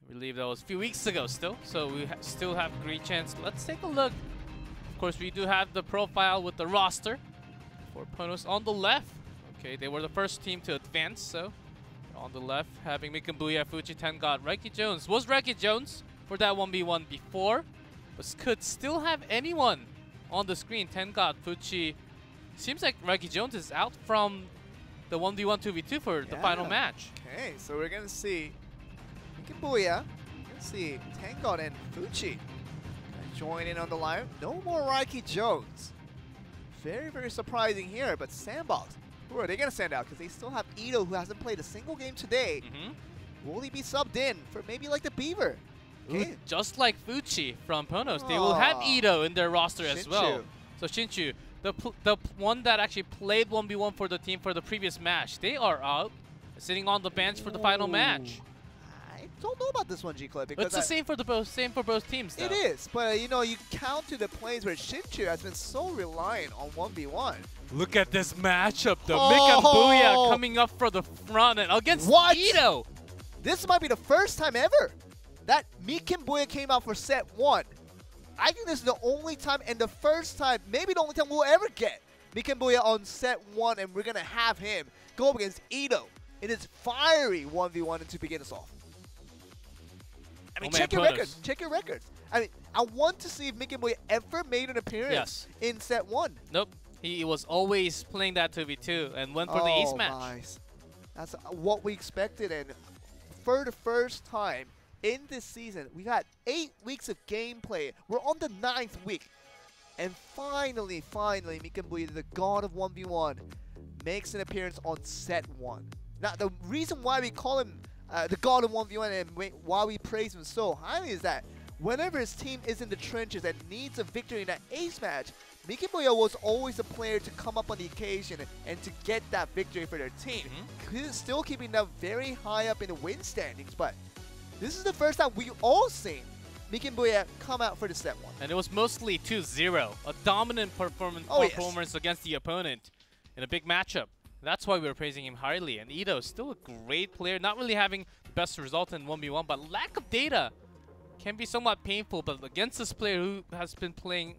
I believe that was a few weeks ago still, so we still have a great chance. Let's take a look. Of course, we do have the profile with the roster for Ponos on the left. Okay, they were the first team to advance, so on the left, having Mikambuya, Fuji, Tengot, Reiki Jones. Was Reiki Jones for that 1v1 before, but could still have anyone on the screen. Tengot, Fuji. Seems like Reiki Jones is out from the 1v1, 2v2 for the final match. Okay, so we're going to see Mikambuya, let's see, Tengot and Fuji join in on the line. No more Reiki Jones. Very surprising here, but Sandbox, who are they going to send out? Because they still have Ito, who hasn't played a single game today. Will he be subbed in for maybe like the Beaver? Okay. Ooh, just like Fuji from Ponos, they will have Ito in their roster as well. So Shinju, the one that actually played 1v1 for the team for the previous match, they are out, sitting on the bench for the final match. I don't know about this one, G-Clip. It's the same for both teams, though. It is, but you know, you count to the plays where Shinju has been so reliant on 1v1. Look at this matchup, though. Mikambuya coming up for the front and against Ito. This might be the first time ever that Mikambuya came out for set 1. I think this is the only time and the first time, maybe the only time we'll ever get Mikambuya on set 1, and we're going to have him go up against Ito in his fiery 1v1 to begin us off. I mean, check your records. Check your records. I mean, I want to see if Mikambuya ever made an appearance in set 1. Nope. He was always playing that 2v2 and went for the ace match. Nice. That's what we expected, and for the first time in this season, we got 8 weeks of gameplay. We're on the 9th week. And finally, Mikambuya, the god of 1v1, makes an appearance on set 1. Now, the reason why we call him the god of 1v1 and why we praise him so highly is that whenever his team is in the trenches and needs a victory in that ace match, Mikambuya was always the player to come up on the occasion and to get that victory for their team. Still keeping them very high up in the win standings, but this is the first time we've all seen Mikenbuya come out for the set one. And it was mostly 2-0, a dominant performance against the opponent in a big matchup. That's why we were praising him highly. And Ito, still a great player, not really having the best result in 1v1, but lack of data can be somewhat painful. But against this player who has been playing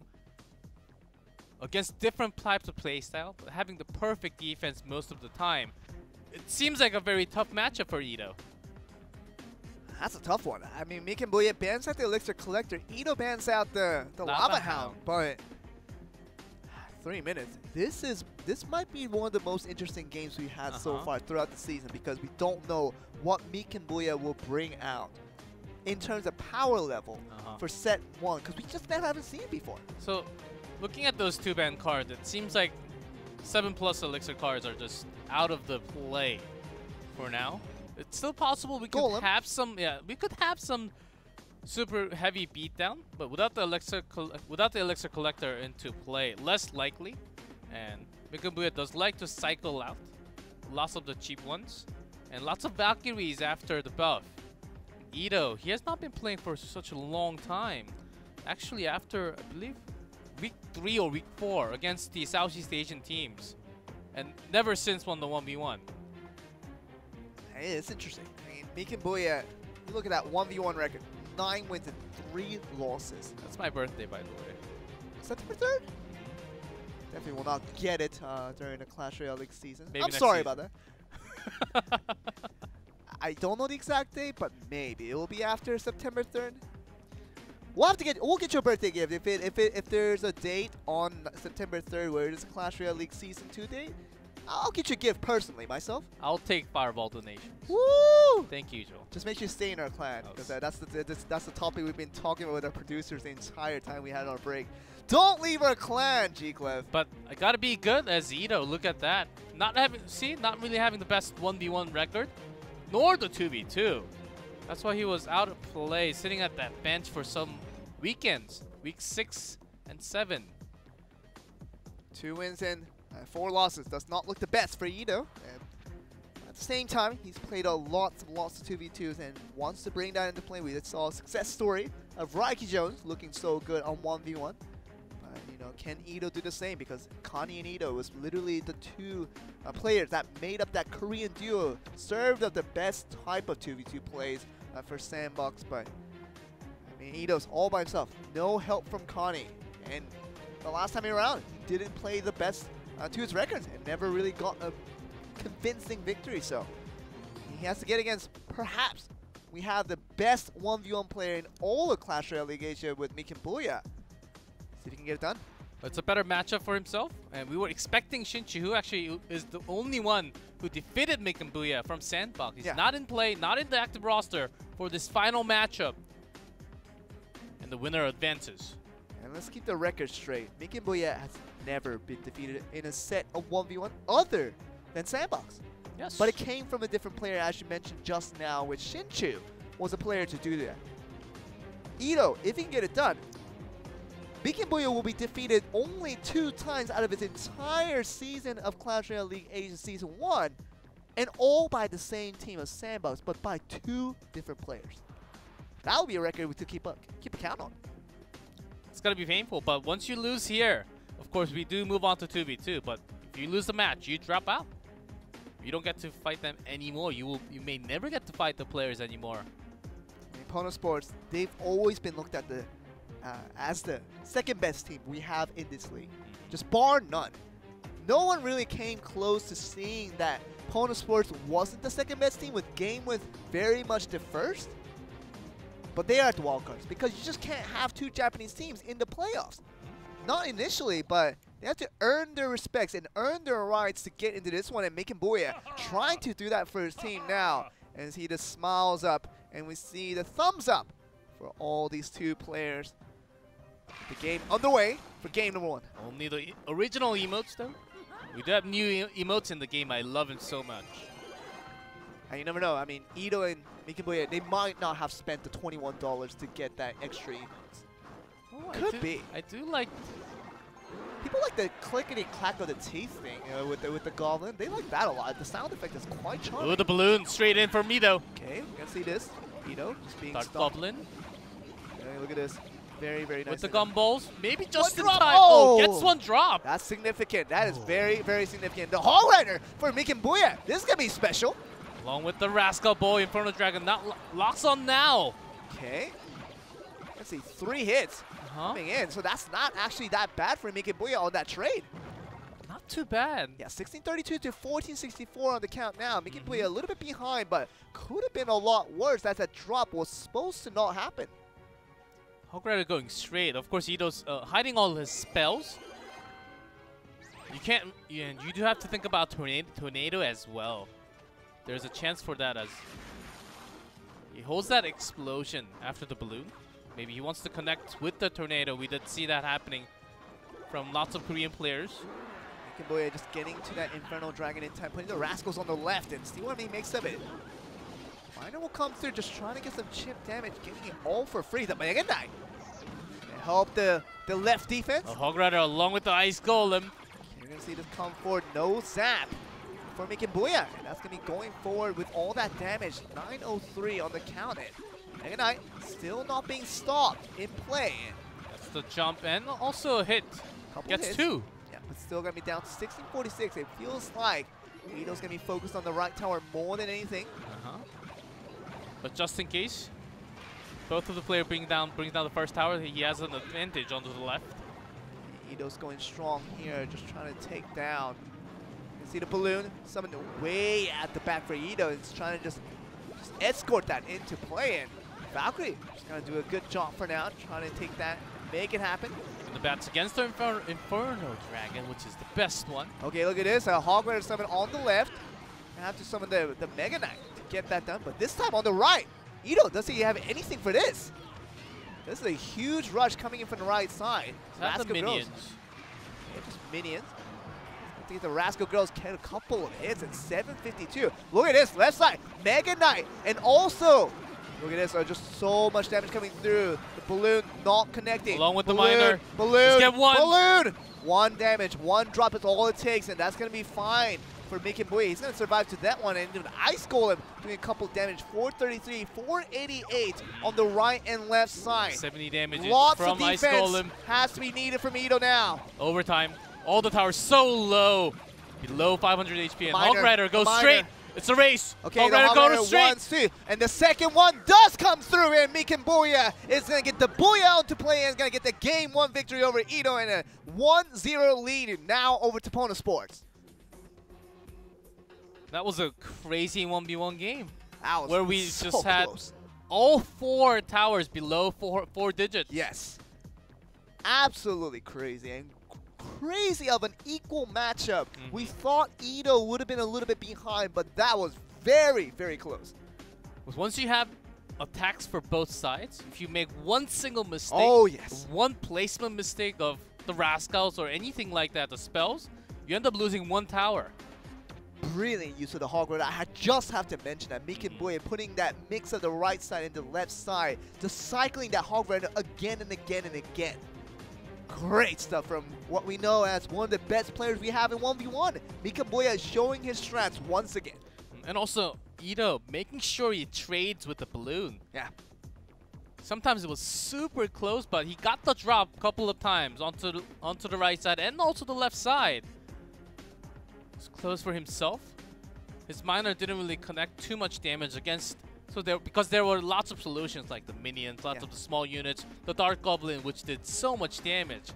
against different types of playstyle, but having the perfect defense most of the time, it seems like a very tough matchup for Ito. That's a tough one. I mean, Mikenbuya bans out the Elixir Collector. Ito bans out the Lava Hound. But 3 minutes. This might be one of the most interesting games we've had so far throughout the season, because we don't know what Mikenbuya will bring out in terms of power level for set one, because we just haven't seen it before. So, looking at those 2-ban cards, it seems like 7+ Elixir cards are just out of the play for now. It's still possible we could have some. Yeah, we could have some super heavy beatdown, but without the Elixir Collector into play, less likely. And Mikenbuya does like to cycle out lots of the cheap ones and lots of Valkyries after the buff. Ito, he has not been playing for such a long time. Actually, after I believe week 3 or week 4 against the Southeast Asian teams, and never since won the 1v1. Hey, it's interesting. I mean, Mikenbuya, you look at that 1v1 record, 9 wins and 3 losses. That's my birthday, by the way. September 3rd? Definitely will not get it during the Clash Royale League season. Maybe I'm sorry about that. I don't know the exact date, but maybe it will be after September 3rd. We'll get your birthday gift if there's a date on September 3rd where it is Clash Royale League Season 2 date. I'll get you a gift personally, myself. I'll take Fireball donations. Woo! Thank you, Joel. Just make sure you stay in our clan, because that's the topic we've been talking about with our producers the entire time we had our break. Don't leave our clan, G-Clev. But I gotta be good as Ito. Look at that. Not really having the best 1v1 record, nor the 2v2. That's why he was out of play, sitting at that bench for some weekends, week 6 and 7. 2 wins and 4 losses. Does not look the best for Ito. And at the same time, he's played lots of 2v2s and wants to bring that into play. We just saw a success story of Raiki Jones looking so good on 1v1. You know, can Ito do the same? Because Connie and Ito was literally the 2 players that made up that Korean duo, served up the best type of 2v2 plays for Sandbox. But I mean, Ito's all by himself, no help from Connie. And the last time around, he didn't play the best to his records and never really got a convincing victory. So he has to get against, perhaps, we have the best 1v1 player in all of Clash Royale League Asia with Mikenbuya. See if he can get it done. It's a better matchup for himself, and we were expecting Shinju, who actually is the only one who defeated Mikenbuya from Sandbox. He's not in play, not in the active roster for this final matchup. And the winner advances. And let's keep the record straight. Mikenbuya has never been defeated in a set of 1v1 other than Sandbox. Yes. But it came from a different player, as you mentioned just now, which Shinju was a player to do that. Ito, if he can get it done, Mikenbuya will be defeated only 2 times out of his entire season of Clash Royale League Asia Season 1, and all by the same team as Sandbox, but by 2 different players. That will be a record to keep a count on. It's going to be painful, but once you lose here, of course, we do move on to 2v2, but if you lose the match, you drop out. You don't get to fight them anymore. You may never get to fight the players anymore. In Pono Sports, they've always been looked at as the second best team we have in this league, just bar none. No one really came close to seeing that Pono Sports wasn't the second best team, with Game with very much the first. But they are at the wildcards, because you just can't have 2 Japanese teams in the playoffs. Not initially, but they have to earn their respects and earn their rights to get into this one. And Mikenbuya trying to do that for his team now, as he just smiles up, and we see the thumbs up for all these 2 players. The game underway for game number 1. Only the original emotes, though. We do have new emotes in the game. I love him so much. And you never know. I mean, Ito and Mikenbuya, they might not have spent the $21 to get that extra emotes. Oh, Could be. I do like... People like the clickety clack of the teeth thing with the goblin. They like that a lot. The sound effect is quite charming. Oh, the balloon straight in for me, though. Okay, we can see this. Ito just being Start stopped. bubbling. look at this. Very, very nice. With the gumballs, maybe just in drop. time. Oh! Gets one drop. That's significant. That is very, very significant. The Hog Rider for Mikenbuya. This is going to be special. Along with the Rascal Boy, Inferno Dragon, not locks on now. Okay. Let's see, 3 hits coming in. So that's not actually that bad for Mikenbuya on that trade. Not too bad. Yeah, 1632 to 1464 on the count now. Mikenbuya a little bit behind, but could have been a lot worse. That drop was supposed to not happen. Hog Rider going straight. Of course, Ito's hiding all his spells. You can't, and you do have to think about tornado as well. There's a chance for that as he holds that explosion after the balloon. Maybe he wants to connect with the tornado. We did see that happening from lots of Korean players. Mikenbuya just getting to that Inferno Dragon in time, putting the Rascals on the left and see what he makes of it. Miner will come through, just trying to get some chip damage, getting it all for free. The Mega Knight help the left defense. Hog Rider along with the Ice Golem. You're going to see this come forward, no zap for Mikenbuya. And that's going to be going forward with all that damage. 903 on the count. Mega Knight still not being stopped in play. That's the jump and also a hit. Gets hits. 2. Yeah, but still going to be down to 1646. It feels like Ito's going to be focused on the right tower more than anything. But just in case, both of the players brings down the first tower. He has an advantage onto the left. Ito's going strong here, just trying to take down. You can see the balloon summoned way at the back for Ito. It's trying to just escort that into play. And Valkyrie just going to do a good job for now, trying to take that, make it happen. And the bats against the Inferno Dragon, which is the best one. Okay, look at this. A Hog Rider summon on the left. I have to summon the Mega Knight to get that done. But this time on the right, Ito doesn't have anything for this. This is a huge rush coming in from the right side. That's the minions. Yeah, just minions. I think the Rascal Girls get a couple of hits at 752. Look at this, left side, Mega Knight. And also, look at this, just so much damage coming through. The balloon not connecting. Along with the miner. Balloon, Just get one. Balloon! 1 damage, 1 drop is all it takes, and that's going to be fine for Mikenbuya. He's going to survive to that one, and the Ice Golem doing a couple damage. 433, 488 on the right and left side. 70 damage Lots from of Ice defense Golem. has to be needed from Ito now. Overtime. All the towers so low. Below 500 HP. And Hog Rider goes straight. It's a race. Okay, Hog the Rider Hog goes Rider straight. wants to, and the second one does come through, and Mikenbuya is going to get the Booyah out to play and is going to get the Game 1 victory over Ito and a 1-0 lead now over to Pono Sports. That was a crazy 1v1 game. That was where we so just had close. all 4 towers below 4 digits. Yes. Absolutely crazy. And crazy of an equal matchup. We thought Ito would have been a little bit behind, but that was very, very close. Once you have attacks for both sides, if you make one single mistake, one placement mistake of the Rascals or anything like that, the spells, you end up losing 1 tower. Brilliant use of the Hog Rider. I just have to mention that Mikenbuya putting that mix of the right side and the left side, just cycling that Hog Rider again and again and again. Great stuff from what we know as one of the best players we have in 1v1. Mikenbuya is showing his strengths once again. And also, Ito making sure he trades with the balloon. Yeah. Sometimes it was super close, but he got the drop a couple of times onto the right side and also the left side. It's close for himself. His miner didn't really connect too much damage against. So because there were lots of solutions like the minions, lots of the small units, the Dark Goblin, which did so much damage.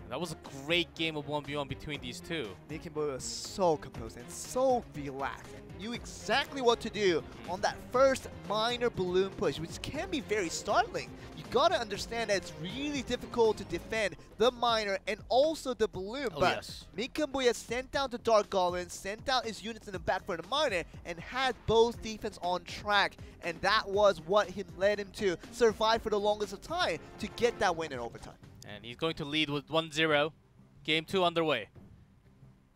That was a great game of 1v1 between these two. Mikenbuya was so composed and so relaxed and knew exactly what to do on that first minor balloon push, which can be very startling. You gotta understand that it's really difficult to defend the minor and also the balloon. But Mikenbuya sent down the Dark Goblin, sent out his units in the back for the minor, and had both defense on track. And that was what led him to survive for the longest of time to get that win in overtime. And he's going to lead with 1-0. Game 2 underway.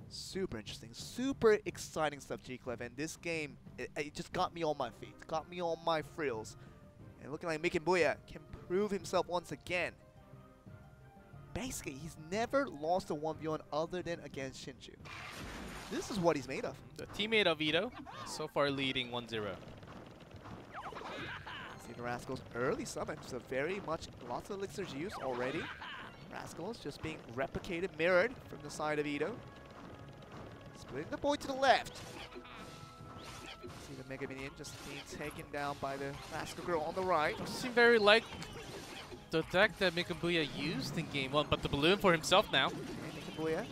Super interesting, super exciting stuff, G-Clef. And this game, it just got me on my feet, got me on my frills. And looking like Mikenbuya can prove himself once again. Basically, he's never lost a 1v1 other than against Shinju. This is what he's made of. The teammate of Ito, so far leading 1-0. See the Rascals early summon, so very much lots of elixirs used already. Rascals just being replicated, mirrored from the side of Ito. Splitting the boy to the left. See the Mega Minion just being taken down by the Rascal Girl on the right. Doesn't seem very like the deck that Mikambuya used in game 1, but the balloon for himself now. And Mikambuya.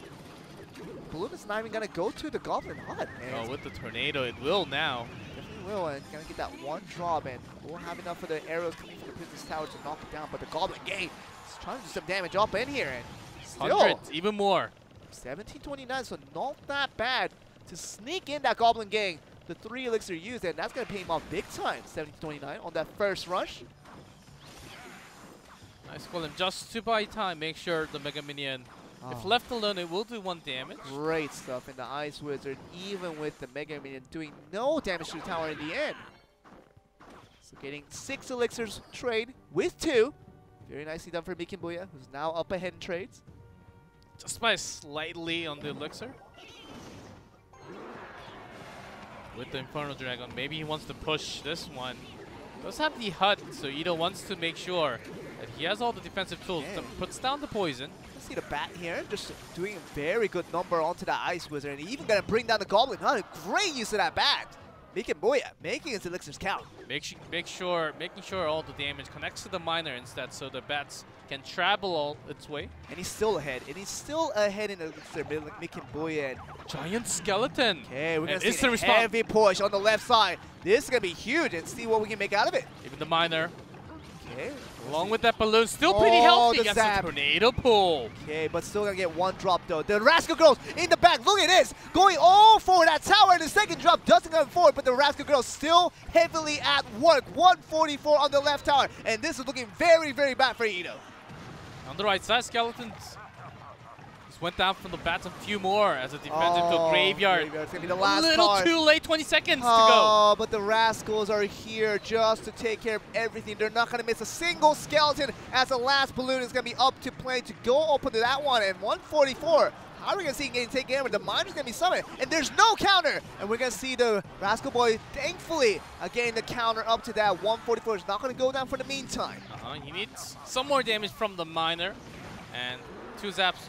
Balloon is not even gonna go to the Goblin Hut. Oh, with the tornado, it will now. Definitely will, and gonna get that one drop, and we'll have enough of the arrows coming from the Princess Tower to knock it down, but the Goblin Gate is trying to do some damage up in here, and still 100, even more. 1729, so not that bad to sneak in that Goblin Gang. The 3 elixir used, and that's gonna pay him off big time. 1729 on that first rush. Nice call him just to buy time. Make sure the Mega Minion, if left alone, it will do 1 damage. Great stuff in the Ice Wizard, even with the Mega Minion doing no damage to the tower in the end. So getting 6 elixirs trade with 2. Very nicely done for Mikambuya, who's now up ahead in trades. Just by slightly on the elixir. With the Inferno Dragon, maybe he wants to push this one. Does have the hut, so Ito wants to make sure that he has all the defensive tools. Puts down the poison. You see the bat here, just doing a very good number onto that Ice Wizard, and even gonna bring down the Goblin. Not a great use of that bat. Mikambuya making his elixirs count. Making sure all the damage connects to the miner instead, so the bats can travel all its way. And he's still ahead. And he's still ahead in elixir, Mikambuya. Giant skeleton. Okay, we're gonna see a heavy push on the left side. This is gonna be huge, and see what we can make out of it. Even the miner. Okay. Along with that balloon, still pretty healthy against the tornado pull. Okay, but still gonna get 1 drop though. The Rascal Girls in the back, look at this! Going all for that tower, and the second drop doesn't come forward, but the Rascal Girls still heavily at work. 144 on the left tower, and this is looking very, very bad for Ito. On the right side, Skeletons just went down from the bats a few more as a defensive to a graveyard. It's gonna be the last a little card. too late, 20 seconds to go. Oh, but the Rascals are here just to take care of everything. They're not gonna miss a single skeleton as the last balloon is gonna be up to play to go open to that one. And 144. How are we gonna see him getting taken care of? The miner's gonna be summoned, and there's no counter. And we're gonna see the Rascal Boy, thankfully, getting the counter up to that. 144 is not gonna go down for the meantime. He needs some more damage from the miner, and 2 zaps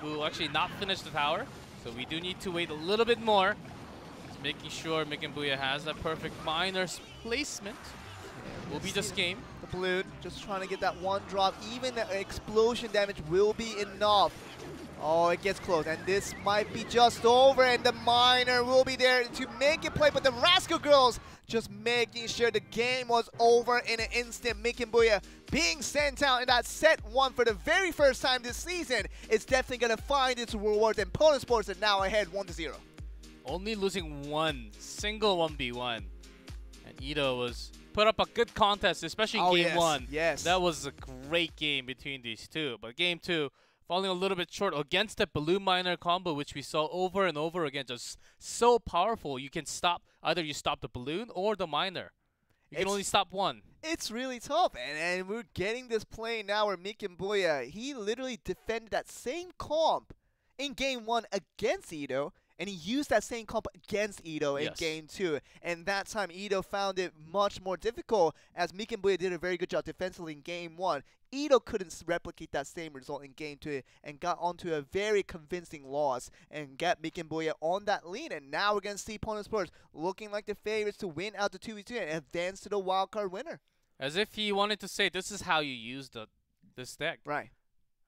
will actually not finish the tower. So we do need to wait a little bit more. Just making sure Mikambuya has that perfect miner's placement. Will be this game. The balloon just trying to get that 1 drop. Even the explosion damage will be enough. Oh, it gets close, and this might be just over, and the miner will be there to make it play, but the Rascal Girls just making sure the game was over in an instant. Mikambuya being sent out in that set 1 for the very first time this season. It's definitely going to find its rewards, and Pono Sports are now ahead 1-0. Only losing 1 single 1v1, and Ito was put up a good contest, especially in game 1. Yes. That was a great game between these two, but game 2, falling a little bit short against the balloon miner combo, which we saw over and over again, just so powerful. You can stop, either you stop the balloon or the miner. You can only stop one. It's really tough, and we're getting this play now where Mikambuya, he literally defended that same comp in game 1 against Ito, and he used that same comp against Ito in game 2. And that time, Ito found it much more difficult, as Mikambuya did a very good job defensively in game 1. Ito couldn't replicate that same result in game 2 and got onto a very convincing loss and got Mikambuya on that lead. And now we're going to see Pono Sports looking like the favorites to win out the 2v2 and advance to the wildcard winner. As if he wanted to say, this is how you use this deck. Right.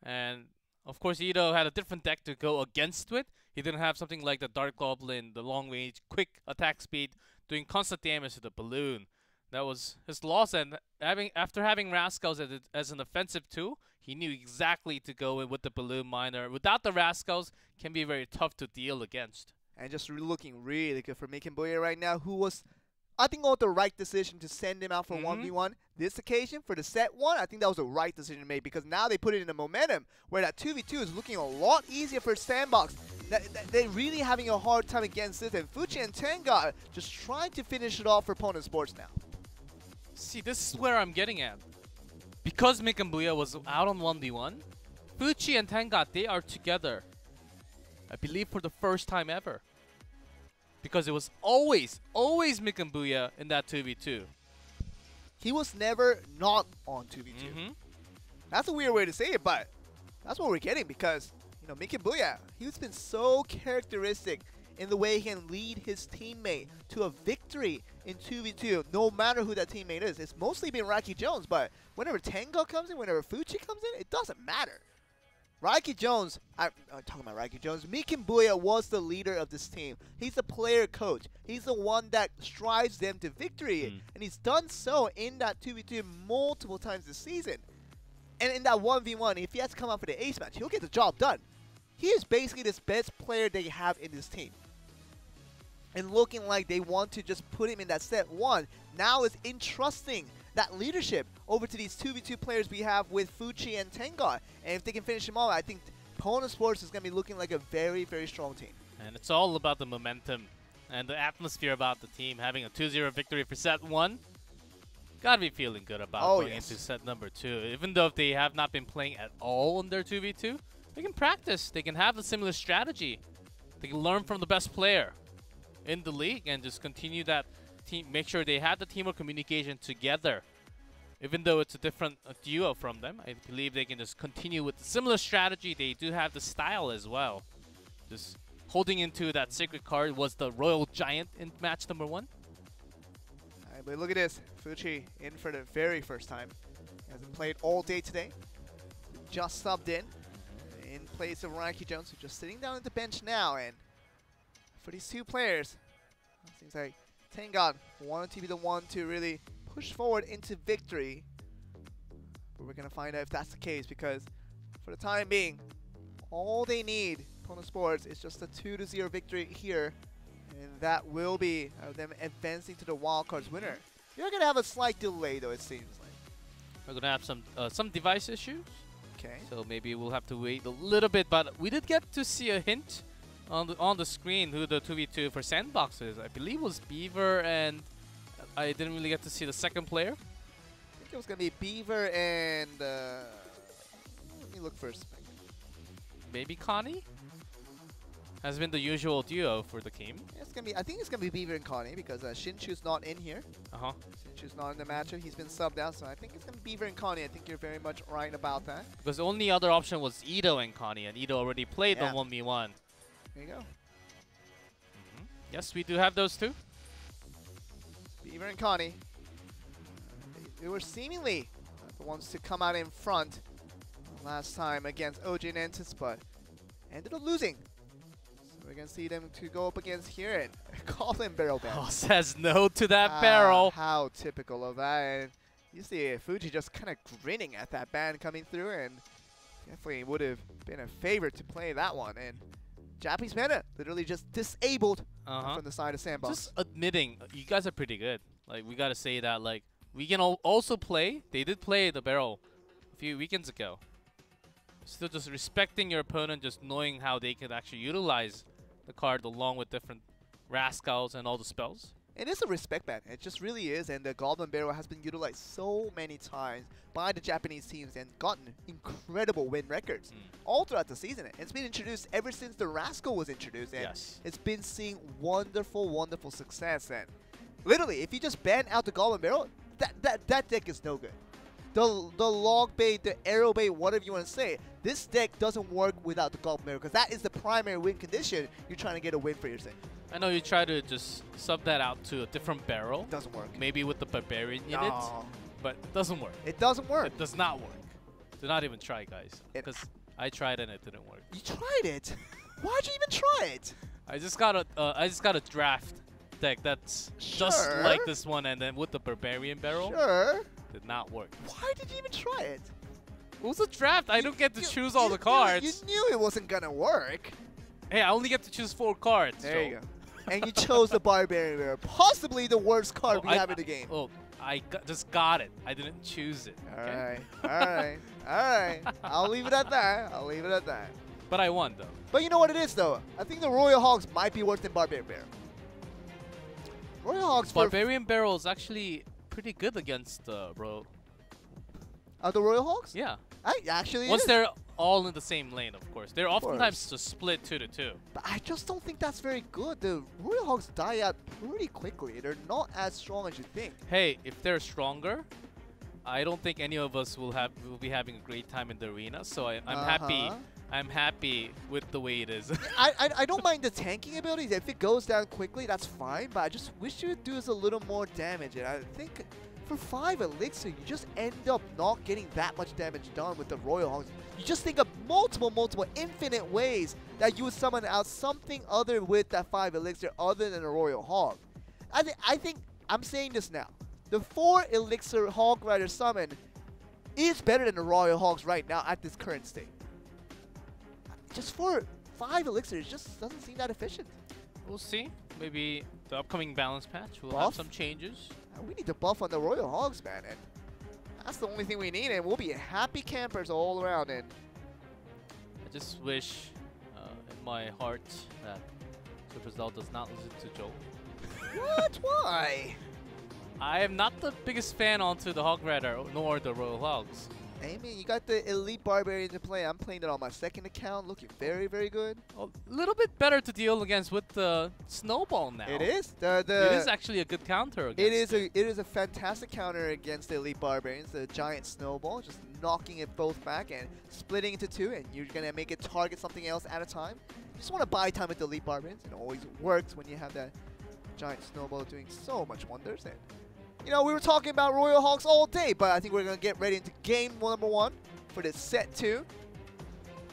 And of course, Ito had a different deck to go against with. He didn't have something like the Dark Goblin, the long range, quick attack speed, doing constant damage to the balloon. That was his loss, and after having Rascals as an offensive tool, he knew exactly to go in with the balloon miner. Without the Rascals, can be very tough to deal against. And just looking really good for Mikambuya right now, who was, I think, the right decision to send him out for 1v1. This occasion, for the set 1, I think that was the right decision to make, because now they put it in a momentum where that 2v2 is looking a lot easier for Sandbox. They're really having a hard time against this, and Fuchi and Tenga just trying to finish it off for Pono Sports now. See, this is where I'm getting at. Because Mikambuya was out on 1v1, Fuchi and Tenga, they are together. I believe for the first time ever. Because it was always Mikambuya in that 2v2. he was never not on 2v2. That's a weird way to say it, but that's what we're getting because, you know, Mickey Booyah, he's been so characteristic in the way he can lead his teammate to a victory in 2v2, no matter who that teammate is. It's mostly been Raiki Jones, but whenever Tenga comes in, whenever Fuchi comes in, it doesn't matter. Raiki Jones, I'm talking about Raiki Jones, Mikin Booyah was the leader of this team. He's the player coach. He's the one that strives them to victory. And he's done so in that 2v2 multiple times this season. And in that 1v1, if he has to come out for the ace match, he'll get the job done. He is basically this best player they have in this team. And looking like they want to just put him in that set 1, now is entrusting that leadership over to these 2v2 players we have with Fuchi and Tenga. And if they can finish him off, I think Pono Sports is going to be looking like a very, very strong team. And it's all about the momentum and the atmosphere about the team. Having a 2-0 victory for set 1, gotta be feeling good about going into set number 2. Even though if they have not been playing at all in their 2v2, they can practice. They can have a similar strategy. They can learn from the best player in the league and just continue that team, make sure they have the teamwork communication together. Even though it's a different duo from them, I believe they can just continue with the similar strategy. They do have the style as well. Just holding into that sacred card was the Royal Giant in match number 1. Alright, but look at this. Fuchi in for the very first time. He hasn't played all day today. Just subbed in place of Raiki Jones, who's just sitting down at the bench now. And for these two players, it seems like Tengan wanted to be the one to really push forward into victory. But we're going to find out if that's the case, because for the time being, all they need, Pono Sports, is just a 2-0 victory here. And that will be them advancing to the wildcards winner. You're going to have a slight delay, though, it seems like. We're going to have some device issues. Okay. So maybe we'll have to wait a little bit. But we did get to see a hint on the screen who the 2v2 for Sandbox is. I believe it was Beaver, and I didn't really get to see the second player. I think it was going to be Beaver and... let me look first. Maybe Connie? Has been the usual duo for the team. Yeah, it's gonna be. I think it's gonna be Beaver and Connie because Shinju's not in here. Shinju's not in the matchup. He's been subbed out, so I think it's gonna be Beaver and Connie. I think you're very much right about that. Because the only other option was Ito and Connie, and Ito already played the 1v1. There you go. Yes, we do have those two. Beaver and Connie. They were seemingly the ones to come out in front last time against OG and Entis, but ended up losing. We're going to see them to go up against here and call them barrel ban. Oh, says no to that barrel. How typical of that. And you see Fuji just kind of grinning at that ban coming through, and definitely would have been a favorite to play that one. And Japanese meta literally just disabled from the side of Sandbox. Just admitting, you guys are pretty good. Like, we got to say that, like, we can also play. They did play the barrel a few weekends ago. Still just respecting your opponent, just knowing how they could actually utilize the card along with different rascals and all the spells. It is a respect ban. It just really is. And the Goblin Barrel has been utilized so many times by the Japanese teams and gotten incredible win records all throughout the season. It's been introduced ever since the Rascal was introduced. And it's been seeing wonderful, wonderful success. And literally, if you just ban out the Goblin Barrel, that deck is no good. The log bait, the arrow bait, whatever you want to say, this deck doesn't work without the Goblin Barrel, because that is the primary win condition you're trying to get a win for yourself. I know you try to just sub that out to a different barrel. Doesn't work. Maybe with the Barbarian in it, but it doesn't work. It doesn't work. It does not work. Do not even try, guys, because I tried and it didn't work. You tried it? Why'd you even try it? I just got a draft deck that's just like this one, and then with the Barbarian barrel. Did not work. Why did you even try it? It was a draft. I don't get to choose all the cards. You knew it wasn't gonna work. Hey, I only get to choose 4 cards. There you go. And you chose the Barbarian Barrel, possibly the worst card we have in the game. I just got it. I didn't choose it. Alright, alright, alright. I'll leave it at that. I'll leave it at that. But I won, though. But you know what it is, though? I think the Royal Hogs might be worse than Barbarian Barrel. Royal Hogs. Barbarian Barrel is actually pretty good against The Royal Hawks? Yeah. Actually Once is. they're all in the same lane, of course. They're Of oftentimes just split 2-2. But I just don't think that's very good. The Royal Hawks die out pretty quickly. They're not as strong as you think. Hey, if they're stronger, I don't think any of us will be having a great time in the arena. So I'm happy. I'm happy with the way it is. I don't mind the tanking abilities. If it goes down quickly, that's fine. But I just wish you would do us a little more damage. And I think for 5 Elixir, you just end up not getting that much damage done with the Royal Hawks. You just think of multiple, infinite ways that you would summon out something other with that 5 Elixir other than a Royal Hawk. I think I'm saying this now. The 4 Elixir Hawk Rider summon is better than the Royal Hawks right now at this current state. Just for 5 Elixir, it just doesn't seem that efficient. We'll see. Maybe the upcoming balance patch will Buff? have some changes. We need to buff on the Royal Hogs, man, and that's the only thing we need, and we'll be happy campers all around. And I just wish in my heart that Supercell does not listen to Joel. What? Why? I am not the biggest fan onto the Hog Rider nor the Royal Hogs. I mean, you got the Elite Barbarian to play. I'm playing it on my second account, looking very, very good. A little bit better to deal against with the Snowball now. It is. It is actually a good counter against it is a fantastic counter against the Elite Barbarians. The giant Snowball, just knocking it both back and splitting into 2, and you're going to make it target something else at a time. You just want to buy time with the Elite Barbarians. It always works when you have that giant Snowball doing so much wonders. And you know, we were talking about Royal Hawks all day, but I think we're going to get ready into game number 1 for this set 2.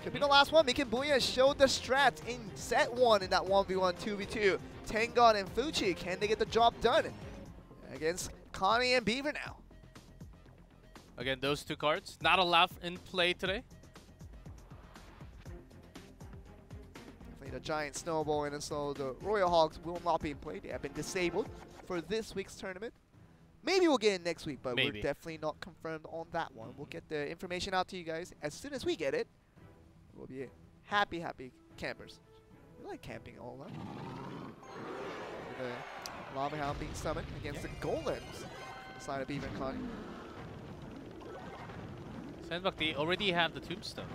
Could be the last one. Mikin Booyah showed the strats in set 1 in that 1v1, 2v2. Tengon and Fuchi, can they get the job done against Connie and Beaver now? Again, those 2 cards not allowed in play today. Definitely the giant Snowball, and so the Royal Hawks will not be in play. They have been disabled for this week's tournament. Maybe we'll get it next week, but we're definitely not confirmed on that one. We'll get the information out to you guys as soon as we get it. We'll be happy campers. We like camping all that. The Lava Hound being summoned against the Golems on the side of Beaver and Connie. Sandbox, they already have the Tombstone.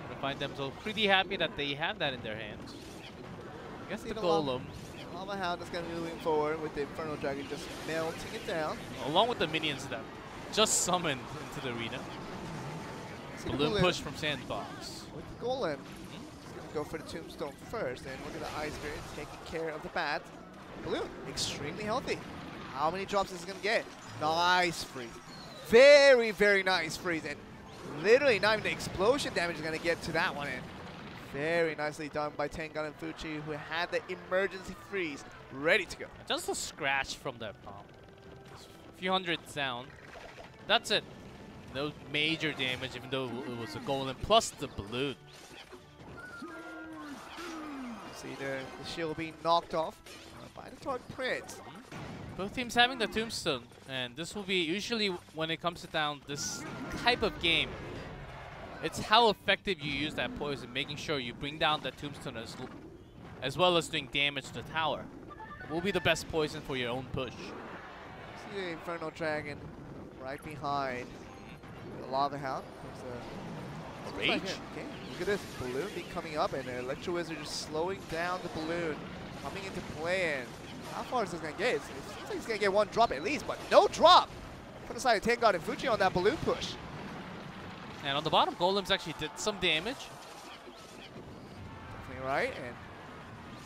So I find them so pretty happy that they have that in their hands. I guess the Golem. Lava Hound is going to be moving forward with the Infernal Dragon just melting it down. Along with the minions that just summoned into the arena. Balloon push from Sandbox. With the Golem. He's going to go for the Tombstone first. And look at the Ice Spirit taking care of the bat. Balloon, extremely healthy. How many drops is he going to get? Nice freeze. Very, very nice freeze. And literally not even the explosion damage is going to get to that one. And very nicely done by Tengon and Fuchi, who had the emergency freeze ready to go. Just a scratch from their palm. A few hundred down. That's it. No major damage, even though it was a golem plus the balloon. See the shield being knocked off by the Dark Prince. Both teams having the Tombstone, and this will be usually when it comes down this type of game. It's how effective you use that poison, making sure you bring down that Tombstone as well as doing damage to the tower. It will be the best poison for your own push. See the Infernal Dragon right behind the Lava Hound. Rage? Okay, look at this balloon coming up, and the Electro Wizard just slowing down the balloon, coming into play. And how far is this going to get? It seems like he's going to get 1 drop at least, but no drop! Put aside Tengon and Fuji on that balloon push. And on the bottom, Golems actually did some damage. Definitely right, and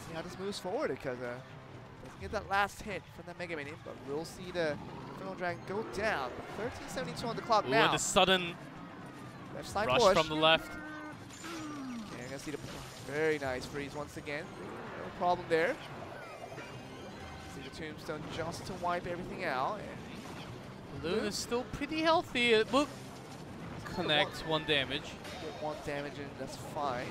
see how this moves forward, because doesn't get that last hit from the Mega Minion, but we'll see the Infernal Dragon go down. 13:72 on the clock now. And the sudden left side rush push from the left. Okay, you're gonna see the very nice freeze once again. No problem there. See the Tombstone just to wipe everything out. And Balloon is still pretty healthy. It will connect 1 damage. Get 1 damage and that's fine.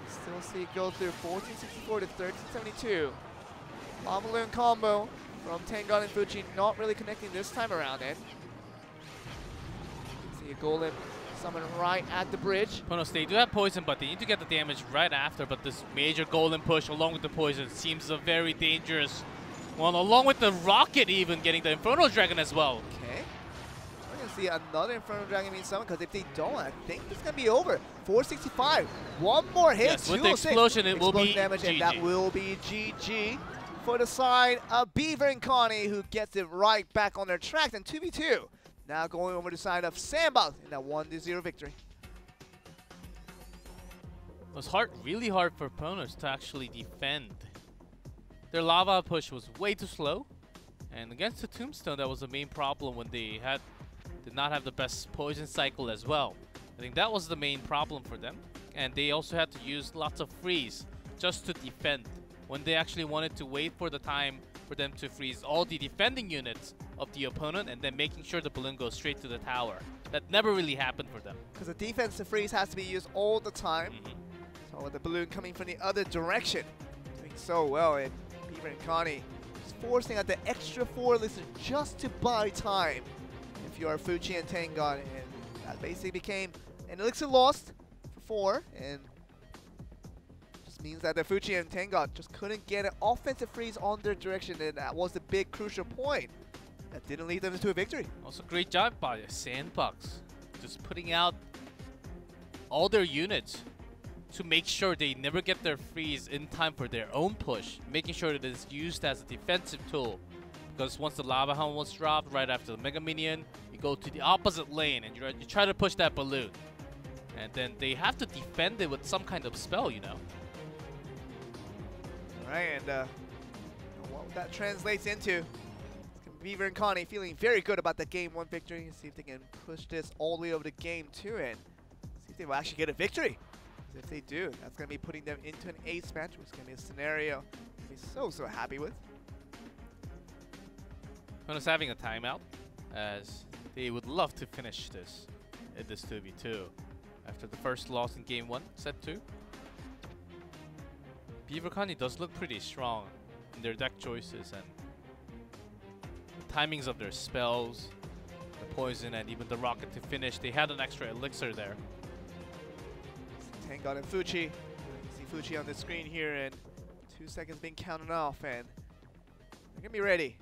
Still see it go through 1464 to 1372. Lava Balloon combo from Tengon and Fuji, not really connecting this time around it. See a Golem summon right at the bridge. Pono, they do have poison, but they need to get the damage right after. But this major Golem push along with the poison seems a very dangerous Well, along with the rocket even getting the Inferno Dragon as well. Okay. We're going to see another Inferno Dragon being summoned, because if they don't, I think it's going to be over. 465. One more hit. Yes, with the explosion, it will be damage, GG. and that will be GG for the side of Beaver and Connie, who gets it right back on their track. And 2v2. Now going over the side of Sandbox in that 1-0 victory. It was really hard for opponents to actually defend. Their lava push was way too slow, and against the Tombstone, that was the main problem when they did not have the best poison cycle as well. I think that was the main problem for them, and they also had to use lots of freeze just to defend when they actually wanted to wait for the time for them to freeze all the defending units of the opponent and then making sure the balloon goes straight to the tower. That never really happened for them. Because the defensive freeze has to be used all the time. So with the balloon coming from the other direction, doing so well, and Beaver and Connie just forcing out the extra 4 elixirs just to buy time if you are Fuchi and Tengon, and that basically became an elixir lost for 4, and just means that the Fuchi and Tengon just couldn't get an offensive freeze on their direction, and that was the big crucial point that didn't lead them to a victory. Also, great job by Sandbox, just putting out all their units to make sure they never get their freeze in time for their own push, making sure that it's used as a defensive tool. Because once the Lava Helm was dropped right after the Mega Minion, you go to the opposite lane and you try to push that balloon. And then they have to defend it with some kind of spell, you know. Alright, and what that translates into, Beaver and Connie feeling very good about the Game 1 victory. See if they can push this all the way over to Game 2 and see if they will actually get a victory. If they do, that's going to be putting them into an ace match, which is going to be a scenario to be so happy with. Pono's having a timeout, as they would love to finish this in this 2v2 after the first loss in Game 1, set 2. Beaver Connie does look pretty strong in their deck choices and the timings of their spells, the poison, and even the rocket to finish. They had an extra elixir there. Tengon and Fuchi. You see Fuchi on the screen here, and 2 seconds being counted off, and they're gonna be ready.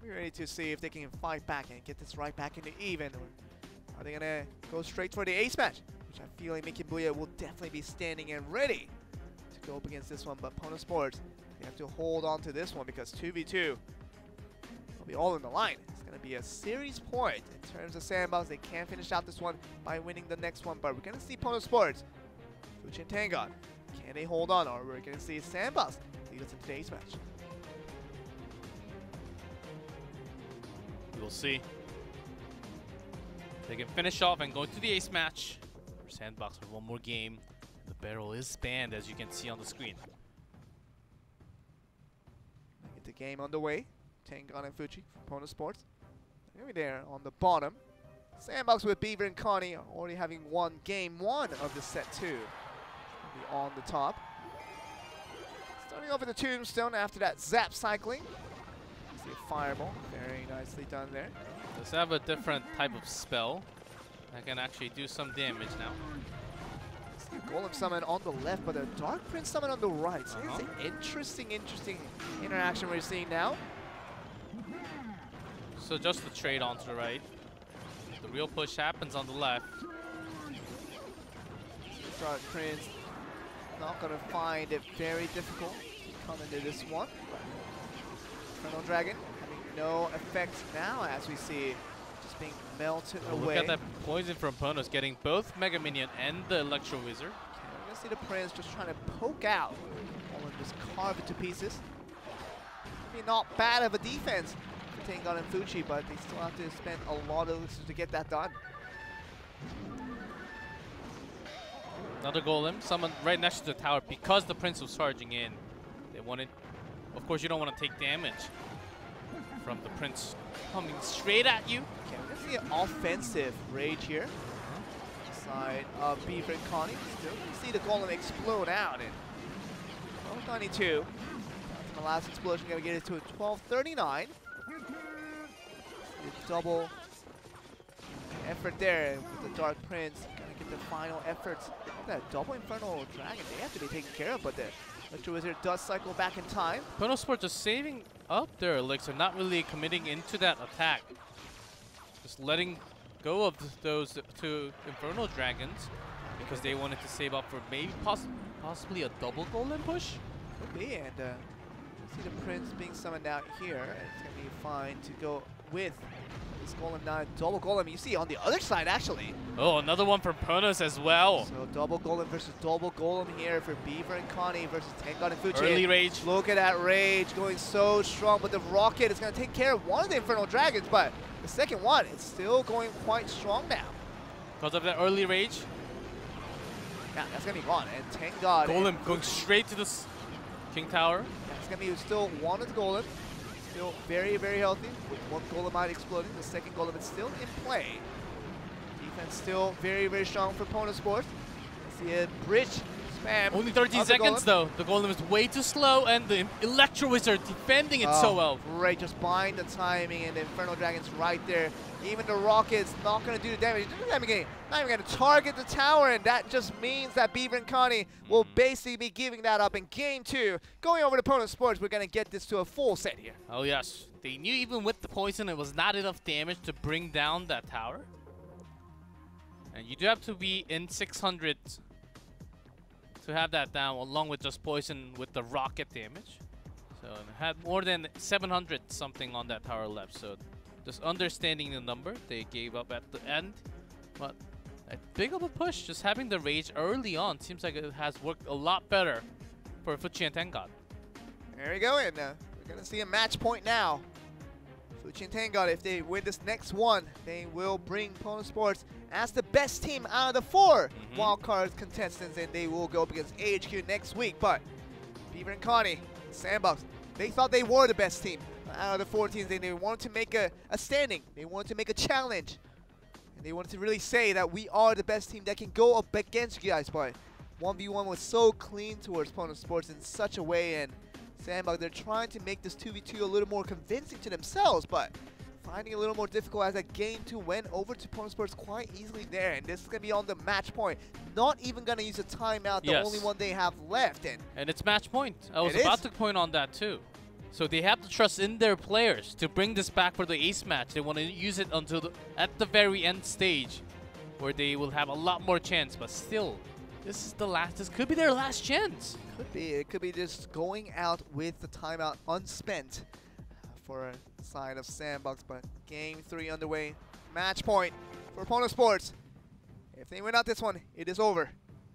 Be ready to see if they can fight back and get this right back into even, or are they gonna go straight for the ace match, which I feel like Mickey Booyah will definitely be standing and ready to go up against this one. But Pono Sports, they have to hold on to this one because 2v2 will be all in the line. It's gonna be a series point in terms of Sandbox. They can finish out this one by winning the next one, but we're gonna see Pono Sports, Fuchi and Tengon, can they hold on, or we're going to see Sandbox lead us into today's match? We'll see. They can finish off and go into the ace match for Sandbox for one more game. The barrel is spanned, as you can see on the screen. Get the game underway. Tengon and Fuchi from Pono Sports. They're going to be there on the bottom. Sandbox with Beaver and Connie already having won Game 1 of the set 2. On the top. Starting off with the Tombstone after that zap cycling. You see a fireball. Very nicely done there. Does have a different type of spell that can actually do some damage now. See a Golem summon on the left, but a Dark Prince summon on the right. So it's an interesting interaction we're seeing now. So just the trade onto the right. The real push happens on the left. Dark Prince not going to find it very difficult to come into this one. Infernal Dragon having no effect now, as we see just being melted away. Look at that poison from Pono's getting both Mega Minion and the Electro Wizard. Okay, we're going to see the Prince just trying to poke out and just carve it to pieces. I mean, not bad of a defense for Tengon and Fuchi, but they still have to spend a lot of elixirs to get that done. Another Golem summoned right next to the tower because the Prince was charging in. They wanted, of course, you don't want to take damage from the Prince coming straight at you. Okay, we're going to see an offensive rage here. Side of Beaver and Connie. Still going to see the Golem explode out. And 1292. The last explosion going to get it to a 1239. Double effort there with the Dark Prince. Going to get the final efforts. That double Infernal Dragon, they have to be taken care of, but the Electro Wizard does cycle back in time. Pono Sport just saving up their elixir, not really committing into that attack. Just letting go of those two Infernal Dragons because they wanted to save up for maybe possibly a double golem push. Could be, and see the Prince being summoned out here, and it's going to be fine to go with this Golem now. Double Golem, you see on the other side actually. Oh, another one from Ponos as well. So double Golem versus double Golem here for Beaver and Connie versus Tengod and Fuji. Early Rage. Look at that Rage going so strong, but the Rocket is going to take care of one of the Infernal Dragons, but the second one is still going quite strong now. Because of that early Rage. Yeah, that's going to be gone, and Tengod. Golem going straight to the King Tower. Yeah, it's going to be still one of the Golem. Still very, very healthy, with one Golemite exploding. The second Golem is still in play. Defense still very, very strong for Pono Sports. See a bridge spam. Only 13 seconds though. The Golem is way too slow, and the Electro Wizard defending it so well. Great, just buying the timing, and the Infernal Dragon's right there. Even the Rocket's not going to do the damage. Not even going to target the tower, and that just means that Beaver and Connie will basically be giving that up in game 2. Going over to Pono Sports, we're going to get this to a full set here. Oh yes, they knew even with the poison it was not enough damage to bring down that tower. And you do have to be in 600 to have that down, along with just poison with the rocket damage. So it had more than 700 something on that tower left. So just understanding the number, they gave up at the end. But a big of a push, just having the Rage early on seems like it has worked a lot better for Fuji and Tengod. There we go, and we're going to see a match point now. Fuji and Tengod, if they win this next one, they will bring Pono Sports as the best team out of the 4 wildcard contestants, and they will go up against AHQ next week. But Beaver and Connie, Sandbox, they thought they were the best team out of the 4 teams, and they wanted to make a standing. They wanted to make a challenge. And they wanted to really say that we are the best team that can go up against you guys. But 1v1 was so clean towards Pono Sports in such a way, and Sandbox, they're trying to make this 2v2 a little more convincing to themselves, but finding it a little more difficult as that game 2 went over to Pono Sports quite easily there. And this is going to be on the match point. Not even going to use a timeout, the only one they have left. And it's match point. I was about to point on that too. So they have to trust in their players to bring this back for the ace match. They want to use it until at the very end stage, where they will have a lot more chance. But still, this could be their last chance. Could be. It could be just going out with the timeout unspent for a side of Sandbox. But game 3 underway. Match point for Pono Sports. If they win out this one, it is over.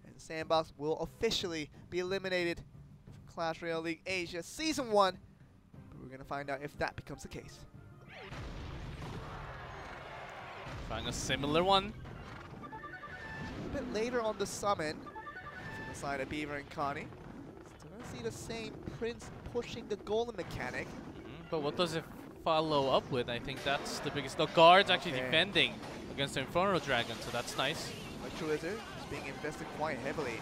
And Sandbox will officially be eliminated from Clash Royale League Asia Season 1. We're going to find out if that becomes the case. Trying a similar one. A bit later on the summon from the side of Beaver and Connie. Still going to see the same Prince pushing the Golem mechanic. But what does it follow up with? I think that's the biggest. The guard's actually defending against the Infernal Dragon, so that's nice. Electro Wizard is being invested quite heavily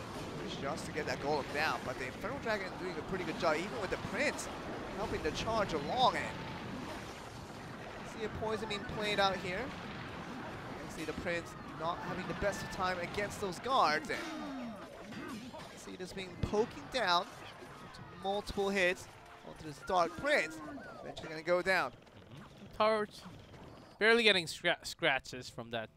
just to get that Golem down. But the Infernal Dragon is doing a pretty good job, even with the Prince helping to charge along it. See a poison being played out here. You see the Prince not having the best of time against those guards. And see this being poking down into multiple hits onto this Dark Prince. Eventually going to go down. Tower's barely getting scratches from that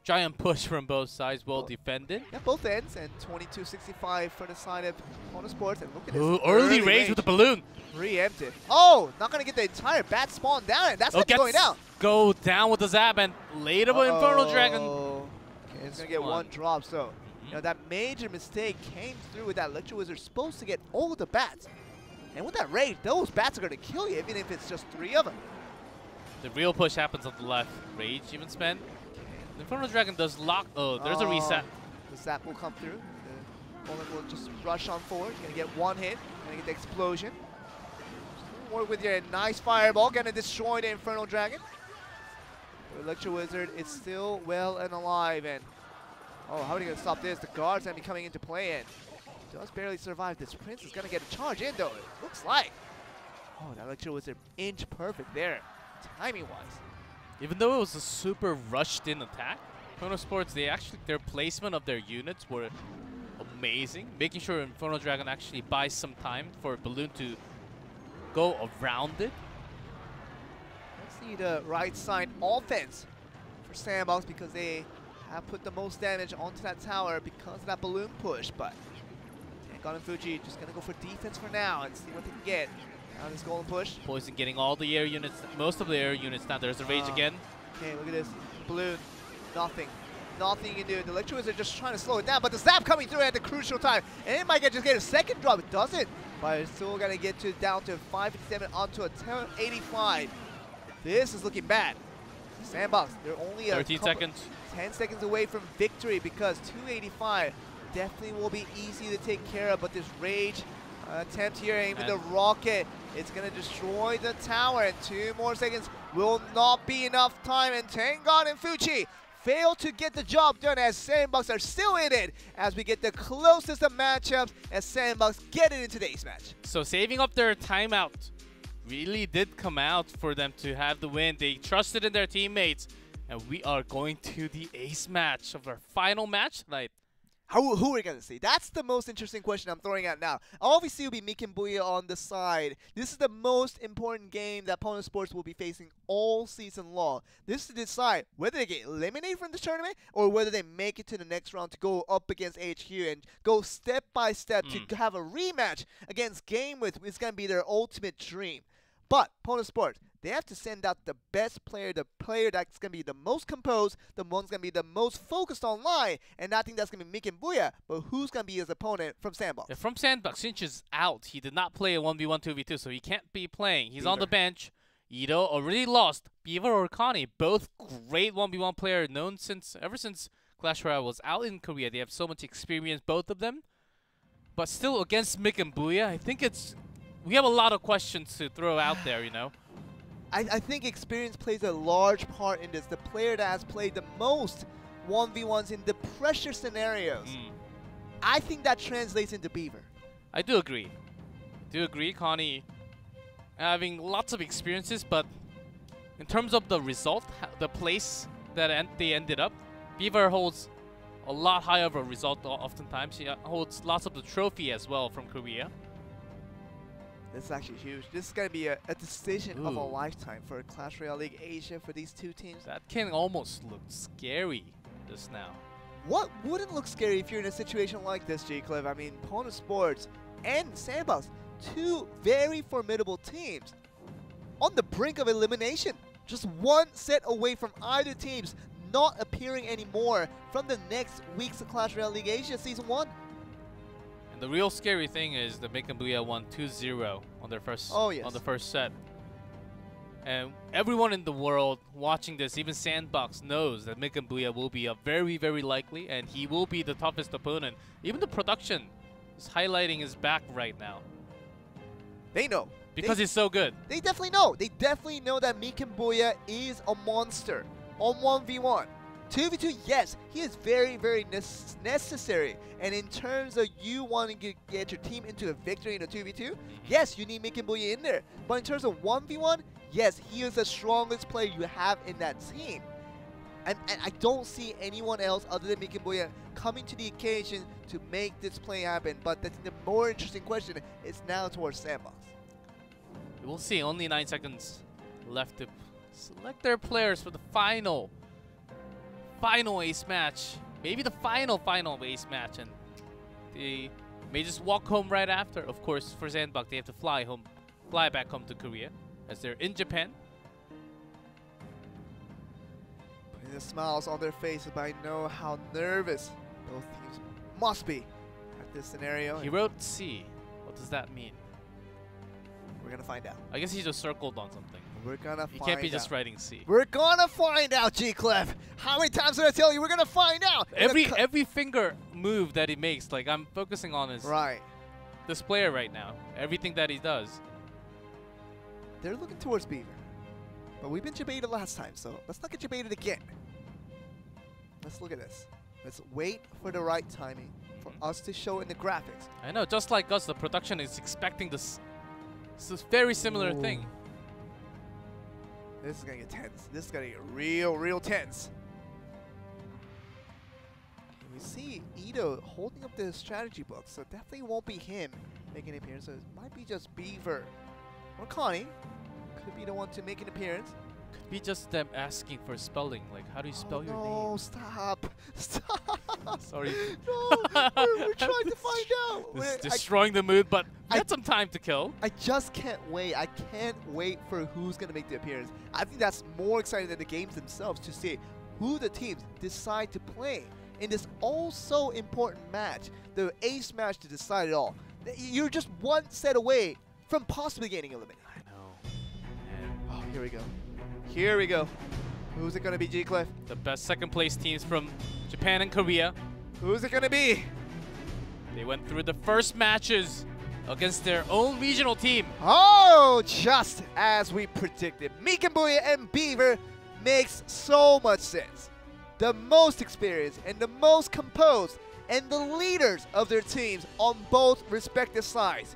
giant push from both sides, well defended. Yeah, both ends, and 22-65 for the side of Pono Sports. And look at this. Ooh, early Rage with the balloon. Preempted. Oh, not going to get the entire bat spawn down, and that's going down. Go down with the zap, and later with Infernal Dragon. Okay, it's going to get one drop, so you know, that major mistake came through with that Electro Wizard supposed to get all the bats. And with that Rage, those bats are going to kill you, even if it's just 3 of them. The real push happens on the left. Rage even spent. The Infernal Dragon does lock. Oh, there's a reset. The zap will come through. The Golem will just rush on forward. Gonna get one hit. Gonna get the explosion. Just work with your nice fireball. Gonna destroy the Infernal Dragon. The Electro Wizard is still well and alive. And oh, how are they gonna stop this? The guard's gonna be coming into play, and does barely survive. This Prince is gonna get a charge in though. It looks like. Oh, that Electro Wizard inch perfect there, timing wise. Even though it was a super rushed-in attack, Pono Sports, their placement of their units were amazing, making sure Infernal Dragon actually buys some time for Balloon to go around it. Let's see the right side offense for Sandbox because they have put the most damage onto that tower because of that balloon push. But Tengon and Fuji just gonna go for defense for now and see what they can get. Now this golden push. Poison getting all the air units, most of the air units down. There's a rage again. Okay, look at this. Balloon. Nothing. Nothing you can do. The Electro Wizard just trying to slow it down, but the zap coming through at the crucial time. And it might just get a second drop. It doesn't. But it's still going to get down to 557 onto a 1085. This is looking bad. Sandbox, they're only 13 seconds. 10 seconds away from victory because 285 definitely will be easy to take care of. But this rage attempt here, aim with the rocket, it's going to destroy the tower. And 2 more seconds will not be enough time. And Tengon and Fuji fail to get the job done as Sandbox are still in it as we get the closest of matchups as Sandbox get it into the ace match. So saving up their timeout really did come out for them to have the win. They trusted in their teammates, and we are going to the ace match of our final match tonight. Who are we going to see? That's the most interesting question I'm throwing out now. Obviously, it'll be Mick and Booyah on the side. This is the most important game that Pono Sports will be facing all season long. This is to decide whether they get eliminated from this tournament or whether they make it to the next round to go up against HQ and go step by step to have a rematch against Game With. It's going to be their ultimate dream. But Pono Sports, they have to send out the best player, the player that's going to be the most composed, the one's going to be the most focused online, and I think that's going to be Mick and Booyah, but who's going to be his opponent from Sandbox? Yeah, from Sandbox, Shinju's out. He did not play a 1v1, 2v2, so he can't be playing. He's on the bench. Ito already lost. Beaver or Connie, both great 1v1 player, known ever since Clash Royale was out in Korea. They have so much experience, both of them. But still, against Mick and Booyah, I think we have a lot of questions to throw out there, you know? I think experience plays a large part in this. The player that has played the most 1v1s in the pressure scenarios. I think that translates into Beaver. I do agree. Connie having lots of experiences, but in terms of the result, the place that they ended up, Beaver holds a lot higher of a result oftentimes. He holds lots of the trophy as well from Korea. This is actually huge. This is going to be a decision of a lifetime for Clash Royale League Asia for these two teams. That can almost look scary just now. What wouldn't look scary if you're in a situation like this, G-Cliff? I mean, Pono Sports and Sandbox, two very formidable teams on the brink of elimination. Just one set away from either teams not appearing anymore from the next week's of Clash Royale League Asia Season 1. The real scary thing is that Mick and Booyah won 2-0 on their first on the first set. And everyone in the world watching this, even Sandbox, knows that Mick and Booyah will be a very, very likely, and he will be the toughest opponent. Even the production is highlighting his back right now. They know. Because he's so good. They definitely know. They definitely know that Mick and Booyah is a monster on 1v1. 2v2, yes, he is very, very necessary. And in terms of you wanting to get your team into a victory in a 2v2, yes, you need Mick and Booyah in there. But in terms of 1v1, yes, he is the strongest player you have in that team. And I don't see anyone else other than Mick and Booyah coming to the occasion to make this play happen. But the more interesting question is now towards Sandbox. We'll see. Only 9 seconds left to select their players for the final ace match. Maybe the final ace match, and they may just walk home right after. Of course, for Sandbox, they have to fly back home to Korea as they're in Japan. Putting the smiles on their faces, but I know how nervous both teams must be at this scenario. He wrote C. What does that mean? We're gonna find out. I guess he just circled on something. We're gonna find out. You can't be just writing C. We're gonna find out, G-Clef. How many times did I tell you we're gonna find out? Every finger move that he makes, like I'm focusing on his this player right now. Everything that he does. They're looking towards Beaver. But we've been debated last time, so let's not get debated again. Let's look at this. Let's wait for the right timing for us to show in the graphics. I know, just like us, the production is expecting this very similar thing. This is gonna get tense. This is gonna get real tense. Okay, we see Ito holding up the strategy book, so definitely won't be him making an appearance. So it might be just Beaver or Connie could be the one to make an appearance. Could be just them asking for spelling. Like, how do you spell your No, name? stop. Stop. Sorry. No, we're trying to find out. This is destroying the mood, but we had some time to kill. I just can't wait. I can't wait for who's going to make the appearance. I think that's more exciting than the games themselves to see who the teams decide to play in this also important match, the ace match to decide it all. You're just one set away from possibly getting eliminated. I know. And Oh, here we go. Here we go. Who's it going to be, G-Cliff? the best second place teams from Japan and Korea. Who's it going to be? They went through the first matches against their own regional team. Oh, just as we predicted. Mikenbuya and Beaver makes so much sense. The most experienced and the most composed and the leaders of their teams on both respective sides.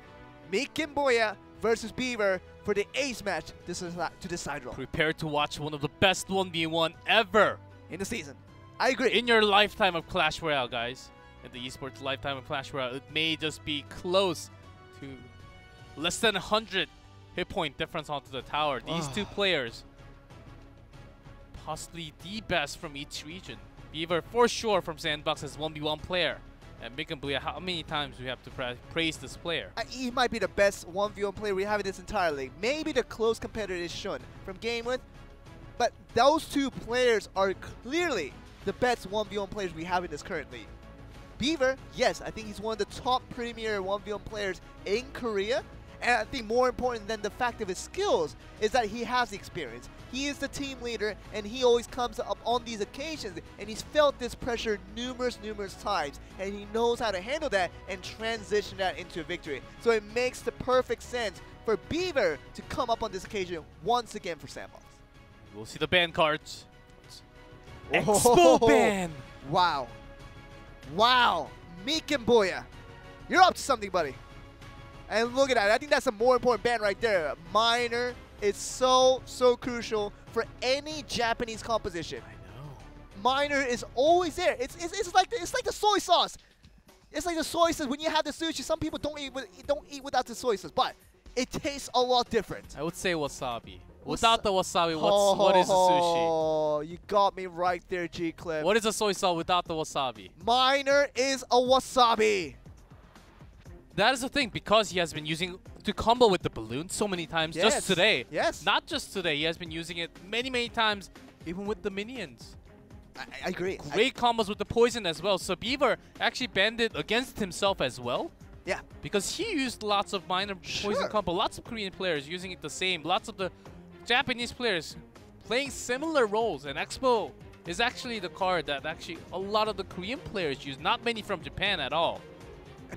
Mikenbuya versus Beaver for the ace match to decide it all Prepare to watch one of the best 1v1 ever in the season. I agree. in your lifetime of Clash Royale, guys. In the esports lifetime of Clash Royale, it may just be close to less than 100 hit point difference onto the tower. These two players, possibly the best from each region. Beaver, for sure, from Sandbox as 1v1 player. And Mikenbuya, how many times do we have to praise this player? He might be the best 1v1 player we have in this entire league. Maybe the close competitor is Shun from Game With. But those two players are clearly the best 1v1 players we have in this current league. Beaver, yes, I think he's one of the top premier 1v1 players in Korea. And I think more important than the fact of his skills is that he has the experience. He is the team leader, and he always comes up on these occasions, and he's felt this pressure numerous times, and he knows how to handle that and transition that into a victory. So it makes the perfect sense for Beaver to come up on this occasion once again for Sandbox. We'll see the ban cards. Oh. Expo ban! Wow. Wow. Mikenbuya, you're up to something, buddy. And look at that. I think that's a more important ban right there. Minor is so crucial for any Japanese composition. I know. Minor is always there. It's like the soy sauce. It's like the soy sauce when you have the sushi. Some people don't eat without the soy sauce, but it tastes a lot different. I would say wasabi. Without the wasabi, what is a sushi? Oh, you got me right there, G-Cliff. What is a soy sauce without the wasabi? Minor is a wasabi. That is the thing, because he has been using to combo with the balloon so many times just today. Yes. Not just today, he has been using it many times, even with the minions. I agree. Great combos with the poison as well. So Beaver actually banned it against himself as well. Yeah. Because he used lots of minor poison combo. Lots of Korean players using it the same. Lots of the Japanese players playing similar roles. And Expo is actually the card that actually a lot of the Korean players use. Not many from Japan at all.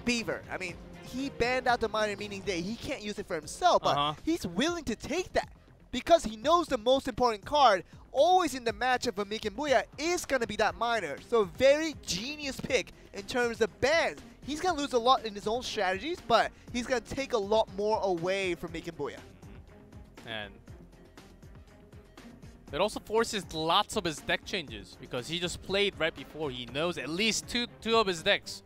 Beaver, I mean, he banned out the minor, meaning that he can't use it for himself, but he's willing to take that because he knows the most important card always in the matchup of Mikenbuya is going to be that minor. So very genius pick in terms of bans. He's going to lose a lot in his own strategies, but he's going to take a lot more away from Mikenbuya. And it also forces lots of his deck changes because he just played right before. He knows at least two of his decks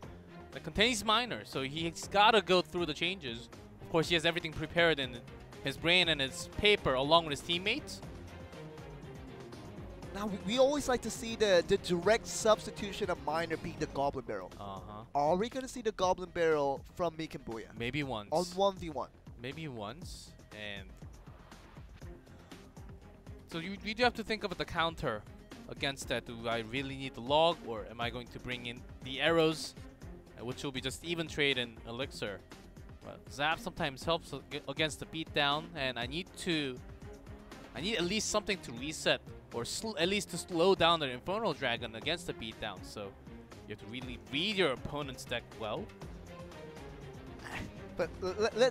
that contains minor, so he's got to go through the changes. Of course, he has everything prepared in his brain and his paper along with his teammates. Now, we always like to see the direct substitution of minor being the Goblin Barrel. Are we going to see the Goblin Barrel from Mikenbuya? Maybe once. On 1v1. Maybe once. And so you do have to think of the counter against that. Do I really need the log, or am I going to bring in the arrows, which will be just even trade and elixir? But Zap sometimes helps against the beatdown, and I need at least something to reset, or at least to slow down the Infernal Dragon against the beatdown. So you have to really read your opponent's deck well. But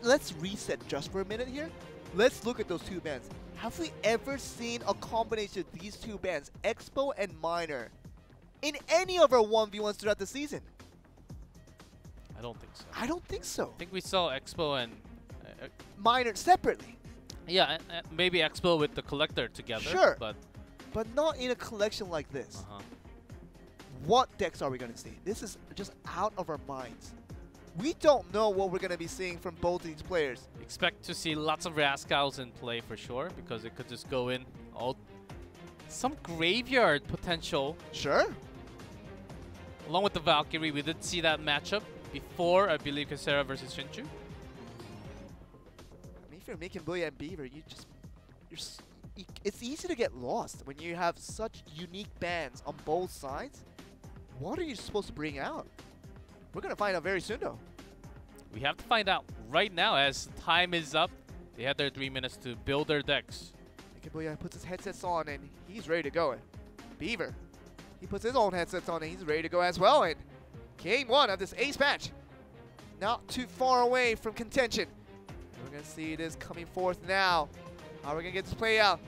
let's reset just for a minute here. Let's look at those two bans. Have we ever seen a combination of these two bans, Expo and Minor, in any of our 1v1s throughout the season? I don't think so. I don't think so. I think we saw Expo and Minor separately. Yeah, maybe Expo with the Collector together. Sure. But not in a collection like this. What decks are we going to see? This is just out of our minds. we don't know what we're going to be seeing from both of these players. Expect to see lots of Rascals in play for sure, because it could just go in all... Some graveyard potential. Sure. Along with the Valkyrie, we did see that matchup before, I believe, Kissera versus Shinju. I mean, if you're making Booyah and Beaver, it's easy to get lost when you have such unique bans on both sides. What are you supposed to bring out? We're going to find out very soon, though. We have to find out right now as time is up. They had their 3 minutes to build their decks. Booyah puts his headsets on and he's ready to go. Beaver, he puts his own headsets on and he's ready to go as well. And game one of this ace match, not too far away from contention. And we're going to see this coming forth now. How are we going to get this play out?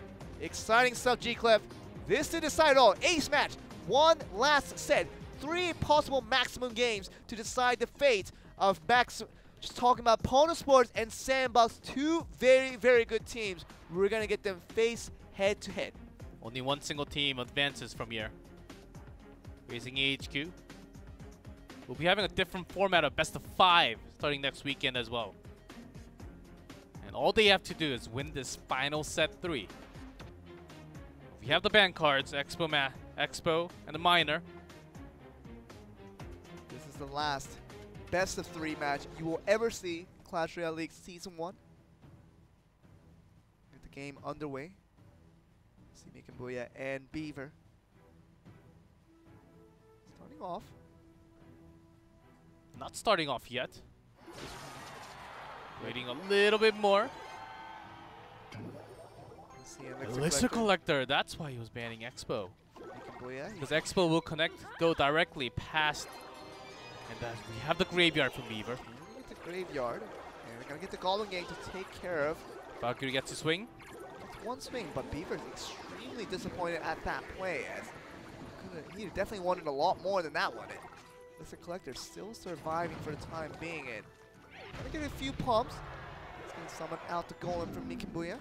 Exciting stuff, G-Clef. This to decide all. Ace match, one last set. 3 possible maximum games to decide the fate of just talking about Pono Sports and Sandbox, 2 very, very good teams. We're going to get them face head to head. Only one single team advances from here. Raising AHQ. We'll be having a different format of best of 5 starting next weekend as well. And all they have to do is win this final set 3. We have the ban cards, Expo and the Minor. This is the last best of 3 match you will ever see Clash Royale League Season 1. Get the game underway. See Making Booyah and Beaver. Starting off. Not starting off yet. Just waiting a little bit more. Elixir Collector, that's why he was banning Expo. Because Expo will go directly past. And we have the graveyard from Beaver. Get the graveyard, and we're gonna get the Golden Gang to take care of. Valkyrie gets a swing. Gets one swing, but Beaver's extremely disappointed at that play, as he definitely wanted a lot more than that one. Elixir Collector still surviving for the time being, and gonna get a few pumps. He's gonna summon out the Golem from Making Booyah.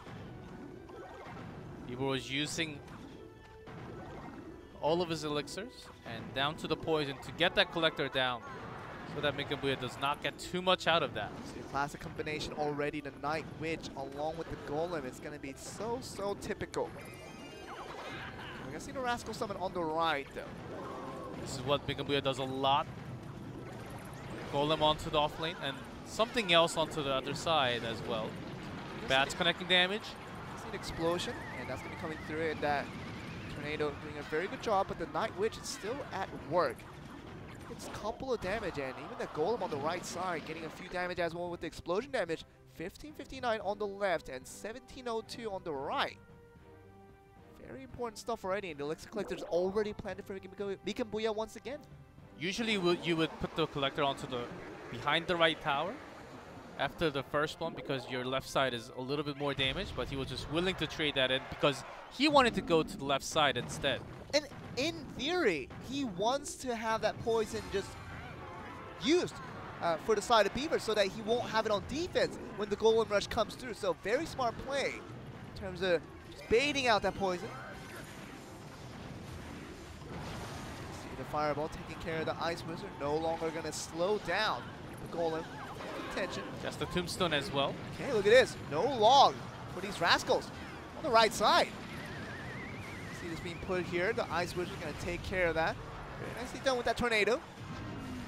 Beaver was using all of his elixirs and down to the poison to get that collector down so that Making Booyah does not get too much out of that. See the classic combination already, the Night Witch along with the Golem. It's going to be so typical. We're going to see the Rascal summon on the right though. This is what Making Booyah does a lot. Golem onto the off lane and something else onto the other side as well. Bats connecting damage. See an explosion, and that's going to be coming through, and that Tornado doing a very good job, but the Night Witch is still at work. It's a couple of damage, and even the Golem on the right side getting a few damage as well with the explosion damage. 1559 on the left and 1702 on the right. Very important stuff already, and the Elixir Collector's already planted for Making Booyah once again. Usually you would put the collector onto the behind the right tower after the first one because your left side is a little bit more damaged, but he was just willing to trade that in because he wanted to go to the left side instead. And in theory, he wants to have that poison just used for the side of Beaver so that he won't have it on defense when the Golem Rush comes through. So very smart play in terms of just baiting out that poison. See the Fireball taking care of the Ice Wizard, no longer going to slow down the Golem. Attention. Just the Tombstone as well. Okay, look at this. No log for these Rascals on the right side. See this being put here. The Ice Wizard is going to take care of that. Very nicely done with that Tornado.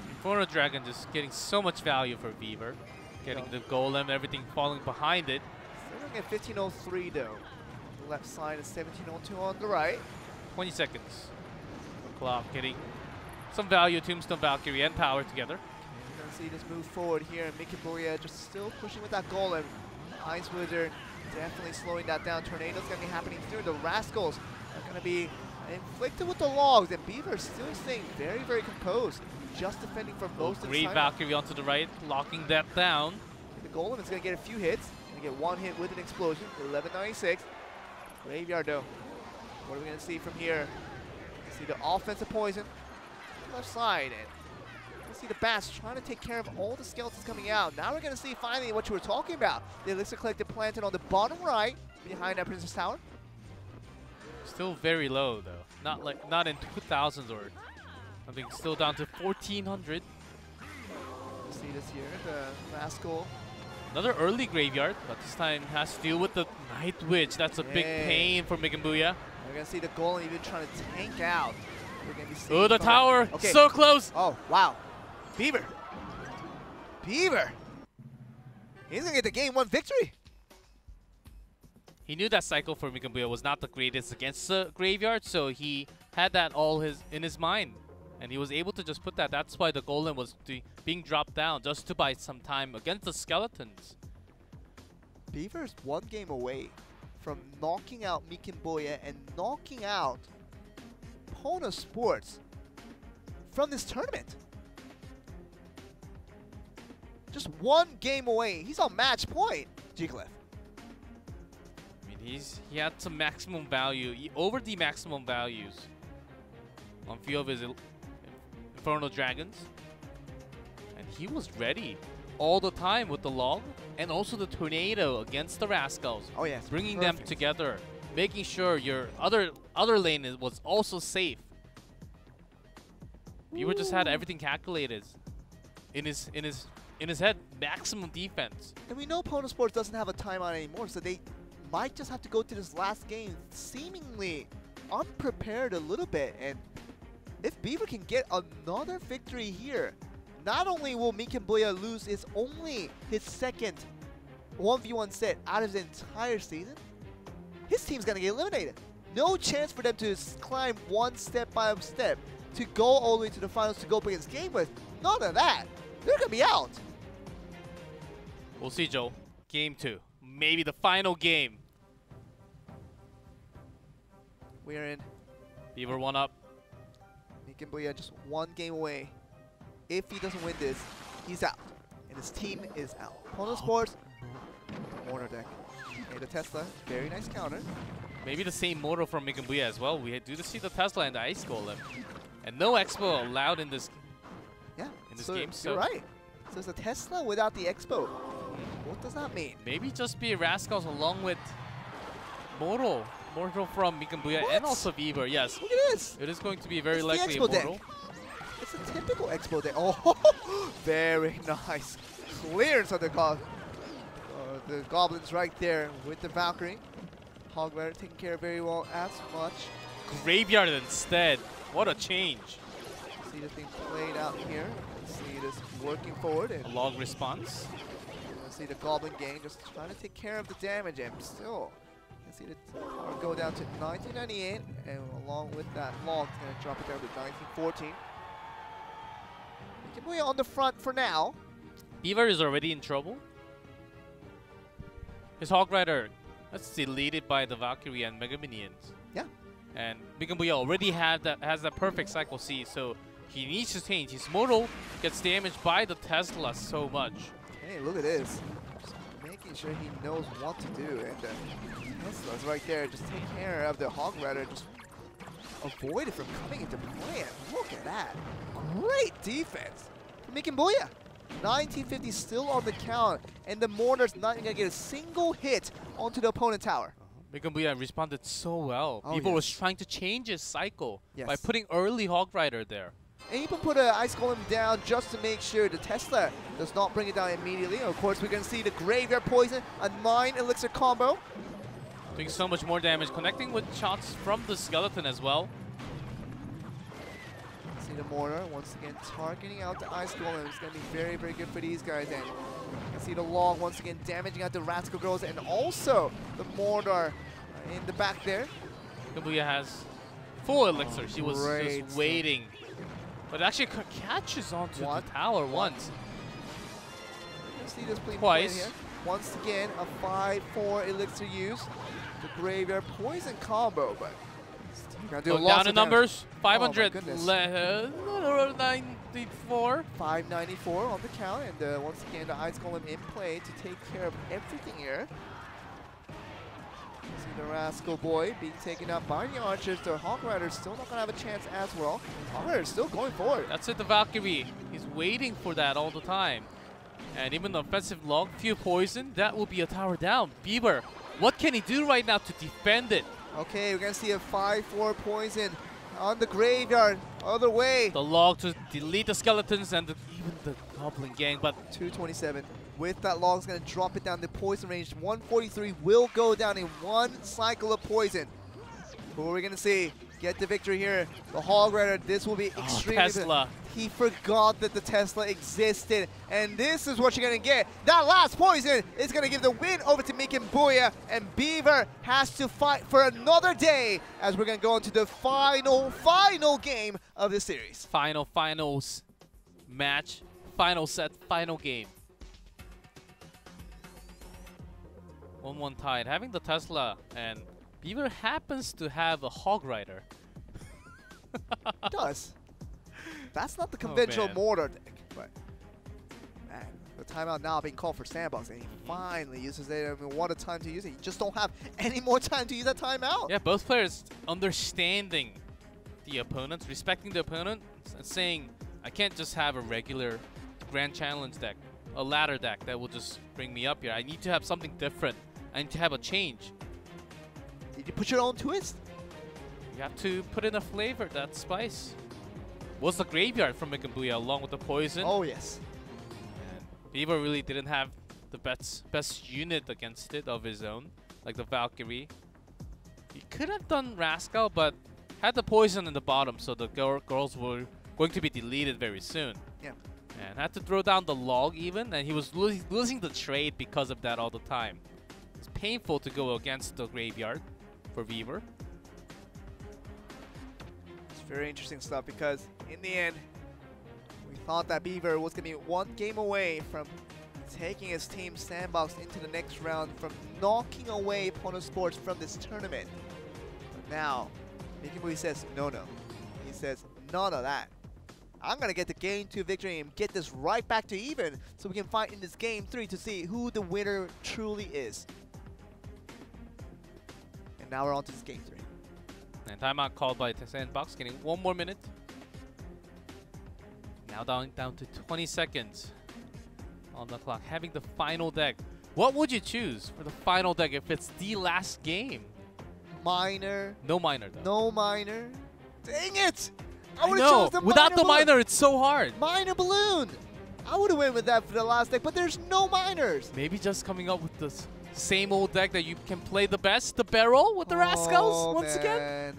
Inferno Dragon just getting so much value for Beaver. Getting the Golem, everything falling behind it. Still going to get 1503 though. On the left side is 1702 on the right. 20 seconds. The clock getting some value. Tombstone, Valkyrie, and Power together. See this move forward here, and Making Booyah just still pushing with that Golem. Ice Wizard definitely slowing that down. Tornado's going to be happening through. The Rascals are going to be inflicted with the logs, and Beaver still staying very, very composed, just defending for most of the great time. Valkyrie onto the right, locking that down. The Golem is going to get a few hits. Going to get one hit with an explosion. 1196. Graveyard though. What are we going to see from here? See the offensive poison on the left side, and see the Bats trying to take care of all the skeletons coming out. Now we're going to see finally what you were talking about. The Elixir Collector planted on the bottom right behind that Princess Tower. Still very low though. Not in 2000s or something. Still down to 1400. See this here, the Rascal. Another early graveyard, but this time has to deal with the Night Witch. That's a big pain for Mikambuya. We're gonna see the Golem even trying to tank out. We're gonna be seeing Oh, the tower! Okay. So close! Oh, wow. Beaver! Beaver! He's gonna get the game 1 victory! He knew that cycle for Mikambuya was not the greatest against the graveyard, so he had that all in his mind. And he was able to just put that. That's why the Golem was being dropped down, just to buy some time against the Skeletons. Beaver's 1 game away from knocking out Mikambuya and knocking out Pono Sports from this tournament. Just 1 game away. He's on match point, G-Cliff. I mean, he had some maximum value, over the maximum values on few of his Infernal Dragons. And he was ready all the time with the log and also the tornado against the Rascals. Oh yes, bringing them together, making sure your other lane was also safe. Beaver just had everything calculated in his head. Maximum defense. And we know Pono Sports doesn't have a timeout anymore, so they might just have to go to this last game seemingly unprepared a little bit. And if Beaver can get another victory here, not only will Mikambuya lose his 2nd 1v1 set out of the entire season, his team's gonna get eliminated. No chance for them to climb 1 step by step to go all the way to the finals to go up against Game with. None of that. They're gonna be out. We'll see, Joe. Game 2. Maybe the final game. We're in. Beaver 1 up. Mikambuya just 1 game away. If he doesn't win this, he's out. And his team is out. Pono Sports, Warner deck. Okay, the Tesla, very nice counter. Maybe the same motor from Mikambuya as well. We do see the Tesla and the Ice Golem. And no Expo allowed in this game. So you're right. So it's a Tesla without the Expo. What does that mean? Maybe just be Rascals along with Moro. Moro from Mikambuya and also Beaver, yes. Look at this. It is going to be very It's likely the Expo Moro. deck. It's a typical Expo deck. Oh, very nice. Clearance of the Goblins right there with the Valkyrie. Hog Rider taking care very well as much. Graveyard instead. What a change. See this thing played out here. See this working forward. And a log response. See the Goblin gang just trying to take care of the damage, and still you see the tower go down to 1998, and along with that log, it's going to drop it down to 1914. Mikambuya on the front for now. Beaver is already in trouble. His Hog Rider, that's deleted by the Valkyrie and Mega Minions. Yeah. And Mikambuya already has that perfect cycle C, so he needs to change. His Mortal gets damaged by the Tesla so much. Hey, look at this. Just making sure he knows what to do. And Tesla's right there. Just take care of the Hog Rider. Just avoid it from coming into play. And look at that. Great defense from Mikambuya. 1950 still on the count. And the Mourner's not even going to get a single hit onto the opponent tower. Mikambuya responded so well. Oh, People yes. was trying to change his cycle Yes. by putting early Hog Rider there. And even put an Ice Golem down just to make sure the Tesla does not bring it down immediately. Of course, we're going to see the Graveyard Poison, a 9 Elixir combo. Doing so much more damage, connecting with shots from the Skeleton as well. See the Mortar, once again, targeting out the Ice Golem. It's going to be very, very good for these guys. And you can see the Log once again damaging out the Rascal Girls, and also the Mortar in the back there. Mikambuya has full Elixir. She was Great just waiting. But actually catches onto the tower once. You see this play Twice. here. Once again, a 5-4 Elixir use. The Graveyard Poison combo, but gonna do a lot down in numbers. 500, goodness. 94. 594 on the count, and once again the Ice Golem in play to take care of everything here. See the Rascal Boy being taken out by the Archers. The Hog Rider still not going to have a chance as well. Hog Rider still going forward. That's it, the Valkyrie. He's waiting for that all the time. And even the offensive log, few poison, that will be a tower down. Beaver, what can he do right now to defend it? Okay, we're going to see a 5-4 poison on the graveyard, other way. The log to delete the skeletons and even the goblin gang, but 227. With that log, is going to drop it down the poison range. 143 will go down in one cycle of poison. Who are we going to see get the victory here? The Hog Rider. This will be extremely... Tesla. He forgot that the Tesla existed. And this is what you're going to get. That last poison is going to give the win over to Mick and Booyah. And Beaver has to fight for another day as we're going to go into the final game of the series. Finals match, final set, final game. 1-1 tied. Having the Tesla and Beaver happens to have a Hog Rider. It does. That's not the conventional mortar deck, but man, the timeout now being called for Sandbox, and he finally uses it. I mean, what a time to use it. You just don't have any more time to use that timeout. Yeah, both players understanding the opponent, respecting the opponent, and saying, I can't just have a regular Grand Challenge deck, a ladder deck that will just bring me up here. I need to have something different. I need to have a change. Did you put your own twist? You have to put in a flavor, that spice. Was the graveyard from Mick and Booyah along with the poison. Oh, yes. And Beaver really didn't have the best unit against it of his own, like the Valkyrie. He could have done Rascal, but had the poison in the bottom, so the girls were going to be deleted very soon. Yeah. And had to throw down the log even, and he was losing the trade because of that all the time. It's painful to go against the graveyard for Beaver. It's very interesting stuff because in the end, we thought that Beaver was going to be one game away from taking his team Sandbox into the next round, from knocking away Pono Sports from this tournament. But now, Mick and Booyah says, no. He says, none of that. I'm going to get the game 2 victory and get this right back to even so we can fight in this game 3 to see who the winner truly is. And now we're on to this game 3. And timeout called by the Sandbox, getting 1 more minute. Now down to 20 seconds on the clock, having the final deck. What would you choose for the final deck if it's the last game? Minor. No minor though. No minor. Dang it! I know. Without the minor, it's so hard. Minor balloon. I would have went with that for the last deck, but there's no minors. Maybe just coming up with this same old deck that you can play the best, the barrel with the Rascals once again.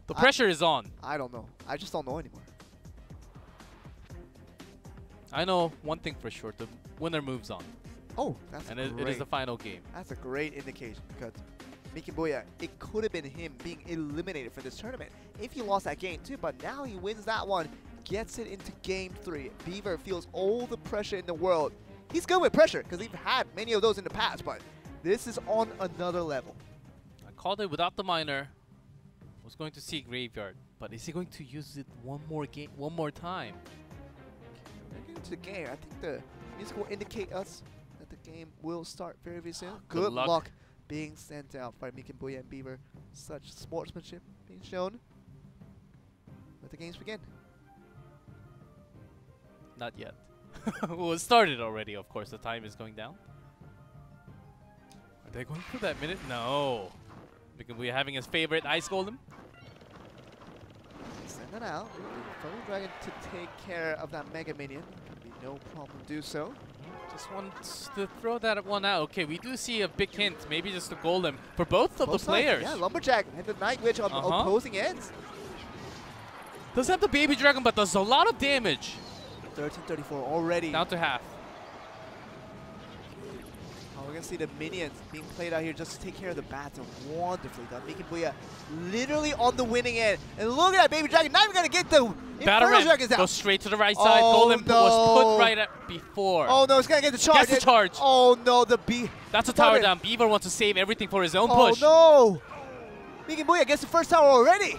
The pressure is on. I don't know. I just don't know anymore. I know one thing for sure: the winner moves on. Oh, that's and great. it is the final game. That's a great indication because Mick and Booyah, it could have been him being eliminated for this tournament if he lost that game too, but now he wins that one, gets it into game 3. Beaver feels all the pressure in the world. He's good with pressure because he's had many of those in the past, but this is on another level. I called it without the minor. Was going to see graveyard, but is he going to use it one more time? We're getting to the game. I think the music will indicate us that the game will start very, very soon. Good luck being sent out by Mick and Booyah and Beaver. Such sportsmanship being shown. Let the games begin. Not yet. Well, it started already, of course. The time is going down. Are they going for that minute? No. Mick and Booyah having his favorite Ice Golem. Send it out. Fellow Dragon to take care of that Mega Minion. Be no problem to do so. Just wants to throw that one out. Okay, we do see a big hint. Maybe just a Golem for both of the players. Yeah, Lumberjack and the Night Witch on opposing ends. Does have the Baby Dragon, but does a lot of damage. 1334 already. Down to half. We're going to see the minions being played out here just to take care of the bats. Wonderfully done. Mick and Booyah literally on the winning end. And look at that Baby Dragon. Not even going to get the Inferno Dragons out. Goes straight to the right side. Golem was put right at before. Oh no, it's going to get the charge. Gets the charge. Oh no, That's a tower down. Beaver wants to save everything for his own push. Oh no. Mick and Booyah gets the first tower already.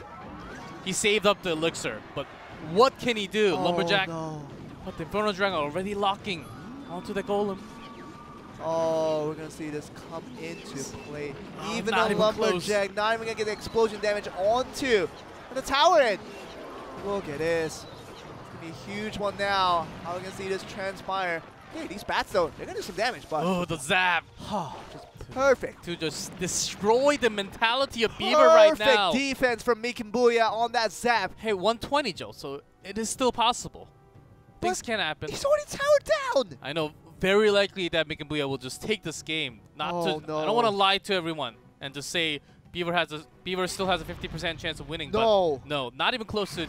He saved up the elixir, but what can he do? Lumberjack. No. But the Inferno Dragon already locking onto the Golem. Oh, we're going to see this come into play. Even not a even Lumberjack, close. not even going to get the explosion damage onto the tower end. Look at this. It's going to be a huge one now. How are we going to see this transpire? Hey, these bats, though, they're going to do some damage, but... Oh, the zap. just Perfect. To just destroy the mentality of Beaver right now. Perfect defense from Mikenbuya on that zap. Hey, 120, Joe, so it is still possible. Things can happen. He's already towered down. I know, very likely that Mikenbuya will just take this game. I don't want to lie to everyone and just say Beaver still has a 50% chance of winning. No. But no, not even close to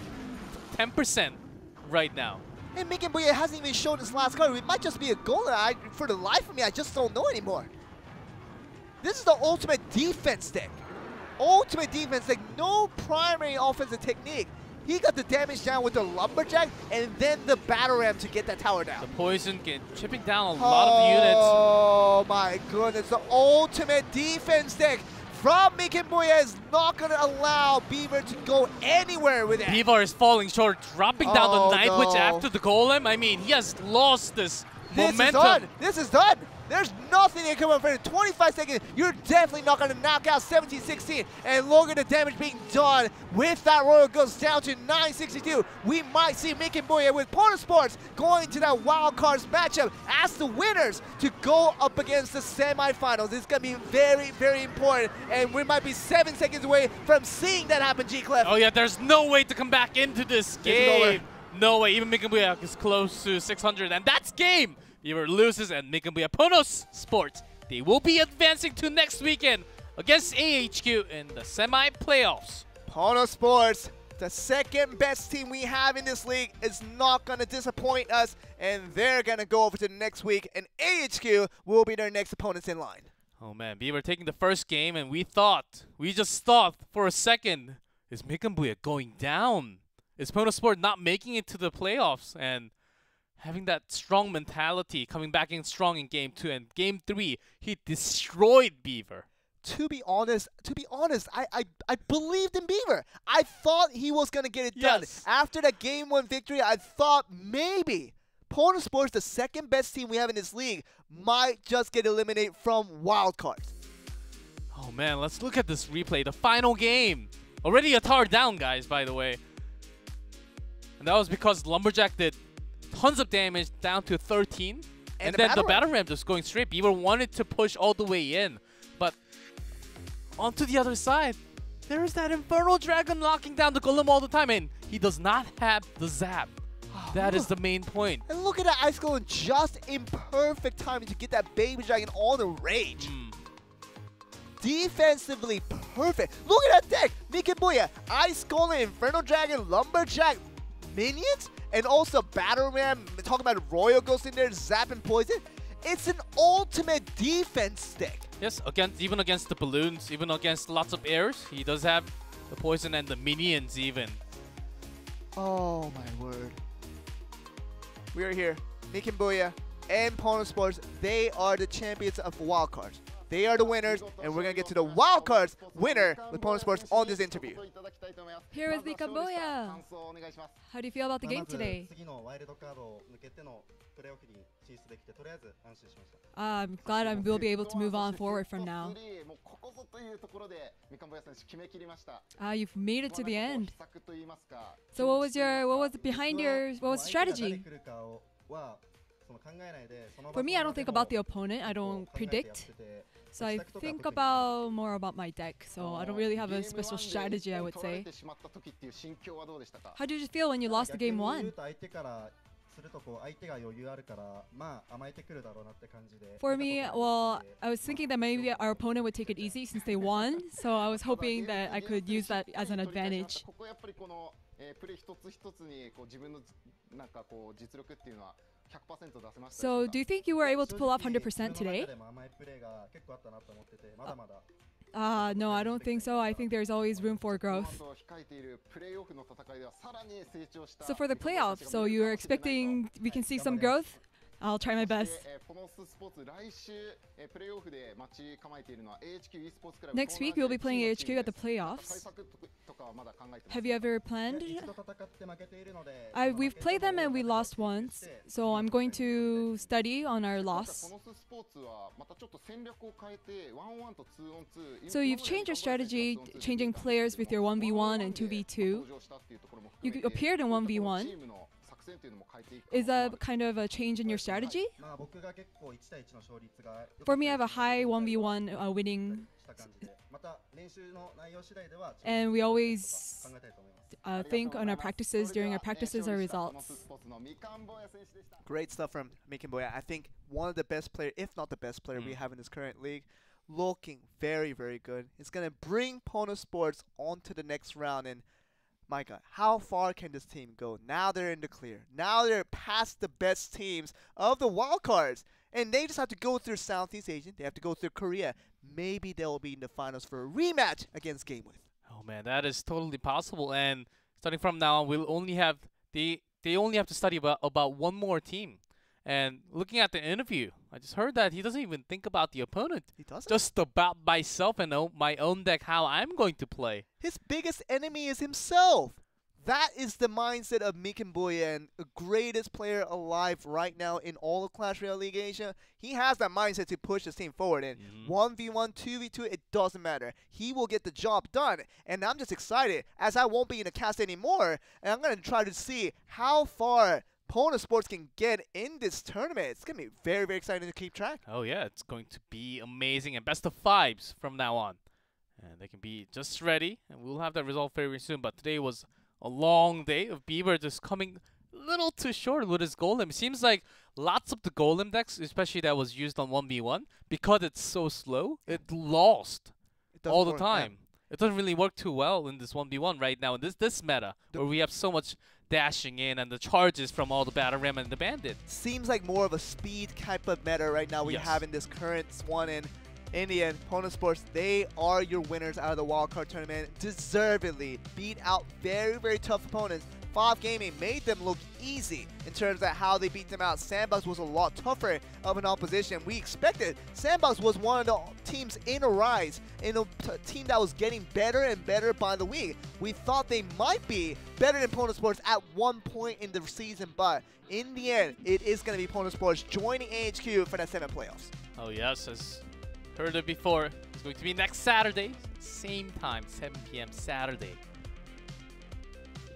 10% right now. And Mikenbuya hasn't even shown his last card. It might just be a goal. For the life of me, I just don't know anymore. This is the ultimate defense deck. Ultimate defense deck, no primary offensive technique. He got the damage down with the Lumberjack and then the Battle Ram to get that tower down. The Poison chipping down a lot of the units. Oh my goodness, the ultimate defense deck from Mikenbuya is not going to allow Beaver to go anywhere with it. Beaver is falling short, dropping down the Night Witch after the Golem. I mean, he has lost this momentum. Is done. This is done. There's nothing that can come up for 25 seconds. You're definitely not going to knock out 17-16. And look at the damage being done with that Royal goes down to 962. We might see Mikenbuya with Pono Sports going to that wild cards matchup as the winners to go up against the semifinals. It's going to be very, very important. And we might be 7 seconds away from seeing that happen, G-Clef. Oh yeah, there's no way to come back into this game. No way. Even Mikenbuya is close to 600. And that's game. Beaver loses and Mikenbuya Pono Sports. They will be advancing to next weekend against AHQ in the semi-playoffs. Pono Sports, the second best team we have in this league, is not going to disappoint us, and they're going to go over to the next week, and AHQ will be their next opponents in line. Oh man, Beaver taking the first game, and we just thought for a second, is Mikenbuya going down? Is Pono Sport not making it to the playoffs? And having that strong mentality, coming back in strong in Game 2 and Game 3, he destroyed Beaver. To be honest, I believed in Beaver. I thought he was going to get it done. After that Game 1 victory, I thought maybe Pono Sports, the second best team we have in this league, might just get eliminated from wildcards. Oh man, let's look at this replay. The final game. Already a tower down, guys, by the way. And that was because Lumberjack did tons of damage down to 13. And then the Battle Ram just going straight. Beaver wanted to push all the way in. But onto the other side, there is that Infernal Dragon locking down the Golem all the time. And he does not have the zap. That is the main point. And look at that Ice Golem just in perfect timing to get that Baby Dragon on the rage. Defensively perfect. Look at that deck. Mikenbuya, Ice Golem, Infernal Dragon, Lumberjack, minions, and also Battle Ram. Talking about Royal Ghost in there, Zap and Poison. It's an ultimate defense deck. Yes, even against the balloons, even against lots of airs, he does have the poison and the minions even. Oh my word. We are here. Mikenbuya and Pono Sports, they are the champions of wildcards. They are the winners, and we're going to get to the wildcards winner with Pono Sports on this interview. Here is Mikenbuya. How do you feel about the game today? I'm glad I will be able to move on forward from now. You've made it to the end. So what was the strategy? For me, I don't think about the opponent. I don't predict. So I think more about my deck. So I don't really have a special strategy, I would say. How did you feel when you lost the game 1? For me, well, I was thinking that maybe our opponent would take it easy since they won. So I was hoping that I could use that as an advantage. So, do you think you were able to pull off 100% today? No, I don't think so. I think there's always room for growth. So for the playoffs, so you're expecting we can see some growth? I'll try my best. Next week, we'll be playing AHQ at the playoffs. Have you ever planned? We've played them and we lost once, so I'm going to study on our loss. So you've changed your strategy, changing players with your 1v1 and 2v2. You appeared in 1v1. Is that kind of a change in your strategy? For me, I have a high 1v1 winning, and we always think on our practices, during our practices, our results. Great stuff from Mikenboya. I think one of the best player, if not the best player we have in this current league. Looking very, very good. It's going to bring Pono Sports onto the next round. And my God, how far can this team go? Now they're in the clear. Now they're past the best teams of the wildcards. And they just have to go through Southeast Asian. They have to go through Korea. Maybe they'll be in the finals for a rematch against GameWith. Oh man, that is totally possible. And starting from now on, we'll only have they only have to study about one more team. And looking at the interview, I just heard that he doesn't even think about the opponent. He doesn't? Just about myself and my own deck, how I'm going to play. His biggest enemy is himself. That is the mindset of Mikenboya, the greatest player alive right now in all of Clash Royale League Asia. He has that mindset to push his team forward. And 1v1, 2v2, it doesn't matter. He will get the job done. And I'm just excited, as I won't be in the cast anymore. And I'm going to try to see how far Pono Sports can get in this tournament. It's going to be very, very exciting to keep track. Oh yeah, it's going to be amazing, and best of fives from now on. And they can be just ready, and we'll have that result very soon. But today was a long day of Beaver just coming a little too short with his golem. It seems like lots of the golem decks, especially that was used on 1v1, because it's so slow, it lost all the time. Yeah. It doesn't really work too well in this 1v1 right now in this meta, where we have so much dashing in and the charges from all the battle ram and the bandit. Seems like more of a speed type of meta right now we have in this current one. And in the end, Pono Sports, they are your winners out of the wildcard tournament. Deservedly beat out very, very tough opponents. FOV Gaming made them look easy in terms of how they beat them out. Sandbox was a lot tougher of an opposition. We expected Sandbox was one of the teams in a rise, in a team that was getting better and better by the week. We thought they might be better than Pono Sports at one point in the season, but in the end, it is going to be Pono Sports joining AHQ for that 7 playoffs. Oh yes, as heard it before, it's going to be next Saturday, same time, 7 p.m. Saturday.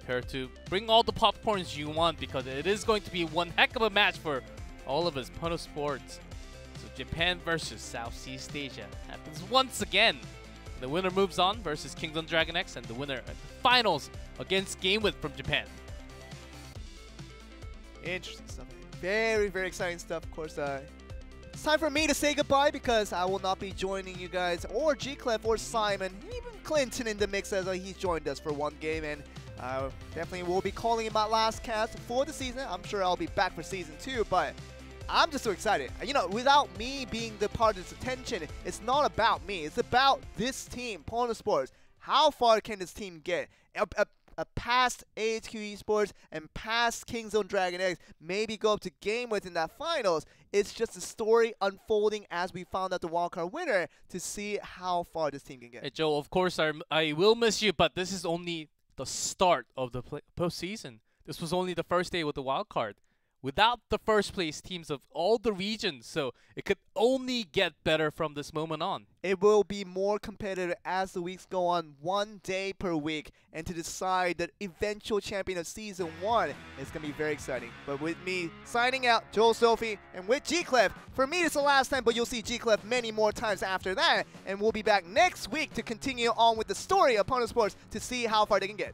Prepare to bring all the popcorns you want, because it is going to be one heck of a match for all of us, Pono Sports. So Japan versus Southeast Asia happens once again. The winner moves on versus Kingdom Dragon X, and the winner at the finals against GameWith from Japan. Interesting stuff. Very, very exciting stuff. Of course, it's time for me to say goodbye, because I will not be joining you guys, or G-Clef, or Simon, even Clinton in the mix, as he's joined us for one game. And definitely will be calling in my last cast for the season. I'm sure I'll be back for season 2, but I'm just so excited. You know, without me being the part of this attention, it's not about me. It's about this team, Pono Sports. How far can this team get? Past AHQ Esports and past Kingzone Dragon X, maybe go up to GameWith in that finals. It's just a story unfolding as we found out the wildcard winner to see how far this team can get. Hey Joe, of course I will miss you, but this is only the start of the postseason. This was only the first day with the wildcard, without the first place teams of all the regions, so it could only get better from this moment on. It will be more competitive as the weeks go on, one day per week, and to decide the eventual champion of Season 1 is going to be very exciting. But with me signing out, Joel Sophie, and with G-Clef, for me it's the last time, but you'll see G-Clef many more times after that, and we'll be back next week to continue on with the story of Pono Sports to see how far they can get.